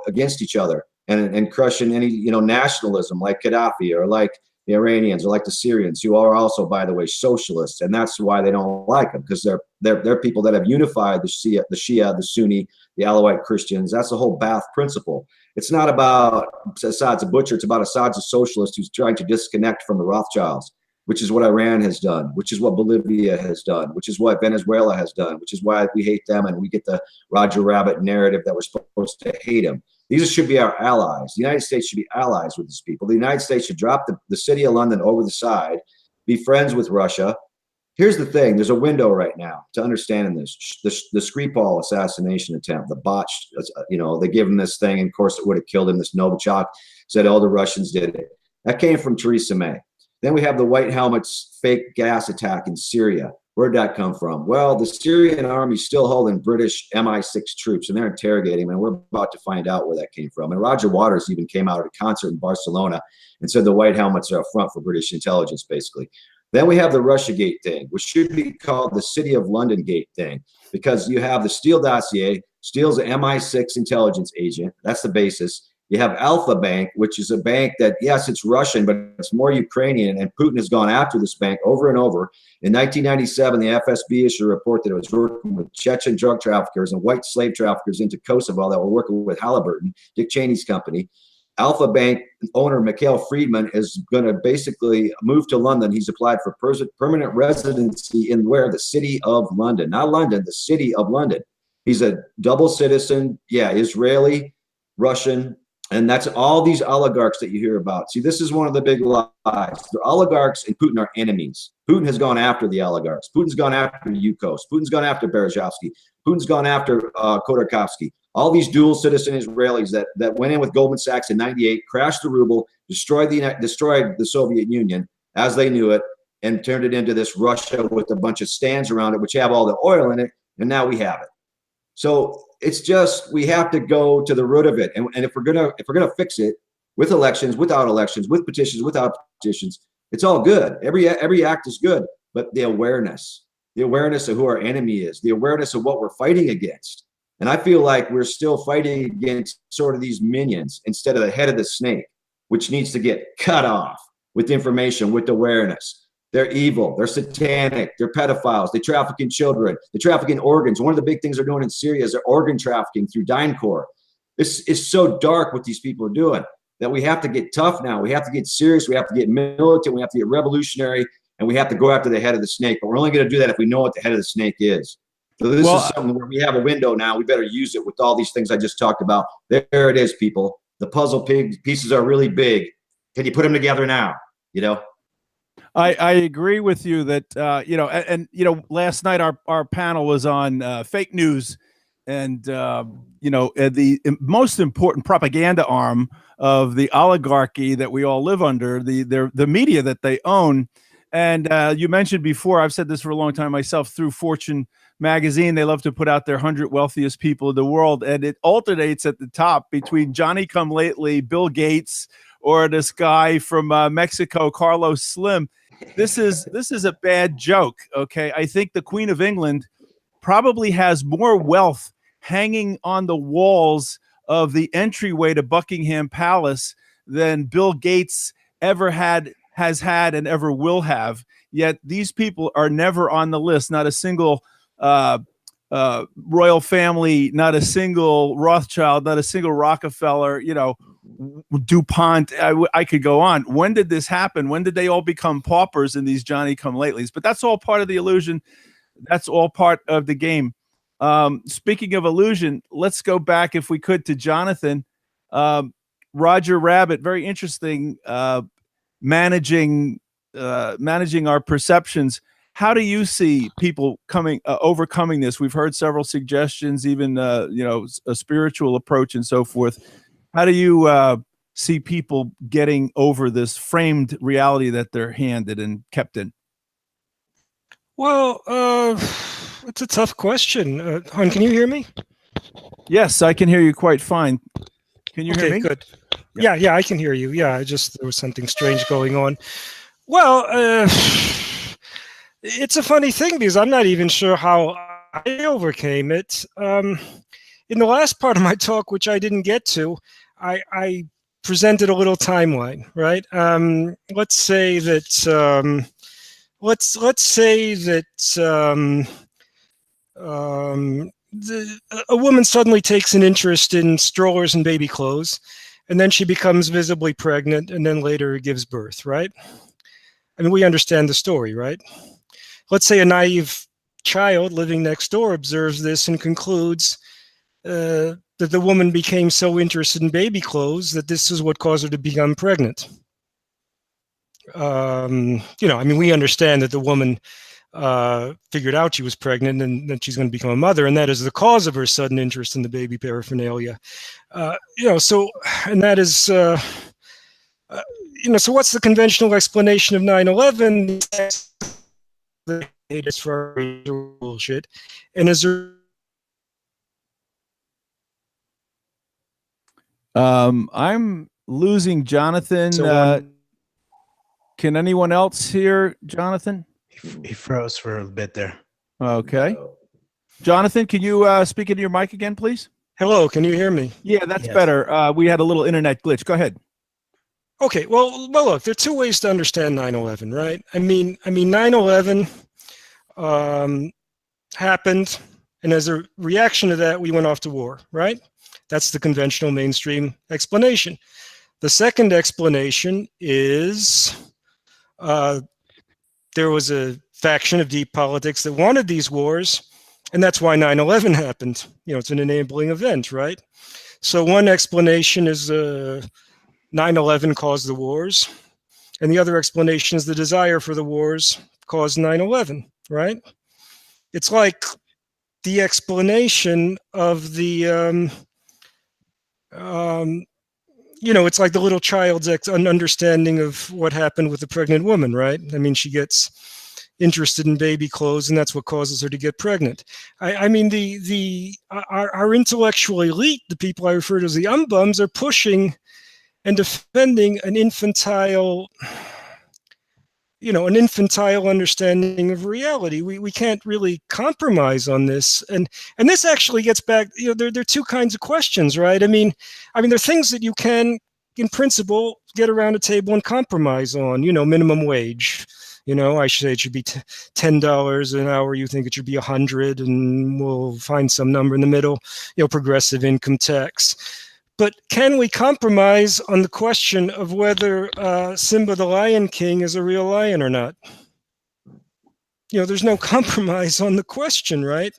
C: against each other and crushing any, nationalism like Gaddafi or like the Iranians or like the Syrians, who are also, by the way, socialists. And that's why they don't like them, because they're people that have unified the Shia, the Sunni, the Alawite Christians. That's the whole Ba'ath principle. It's not about Assad's a butcher. It's about Assad's a socialist who's trying to disconnect from the Rothschilds, which is what Iran has done, which is what Bolivia has done, which is what Venezuela has done, which is why we hate them and we get the Roger Rabbit narrative that we're supposed to hate them. These should be our allies. The United States should be allies with these people. The United States should drop the city of London over the side, be friends with Russia. Here's the thing. There's a window right now to understanding this. The Skripal assassination attempt, the botched, they give him this thing, and of course it would have killed him. This Novichok said all the Russians did it. That came from Theresa May. Then we have the White Helmets fake gas attack in Syria. Where'd that come from? Well, the Syrian army's still holding British MI6 troops, and they're interrogating them, and we're about to find out where that came from. And Roger Waters even came out at a concert in Barcelona and said the White Helmets are a front for British intelligence, basically. Then we have the Russiagate thing, which should be called the City of London Gate thing, because you have the Steele dossier. Steele's an MI6 intelligence agent. That's the basis. You have Alpha Bank, which is a bank that, yes, it's Russian, but it's more Ukrainian, and Putin has gone after this bank over and over. In 1997, the FSB issued a report that it was working with Chechen drug traffickers and white slave traffickers into Kosovo that were working with Halliburton, Dick Cheney's company. Alpha Bank owner Mikhail Friedman is going to basically move to London. He's applied for permanent residency in where? The City of London. Not London, the City of London. He's a double citizen, Israeli, Russian, and that's all these oligarchs that you hear about. See, this is one of the big lies. The oligarchs and Putin are enemies. Putin has gone after the oligarchs. Putin's gone after Yukos. Putin's gone after Berezovsky. Putin's gone after Khodorkovsky. All these dual citizen Israelis that went in with Goldman Sachs in '98, crashed the ruble, destroyed the Soviet Union as they knew it, and turned it into this Russia with a bunch of stands around it, which have all the oil in it, and now we have it. So it's just, we have to go to the root of it. And if we're gonna fix it with elections, without elections, with petitions, without petitions, it's all good. Every act is good, but the awareness of who our enemy is, the awareness of what we're fighting against. And I feel like we're still fighting against sort of these minions instead of the head of the snake, which needs to get cut off with information, with awareness. They're evil, they're satanic, they're pedophiles, they traffic in children, they traffic in organs. One of the big things they're doing in Syria is they're organ trafficking through DynCorp. This is so dark what these people are doing that we have to get tough now. We have to get serious, we have to get militant, we have to get revolutionary, and we have to go after the head of the snake. But we're only going to do that if we know what the head of the snake is. So this is something where we have a window now. We better use it with all these things I just talked about. There it is, people. the puzzle pieces are really big. Can you put them together now? You know?
B: I agree with you that, you know, and you know, last night our panel was on fake news and, you know, the most important propaganda arm of the oligarchy that we all live under, the media that they own. And you mentioned before, I've said this for a long time myself, through Fortune magazine, they love to put out their 100 wealthiest people in the world. And it alternates at the top between Johnny come lately, Bill Gates, or this guy from Mexico, Carlos Slim. This is a bad joke. Okay. I think the Queen of England probably has more wealth hanging on the walls of the entryway to Buckingham Palace than Bill Gates has had and ever will have. Yet these people are never on the list. Not a single royal family, not a single Rothschild, not a single Rockefeller, you know, DuPont. I could go on. When did this happen? When did they all become paupers in these Johnny come latelys? But that's all part of the illusion. That's all part of the game. Speaking of illusion, let's go back, if we could, to Jonathan. Roger Rabbit, very interesting, managing our perceptions. How do you see people overcoming this? We've heard several suggestions, even you know, a spiritual approach and so forth. How do you see people getting over this framed reality that they're handed and kept in?
E: Well, it's a tough question. Hon, can you hear me?
B: Yes, I can hear you quite fine. Can you hear me?
E: Good. Yeah, I can hear you. Yeah, there was something strange going on. Well, it's a funny thing because I'm not even sure how I overcame it. In the last part of my talk, which I didn't get to, I presented a little timeline, right? Let's say that a woman suddenly takes an interest in strollers and baby clothes, and then she becomes visibly pregnant, and then later gives birth, right? I mean, we understand the story, right? Let's say a naive child living next door observes this and concludes that the woman became so interested in baby clothes that this is what caused her to become pregnant. You know, I mean, we understand that the woman figured out she was pregnant and that she's going to become a mother, and that is the cause of her sudden interest in the baby paraphernalia. You know, so, and that is, you know, so what's the conventional explanation of 9/11? It's for bullshit. And is there
B: I'm losing Jonathan. Can anyone else hear Jonathan?
F: He froze for a bit there.
B: Okay. Jonathan, can you speak into your mic again, please?
E: Hello, can you hear me?
B: Yeah, that's better. We had a little internet glitch. Go ahead.
E: Okay, well, look, there are two ways to understand 9/11, right? I mean, 9/11 happened, and as a reaction to that, we went off to war, right? That's the conventional mainstream explanation. The second explanation is there was a faction of deep politics that wanted these wars, and that's why 9/11 happened. You know, it's an enabling event, right? So one explanation is 9/11 caused the wars, and the other explanation is the desire for the wars caused 9/11, right? It's like the explanation of the, you know, it's like the little child's understanding of what happened with the pregnant woman, right? I mean, she gets interested in baby clothes, and that's what causes her to get pregnant. I mean, our intellectual elite, the people I refer to as the umbums, are pushing and defending an infantile, you know, an infantile understanding of reality. We can't really compromise on this, and this actually gets back. You know, there are two kinds of questions, right? I mean, there are things that you can, in principle, get around a table and compromise on. You know, minimum wage. You know, I should say it should be $10 an hour. You think it should be 100, and we'll find some number in the middle. You know, progressive income tax. But can we compromise on the question of whether Simba the Lion King is a real lion or not? You know, there's no compromise on the question, right?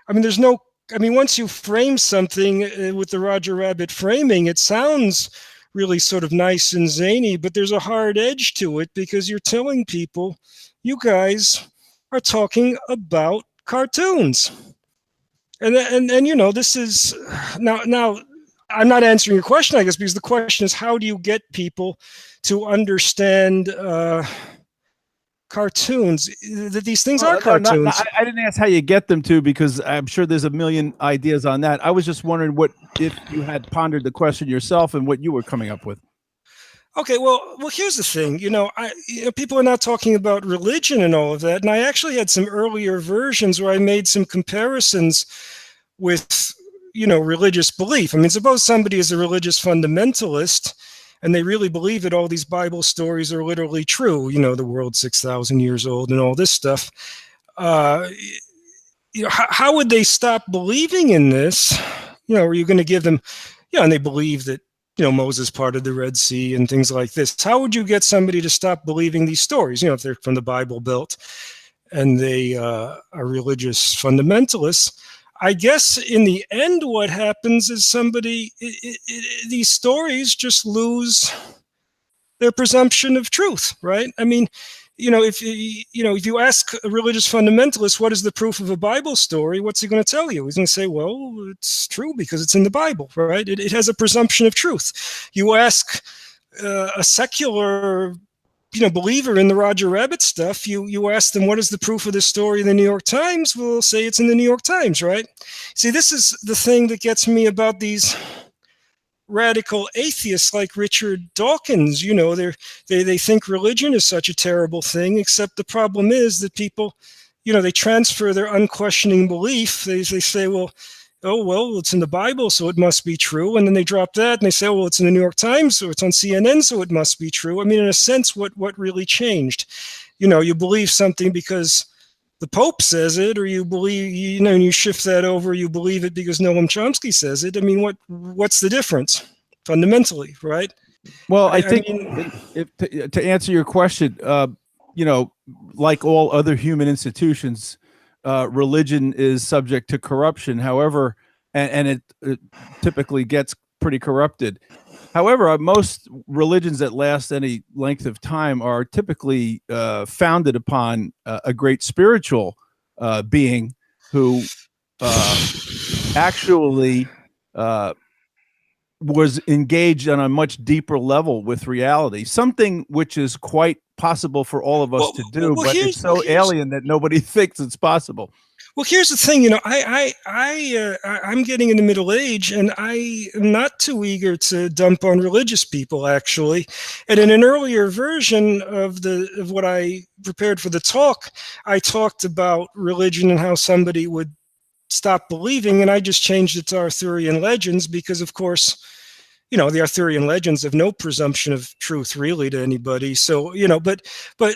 E: I mean, there's no, I mean, once you frame something with the Roger Rabbit framing, it sounds really sort of nice and zany, but there's a hard edge to it because you're telling people, you guys are talking about cartoons. And you know, this is now I'm not answering your question, I guess, because the question is, how do you get people to understand cartoons, that these things are cartoons?
B: I didn't ask how you get them to, because I'm sure there's a million ideas on that. I was just wondering what, if you had pondered the question yourself and what you were coming up with.
E: Okay, well, here's the thing. You know, people are not talking about religion and all of that, and I actually had some earlier versions where I made some comparisons with, you know, religious belief. I mean, suppose somebody is a religious fundamentalist, and they really believe that all these Bible stories are literally true. You know, the world's 6,000 years old and all this stuff. You know, how would they stop believing in this? You know, are you going to give them, you know, and they believe that, you know, Moses parted the Red Sea and things like this. How would you get somebody to stop believing these stories? You know, if they're from the Bible Belt and they are religious fundamentalists. I guess in the end, what happens is these stories just lose their presumption of truth, right? I mean, you know, if you ask a religious fundamentalist, what is the proof of a Bible story? What's he going to tell you? He's going to say, well, it's true because it's in the Bible, right? It has a presumption of truth. You ask a secular, you know, believer in the Roger Rabbit stuff, you ask them, what is the proof of this story in the New York Times? We'll say it's in the New York Times, right? See, this is the thing that gets me about these radical atheists like Richard Dawkins. You know, they think religion is such a terrible thing, except the problem is that people, you know, they transfer their unquestioning belief. They say, well, it's in the Bible, so it must be true. And then they drop that and they say, well, it's in the New York Times, so it's on CNN, so it must be true. I mean, in a sense, what really changed? You know, you believe something because the Pope says it, or you believe, you know, and you shift that over, you believe it because Noam Chomsky says it. I mean, what's the difference fundamentally, right?
B: Well, I think to answer your question, you know, like all other human institutions, religion is subject to corruption. However, and it typically gets pretty corrupted. However, most religions that last any length of time are typically founded upon a great spiritual being who actually was engaged on a much deeper level with reality, something which is quite possible for all of us to do, but it's so alien that nobody thinks it's possible.
E: Well, here's the thing, you know, I'm getting into middle age, and I am not too eager to dump on religious people, actually. And in an earlier version of what I prepared for the talk, I talked about religion and how somebody would stop believing, and I just changed it to Arthurian legends because, of course, you know, the Arthurian legends have no presumption of truth really to anybody. So, you know, but I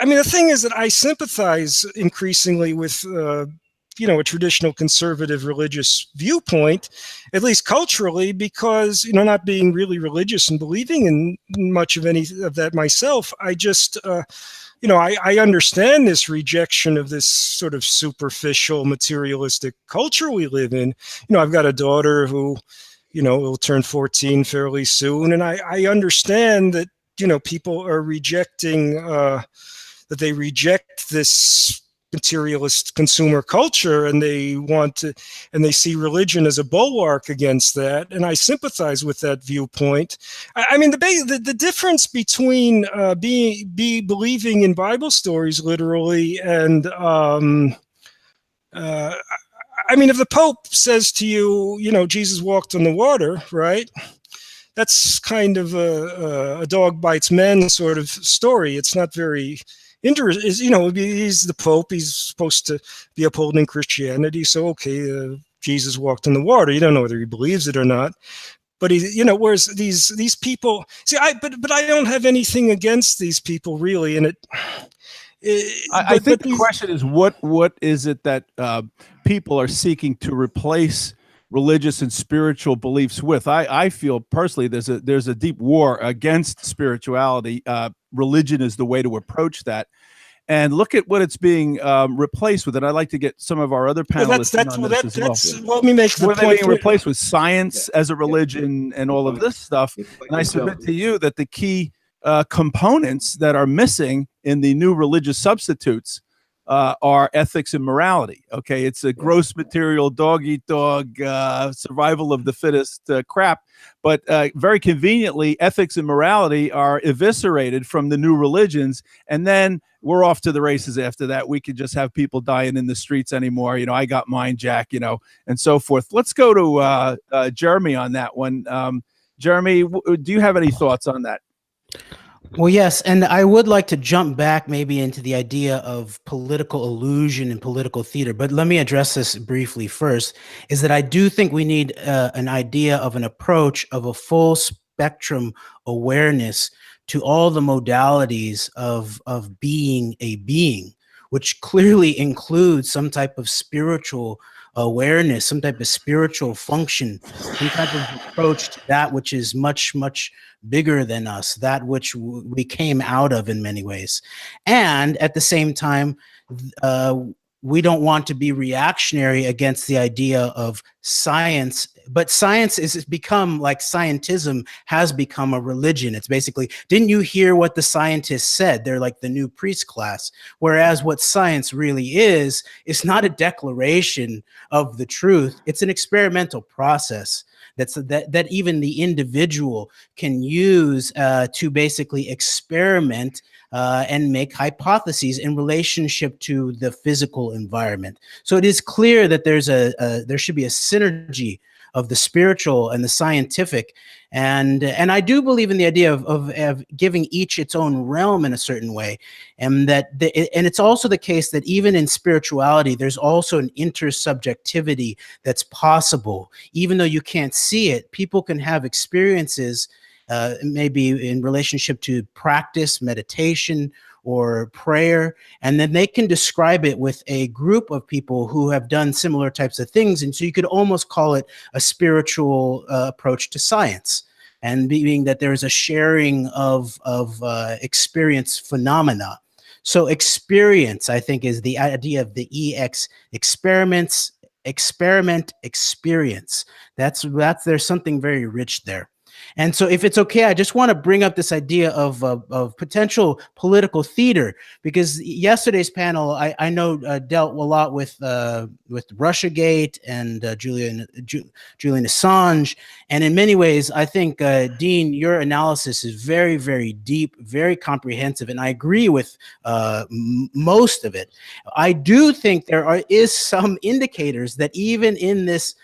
E: mean, the thing is that I sympathize increasingly with, you know, a traditional conservative religious viewpoint, at least culturally, because, you know, not being really religious and believing in much of any of that myself, I just, you know, I understand this rejection of this sort of superficial materialistic culture we live in. You know, I've got a daughter who, you know, will turn 14 fairly soon. And I understand that, you know, people are rejecting, that they reject this materialist consumer culture, and they want to, and they see religion as a bulwark against that. And I sympathize with that viewpoint. I mean, the difference between believing in Bible stories literally and, I mean, if the Pope says to you, you know, Jesus walked on the water, right? That's kind of a dog bites men sort of story. It's not very interesting. You know, he's the Pope. He's supposed to be upholding Christianity. So, okay, Jesus walked on the water. You don't know whether he believes it or not. But he, you know, whereas these people, see, but I don't have anything against these people really, and
B: I think the question is what is it that people are seeking to replace religious and spiritual beliefs with? I feel personally there's a deep war against spirituality. Religion is the way to approach that, and look at what it's being replaced with. And I'd like to get some of our other panelists in on this as well.
E: Let me make the
B: What are they
E: point.
B: being replaced with? Science as a religion and all of this stuff. And I submit to you that the key components that are missing in the new religious substitutes are ethics and morality. Okay, it's a gross material, dog eat dog, survival of the fittest crap. But very conveniently, ethics and morality are eviscerated from the new religions, and then we're off to the races after that. We could just have people dying in the streets anymore. I got mine, Jack, and so forth. Let's go to Jeremy on that one. Jeremy, do you have any thoughts on that?
F: Well, yes, and I would like to jump back maybe into the idea of political illusion and political theater, but let me address this briefly first, is that I do think we need an idea of an approach of a full spectrum awareness to all the modalities of being a being, which clearly includes some type of spiritual awareness, some type of spiritual function, some type of approach to that which is much, much bigger than us, that which we came out of in many ways. And at the same time, we don't want to be reactionary against the idea of science, but science is become, like scientism has become a religion. It's basically, didn't you hear what the scientists said? They're like the new priest class. Whereas what science really is not a declaration of the truth. It's an experimental process that even the individual can use to basically experiment and make hypotheses in relationship to the physical environment. So it is clear that there should be a synergy of the spiritual and the scientific, and I do believe in the idea of giving each its own realm in a certain way, and and it's also the case that even in spirituality, there's also an intersubjectivity that's possible, even though you can't see it. People can have experiences, maybe in relationship to practice, meditation, or prayer, and then they can describe it with a group of people who have done similar types of things. And so you could almost call it a spiritual approach to science, and being that there is a sharing of experience phenomena. So experience, I think, is the idea of the EX, experiments, experiment, experience. That's there's something very rich there. And so if it's okay, I just want to bring up this idea of potential political theater, because yesterday's panel, I know dealt a lot with Russiagate and Julian Assange. And in many ways, I think, Dean, your analysis is very, very deep, very comprehensive. And I agree with most of it. I do think there is some indicators that even in this,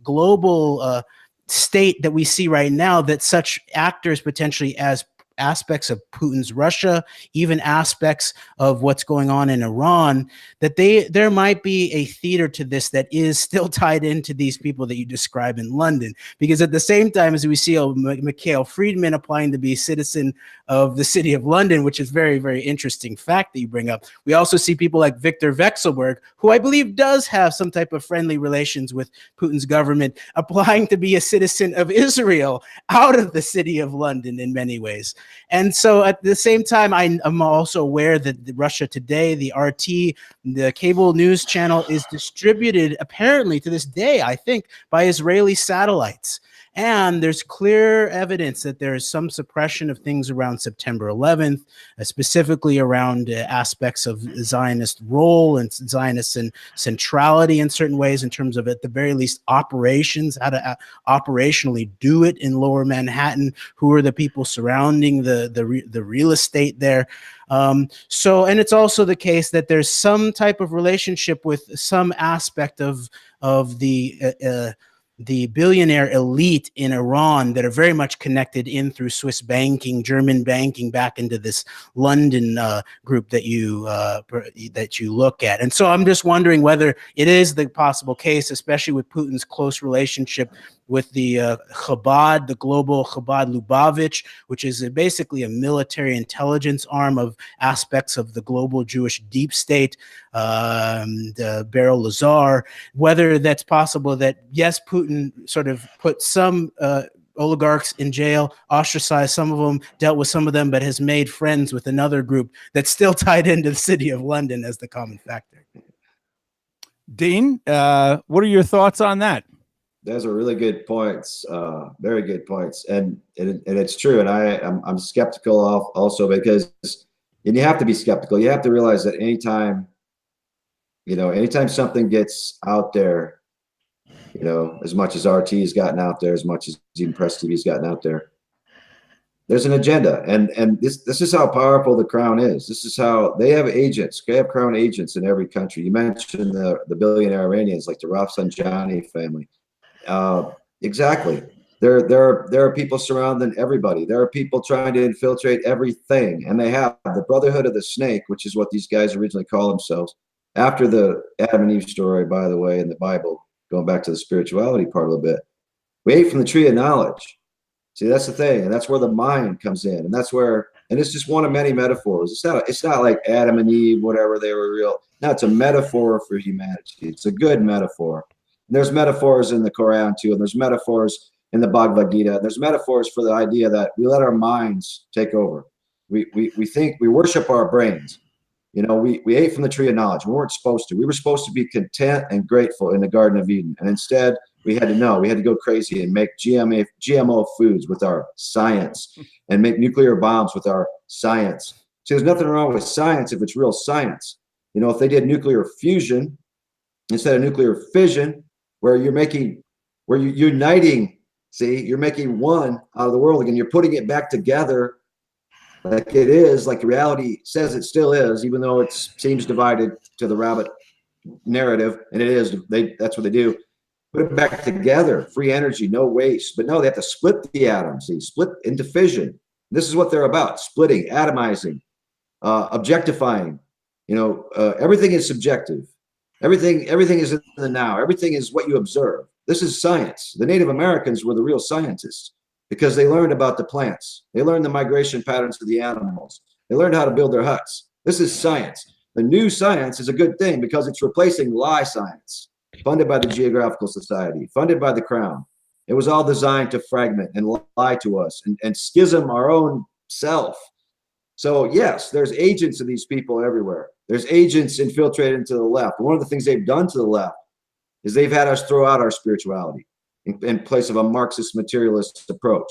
F: global state that we see right now, that such actors potentially as aspects of Putin's Russia, even aspects of what's going on in Iran, that there might be a theater to this that is still tied into these people that you describe in London. Because at the same time as we see Mikhail Friedman applying to be citizen of the city of London, which is very, very interesting fact that you bring up, we also see people like Victor Vekselberg, who I believe does have some type of friendly relations with Putin's government, applying to be a citizen of Israel out of the city of London in many ways. And so at the same time, I'm also aware that Russia Today, the RT, the cable news channel, is distributed apparently to this day, I think, by Israeli satellites. And there's clear evidence that there is some suppression of things around September 11th, specifically around aspects of Zionist role and Zionist centrality in certain ways, in terms of, at the very least, operations, how to operationally do it in Lower Manhattan, who are the people surrounding the real estate there. So, and it's also the case that there's some type of relationship with some aspect of the billionaire elite in Iran that are very much connected in through Swiss banking, German banking, back into this London group that you look at. And so I'm just wondering whether it is the possible case, especially with Putin's close relationship with the Chabad, the global Chabad Lubavitch, which is basically a military intelligence arm of aspects of the global Jewish deep state, Beryl Lazar, whether that's possible that, yes, Putin sort of put some oligarchs in jail, ostracized some of them, dealt with some of them, but has made friends with another group that's still tied into the city of London as the common factor.
B: Dean, what are your thoughts on that?
C: Those are really good points, very good points, and it's true. And I'm skeptical also because, and you have to be skeptical. You have to realize that anytime something gets out there, as much as RT has gotten out there, as much as even Press TV has gotten out there, there's an agenda, and this is how powerful the crown is. This is how they have agents. They have crown agents in every country. You mentioned the billionaire Iranians, like the Rafsanjani family. Exactly. There are people surrounding everybody. There are people trying to infiltrate everything, and they have the Brotherhood of the Snake, which is what these guys originally call themselves. After the Adam and Eve story, by the way, in the Bible, going back to the spirituality part a little bit, we ate from the tree of knowledge. See, that's the thing, and that's where the mind comes in, and it's just one of many metaphors. It's not like Adam and Eve, whatever, they were real. No, it's a metaphor for humanity. It's a good metaphor. And there's metaphors in the Quran too, and there's metaphors in the Bhagavad Gita. There's metaphors for the idea that we let our minds take over. We think, we worship our brains. We ate from the tree of knowledge. We weren't supposed to. We were supposed to be content and grateful in the Garden of Eden, and instead we had to go crazy and make GMO foods with our science and make nuclear bombs with our science. See, there's nothing wrong with science if it's real science. If they did nuclear fusion instead of nuclear fission, where you're uniting, see, you're making one out of the world again. You're putting it back together like it is, like reality says it still is, even though it seems divided to the rabbit narrative, and it is. That's what they do. Put it back together, free energy, no waste. But no, they have to split the atoms, split into fission. This is what they're about: splitting, atomizing, objectifying. Everything is subjective. Everything is in the now. Everything is what you observe. This is science. The Native Americans were the real scientists because they learned about the plants. They learned the migration patterns of the animals. They learned how to build their huts. This is science. The new science is a good thing because it's replacing lie science, funded by the Geographical Society, funded by the Crown. It was all designed to fragment and lie to us and schism our own self. So yes, there's agents of these people everywhere. There's agents infiltrated into the left. One of the things they've done to the left is they've had us throw out our spirituality in place of a Marxist materialist approach.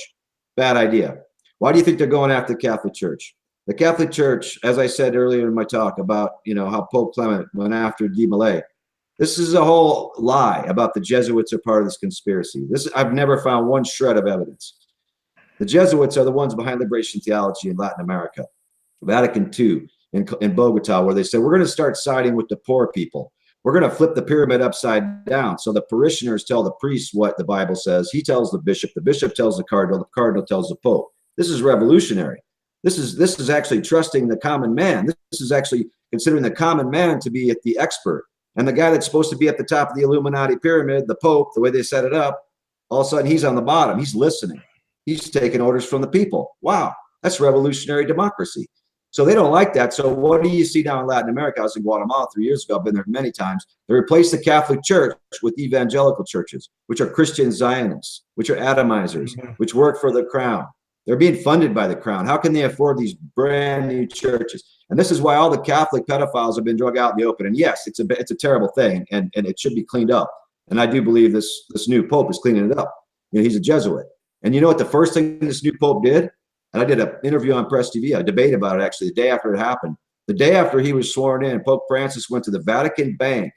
C: Bad idea. Why do you think they're going after the Catholic Church? The Catholic Church, as I said earlier in my talk about, how Pope Clement went after de Molay, this is a whole lie about the Jesuits are part of this conspiracy. I've never found one shred of evidence. The Jesuits are the ones behind liberation theology in Latin America. Vatican II in Bogota, where they said, we're going to start siding with the poor people. We're going to flip the pyramid upside down. So the parishioners tell the priest what the Bible says. He tells the bishop tells the cardinal tells the pope. This is revolutionary. This is actually trusting the common man. This is actually considering the common man to be the expert. And the guy that's supposed to be at the top of the Illuminati pyramid, the Pope, the way they set it up, all of a sudden he's on the bottom. He's listening. He's taking orders from the people. Wow, that's revolutionary democracy. So they don't like that. So what do you see now in Latin America? I was in Guatemala 3 years ago. I've been there many times. They replaced the Catholic Church with evangelical churches, which are Christian Zionists, which are atomizers, which work for the Crown. They're being funded by the Crown. How can they afford these brand new churches? And this is why all the Catholic pedophiles have been drug out in the open. And yes, it's a terrible thing, and it should be cleaned up. And I do believe this new Pope is cleaning it up. He's a Jesuit. And you know what the first thing this new Pope did? And I did an interview on Press TV, a debate about it actually the day after it happened. The day after he was sworn in, Pope Francis went to the Vatican Bank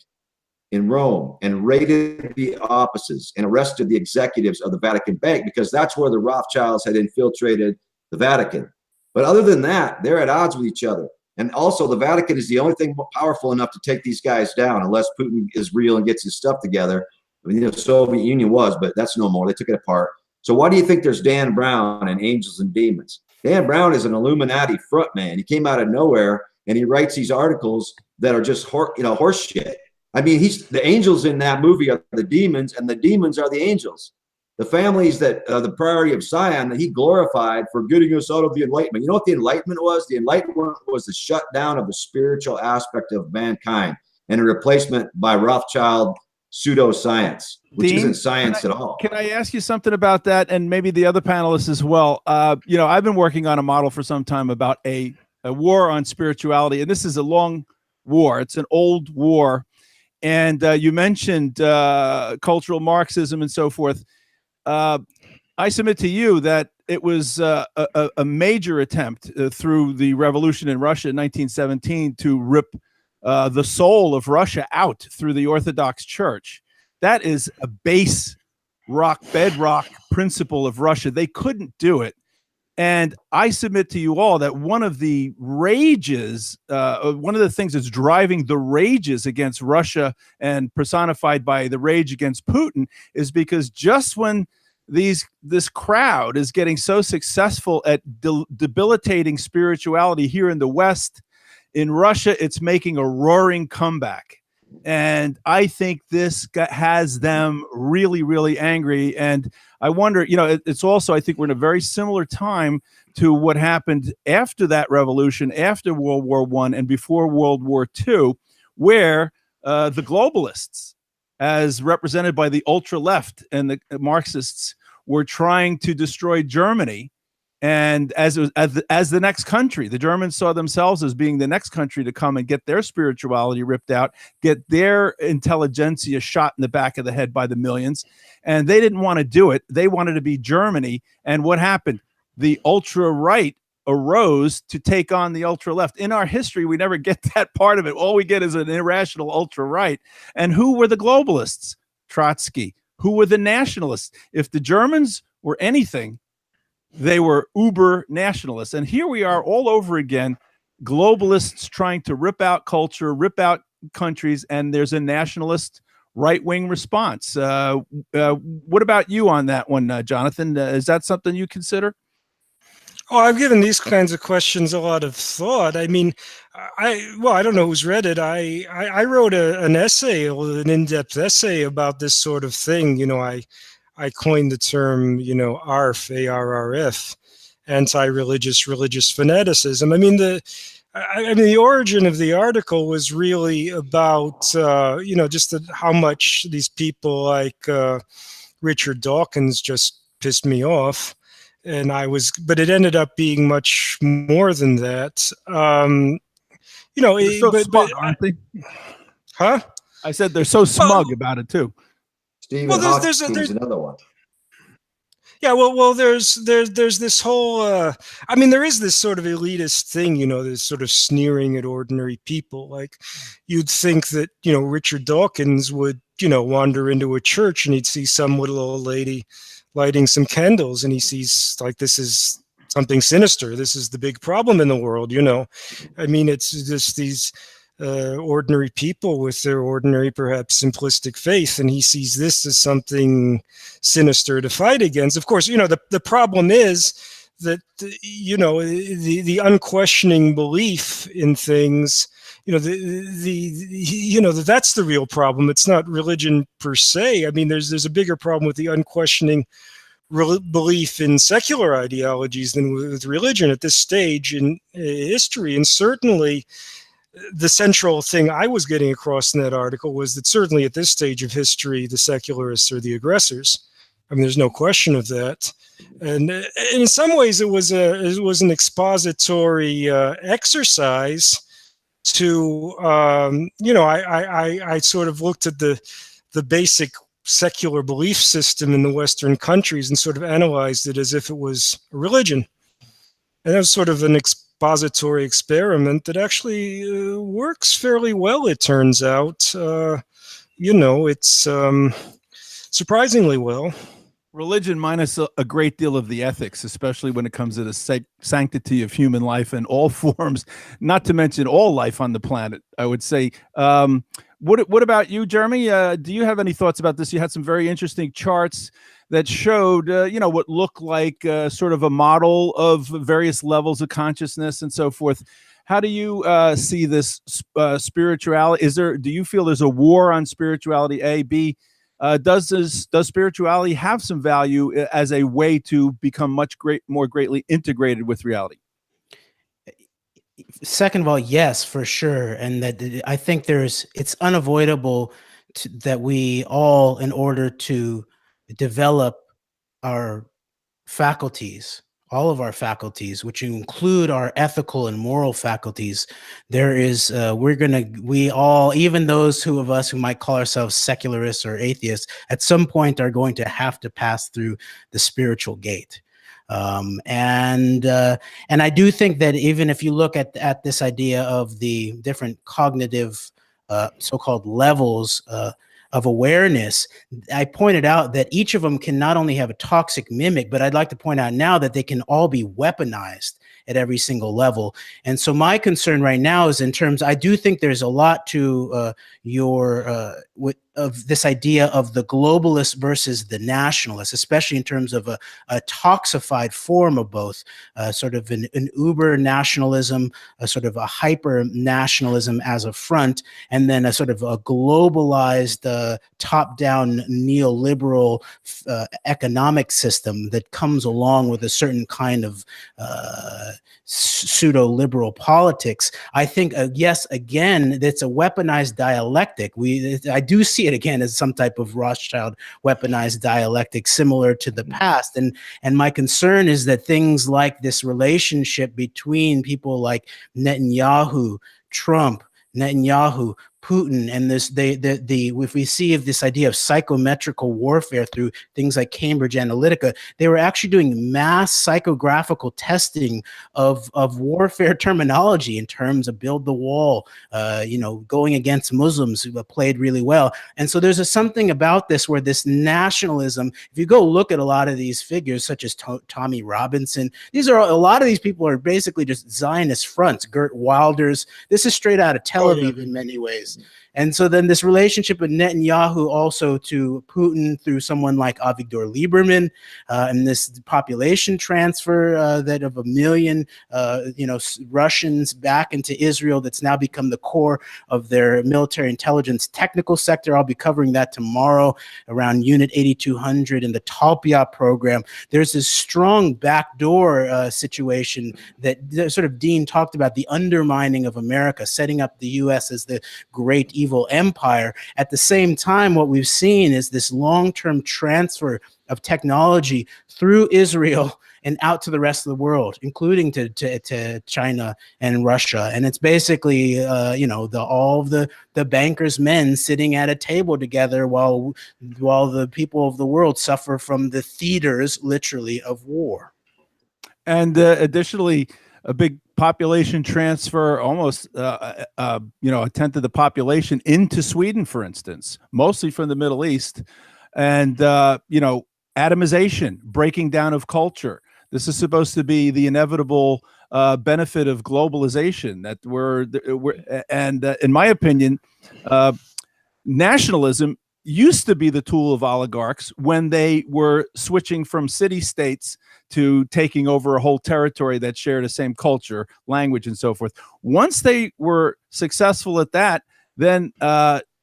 C: in Rome and raided the offices and arrested the executives of the Vatican Bank because that's where the Rothschilds had infiltrated the Vatican. But other than that, they're at odds with each other. And also the Vatican is the only thing powerful enough to take these guys down unless Putin is real and gets his stuff together. I mean, the Soviet Union was, but that's no more. They took it apart. So why do you think there's Dan Brown and Angels and Demons? Dan Brown is an Illuminati front man. He came out of nowhere and he writes these articles that are just horse shit. I mean, the angels in that movie are the demons, and the demons are the angels. The families that the priority of Zion that he glorified for getting us out of the Enlightenment. You know what the Enlightenment was? The Enlightenment was the shutdown of the spiritual aspect of mankind and a replacement by Rothschild pseudoscience, which
B: Dean,
C: isn't science at all.
B: Can I ask you something about that, and maybe the other panelists as well? You know, I've been working on a model for some time about a war on spirituality, and this is a long war. It's an old war, and you mentioned cultural Marxism and so forth. I submit to you that it was a major attempt through the revolution in Russia in 1917 to rip the soul of Russia out through the Orthodox Church. That is a bedrock principle of Russia. They couldn't do it. And I submit to you all that one of the rages, one of the things that's driving the rages against Russia and personified by the rage against Putin is because just when this crowd is getting so successful at debilitating spirituality here in the West, in Russia, it's making a roaring comeback. And I think this has them really, really angry. And I wonder, you know, it's also, I think we're in a very similar time to what happened after that revolution, after World War I and before World War II, where the globalists, as represented by the ultra left and the Marxists, were trying to destroy Germany. And as the next country, the Germans saw themselves as being the next country to come and get their spirituality ripped out, get their intelligentsia shot in the back of the head by the millions. And they didn't want to do it. They wanted to be Germany. And what happened? The ultra right arose to take on the ultra left. In our history, we never get that part of it. All we get is an irrational ultra right. And who were the globalists? Trotsky. Who were the nationalists? If the Germans were anything, they were uber nationalists. And here we are all over again, globalists trying to rip out culture, rip out countries, and there's a nationalist right-wing response. What about you on that one, Jonathan? Is that something you consider?
E: Oh, I've given these kinds of questions a lot of thought. I mean, I don't know who's read it. I wrote an essay, an in-depth essay about this sort of thing. You know, I coined the term, you know, ARF, ARRF, anti-religious fanaticism. I mean, the origin of the article was really about, you know, just how much these people like Richard Dawkins just pissed me off. And but it ended up being much more than that. You know,
B: they're so smug, aren't they?
E: Huh?
B: I said they're so smug about it too.
C: Stephen Hawking's another one.
E: Yeah, well, there's this whole. I mean, there is this sort of elitist thing, you know, this sort of sneering at ordinary people. Like, you'd think that, you know, Richard Dawkins would, you know, wander into a church and he'd see some little old lady lighting some candles, and he sees, like, this is something sinister. This is the big problem in the world, you know. I mean, it's just these ordinary people with their ordinary, perhaps simplistic faith, and he sees this as something sinister to fight against. Of course, you know, the problem is that, you know, the unquestioning belief in things, you know, you know, that's the real problem. It's not religion per se. I mean, there's a bigger problem with the unquestioning belief in secular ideologies than with religion at this stage in history. And certainly the central thing I was getting across in that article was that certainly at this stage of history, the secularists are the aggressors. I mean, there's no question of that. And in some ways, it was an expository exercise to, you know, I sort of looked at the basic secular belief system in the Western countries and sort of analyzed it as if it was a religion. And that was sort of an expository experiment that actually works fairly well, it turns out. You know, it's surprisingly well.
B: Religion minus a great deal of the ethics, especially when it comes to the sanctity of human life in all forms, not to mention all life on the planet, I would say. What about you, Jeremy? Do you have any thoughts about this? You had some very interesting charts that showed, you know, what looked like sort of a model of various levels of consciousness and so forth. How do you see this spirituality? Do you feel there's a war on spirituality? A, B, does spirituality have some value as a way to become more greatly integrated with reality?
F: Second of all, yes, for sure. And that I think it's unavoidable that we all, in order to develop our faculties, all of our faculties, which include our ethical and moral faculties, there is, we all, even those of us who might call ourselves secularists or atheists, at some point are going to have to pass through the spiritual gate. And I do think that even if you look at this idea of the different cognitive so-called levels of awareness, I pointed out that each of them can not only have a toxic mimic, but I'd like to point out now that they can all be weaponized at every single level. And so my concern right now is in terms, I do think there's a lot to of this idea of the globalist versus the nationalist, especially in terms of a toxified form of both, sort of an uber nationalism, a sort of a hyper nationalism as a front, and then a sort of a globalized top-down neoliberal economic system that comes along with a certain kind of pseudo-liberal politics. I think, yes, again, it's a weaponized dialectic. I do see it again as some type of Rothschild weaponized dialectic similar to the past. And my concern is that things like this relationship between people like Netanyahu, Trump, Putin, and if we see this idea of psychometrical warfare through things like Cambridge Analytica, they were actually doing mass psychographical testing of warfare terminology in terms of build the wall, going against Muslims who played really well. And so there's something about this where this nationalism, if you go look at a lot of these figures, such as Tommy Robinson, a lot of these people are basically just Zionist fronts. Gert Wilders, this is straight out of Tel Aviv in many ways. And so then this relationship with Netanyahu also to Putin through someone like Avigdor Lieberman, and this population transfer that of 1 million, Russians back into Israel that's now become the core of their military intelligence technical sector. I'll be covering that tomorrow around Unit 8200 in the Talpiot program. There's this strong backdoor situation that sort of Dean talked about, the undermining of America, setting up the U.S. as the great evil empire. At the same time, what we've seen is this long-term transfer of technology through Israel and out to the rest of the world, including to China and Russia. And it's basically, all of the bankers' men sitting at a table together while the people of the world suffer from the theaters, literally, of war.
B: And additionally, a big population transfer, almost a tenth of the population into Sweden, for instance, mostly from the Middle East, and atomization, breaking down of culture. This is supposed to be the inevitable benefit of globalization. That in my opinion, nationalism used to be the tool of oligarchs when they were switching from city-states to taking over a whole territory that shared the same culture, language, and so forth. Once they were successful at that, then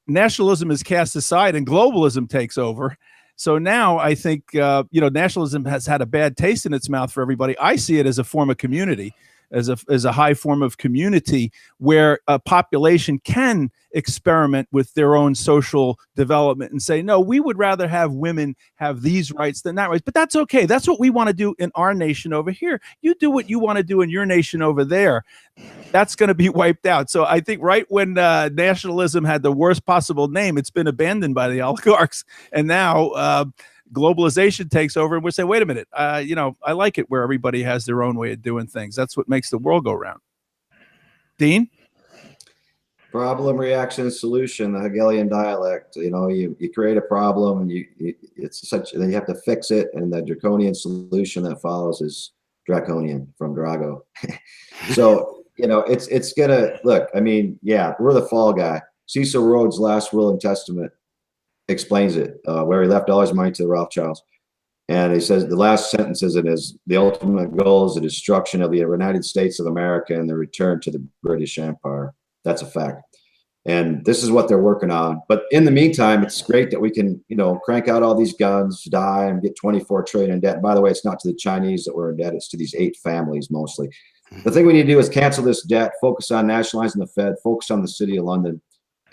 B: nationalism is cast aside and globalism takes over. So now I think, nationalism has had a bad taste in its mouth for everybody. I see it as a form of community, as a high form of community where a population can experiment with their own social development and say, no, we would rather have women have these rights than that rights. But that's okay. That's what we want to do in our nation over here. You do what you want to do in your nation over there. That's going to be wiped out. So I think right when nationalism had the worst possible name, it's been abandoned by the oligarchs. And now globalization takes over and we say, wait a minute, I like it where everybody has their own way of doing things. That's what makes the world go round. Dean?
C: Problem, reaction, solution, the Hegelian dialect. You create a problem and you have to fix it, and the draconian solution that follows is draconian, from Drago. So, it's gonna look, we're the fall guy. Cecil Rhodes' Last Will and Testament explains it, where he left all his money to the Rothschilds. And he says the last sentence is the ultimate goal is the destruction of the United States of America and the return to the British Empire. That's a fact. And this is what they're working on. But in the meantime, it's great that we can, crank out all these guns, die, and get 24 trillion in debt. And by the way, it's not to the Chinese that we're in debt. It's to these 8 families mostly. The thing we need to do is cancel this debt, focus on nationalizing the Fed, focus on the city of London,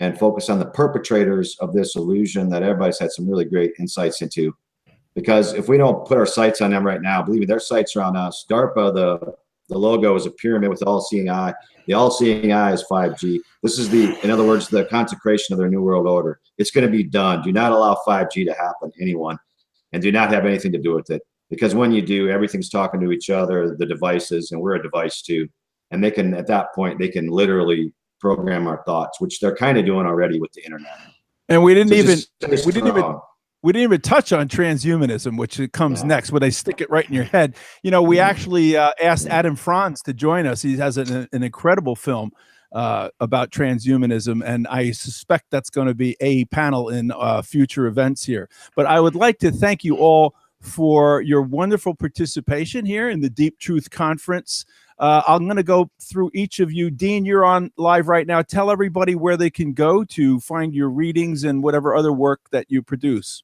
C: and focus on the perpetrators of this illusion that everybody's had some really great insights into. Because if we don't put our sights on them right now, believe me, their sights are on us. DARPA, the logo is a pyramid with all-seeing eye. The all-seeing eye is 5G. This is in other words, the consecration of their new world order. It's going to be done. Do not allow 5G to happen, anyone, and do not have anything to do with it. Because when you do, everything's talking to each other, the devices, and we're a device too. And they can, at that point, they can literally program our thoughts, which they're kind of doing already with the internet.
B: And we didn't
C: So
B: even
C: we
B: we didn't even touch on transhumanism, which comes next, where they stick it right in your head. You know, we actually asked Adam Franz to join us. He has an incredible film about transhumanism, and I suspect that's going to be a panel in future events here. But I would like to thank you all for your wonderful participation here in the Deep Truth Conference. I'm going to go through each of you. Dean, you're on live right now. Tell everybody where they can go to find your readings and whatever other work that you produce.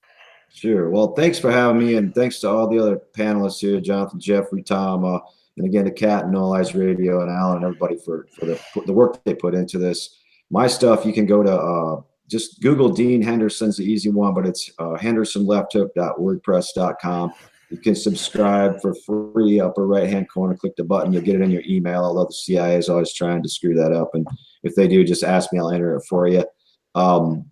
C: Sure. Well, thanks for having me, and thanks to all the other panelists here, Jonathan, Jeffrey, Tom, and again to Kat and No Lies Radio and Alan and everybody for the work they put into this. My stuff, you can go to just Google Dean Henderson's the easy one, but it's hendersonlefthook.wordpress.com. You can subscribe for free, upper right-hand corner, click the button, you'll get it in your email, although the CIA is always trying to screw that up. And if they do, just ask me, I'll enter it for you.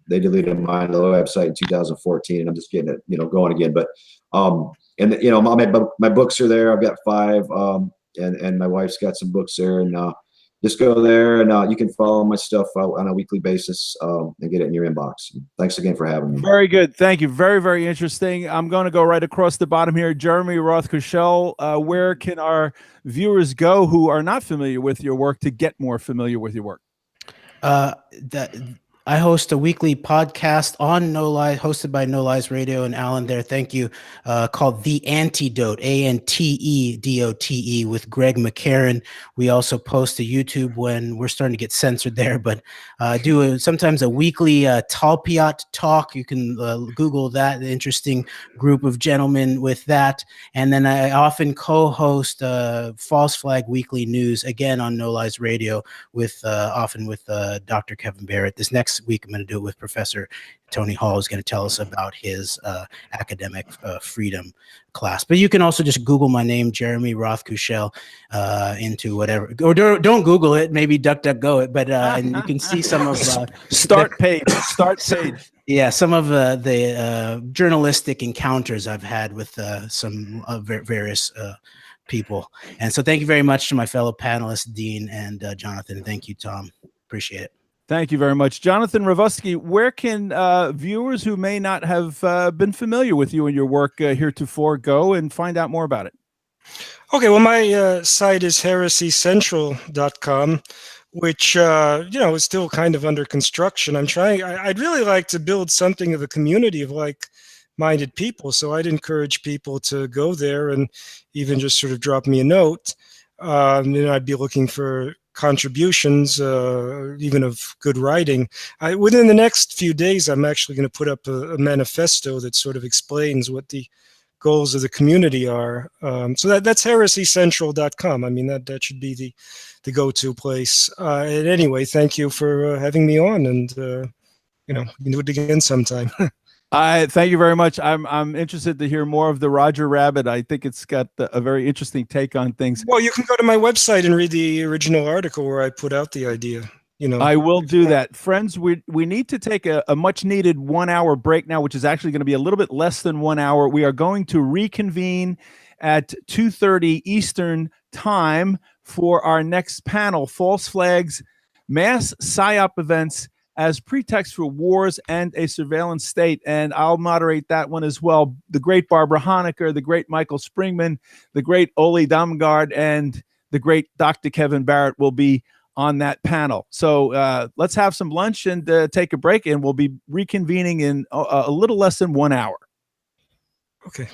C: They deleted my website in 2014, and I'm just getting it, going again. But, my books are there. I've got 5, and my wife's got some books there, and just go there, and you can follow my stuff on a weekly basis and get it in your inbox. Thanks again for having me.
B: Very good. Thank you. Very, very interesting. I'm going to go right across the bottom here. Jeremy Rothe-Kushel, where can our viewers go who are not familiar with your work to get more familiar with your work?
F: I host a weekly podcast on No Lies, hosted by No Lies Radio and Alan there. Thank you. Called The Antidote, ANTEDOTE, with Greg McCarran. We also post to YouTube when we're starting to get censored there, but do sometimes a weekly Talpiot talk. You can Google that, the interesting group of gentlemen with that. And then I often co-host False Flag Weekly News, again on No Lies Radio, often with Dr. Kevin Barrett. This next week I'm going to do it with Professor Tony Hall, who's going to tell us about his academic freedom class. But you can also just Google my name, Jeremy Rothe-Kushel, into whatever, or don't Google it, maybe DuckDuckGo it, but and you can see some of
B: start page.
F: Yeah, some of the journalistic encounters I've had with some various people. And so thank you very much to my fellow panelists, Dean and Jonathan. Thank you, Tom. Appreciate it.
B: Thank you very much. Jonathan Revusky, where can viewers who may not have been familiar with you and your work heretofore go and find out more about it?
E: Okay, well, my site is heresycentral.com, which, is still kind of under construction. I'd really like to build something of a community of like-minded people, so I'd encourage people to go there and even just sort of drop me a note. I'd be looking for contributions, even of good writing. Within the next few days, I'm actually going to put up a manifesto that sort of explains what the goals of the community are. So that's heresycentral.com. I mean, that should be the go-to place. And anyway, thank you for having me on, and we can do it again sometime.
B: Thank you very much. I'm interested to hear more of the Roger Rabbit. I think it's got a very interesting take on things.
E: Well, you can go to my website and read the original article where I put out the idea.
B: I will do that. Friends, we need to take a much needed 1 hour break now, which is actually going to be a little bit less than 1 hour. We are going to reconvene at 2:30 Eastern time for our next panel, False Flags, Mass PSYOP Events as Pretext for Wars and a Surveillance State. And I'll moderate that one as well. The great Barbara Honecker, the great Michael Springman, the great Ole Damgaard, and the great Dr. Kevin Barrett will be on that panel. So let's have some lunch and take a break, and we'll be reconvening in a little less than 1 hour.
E: Okay.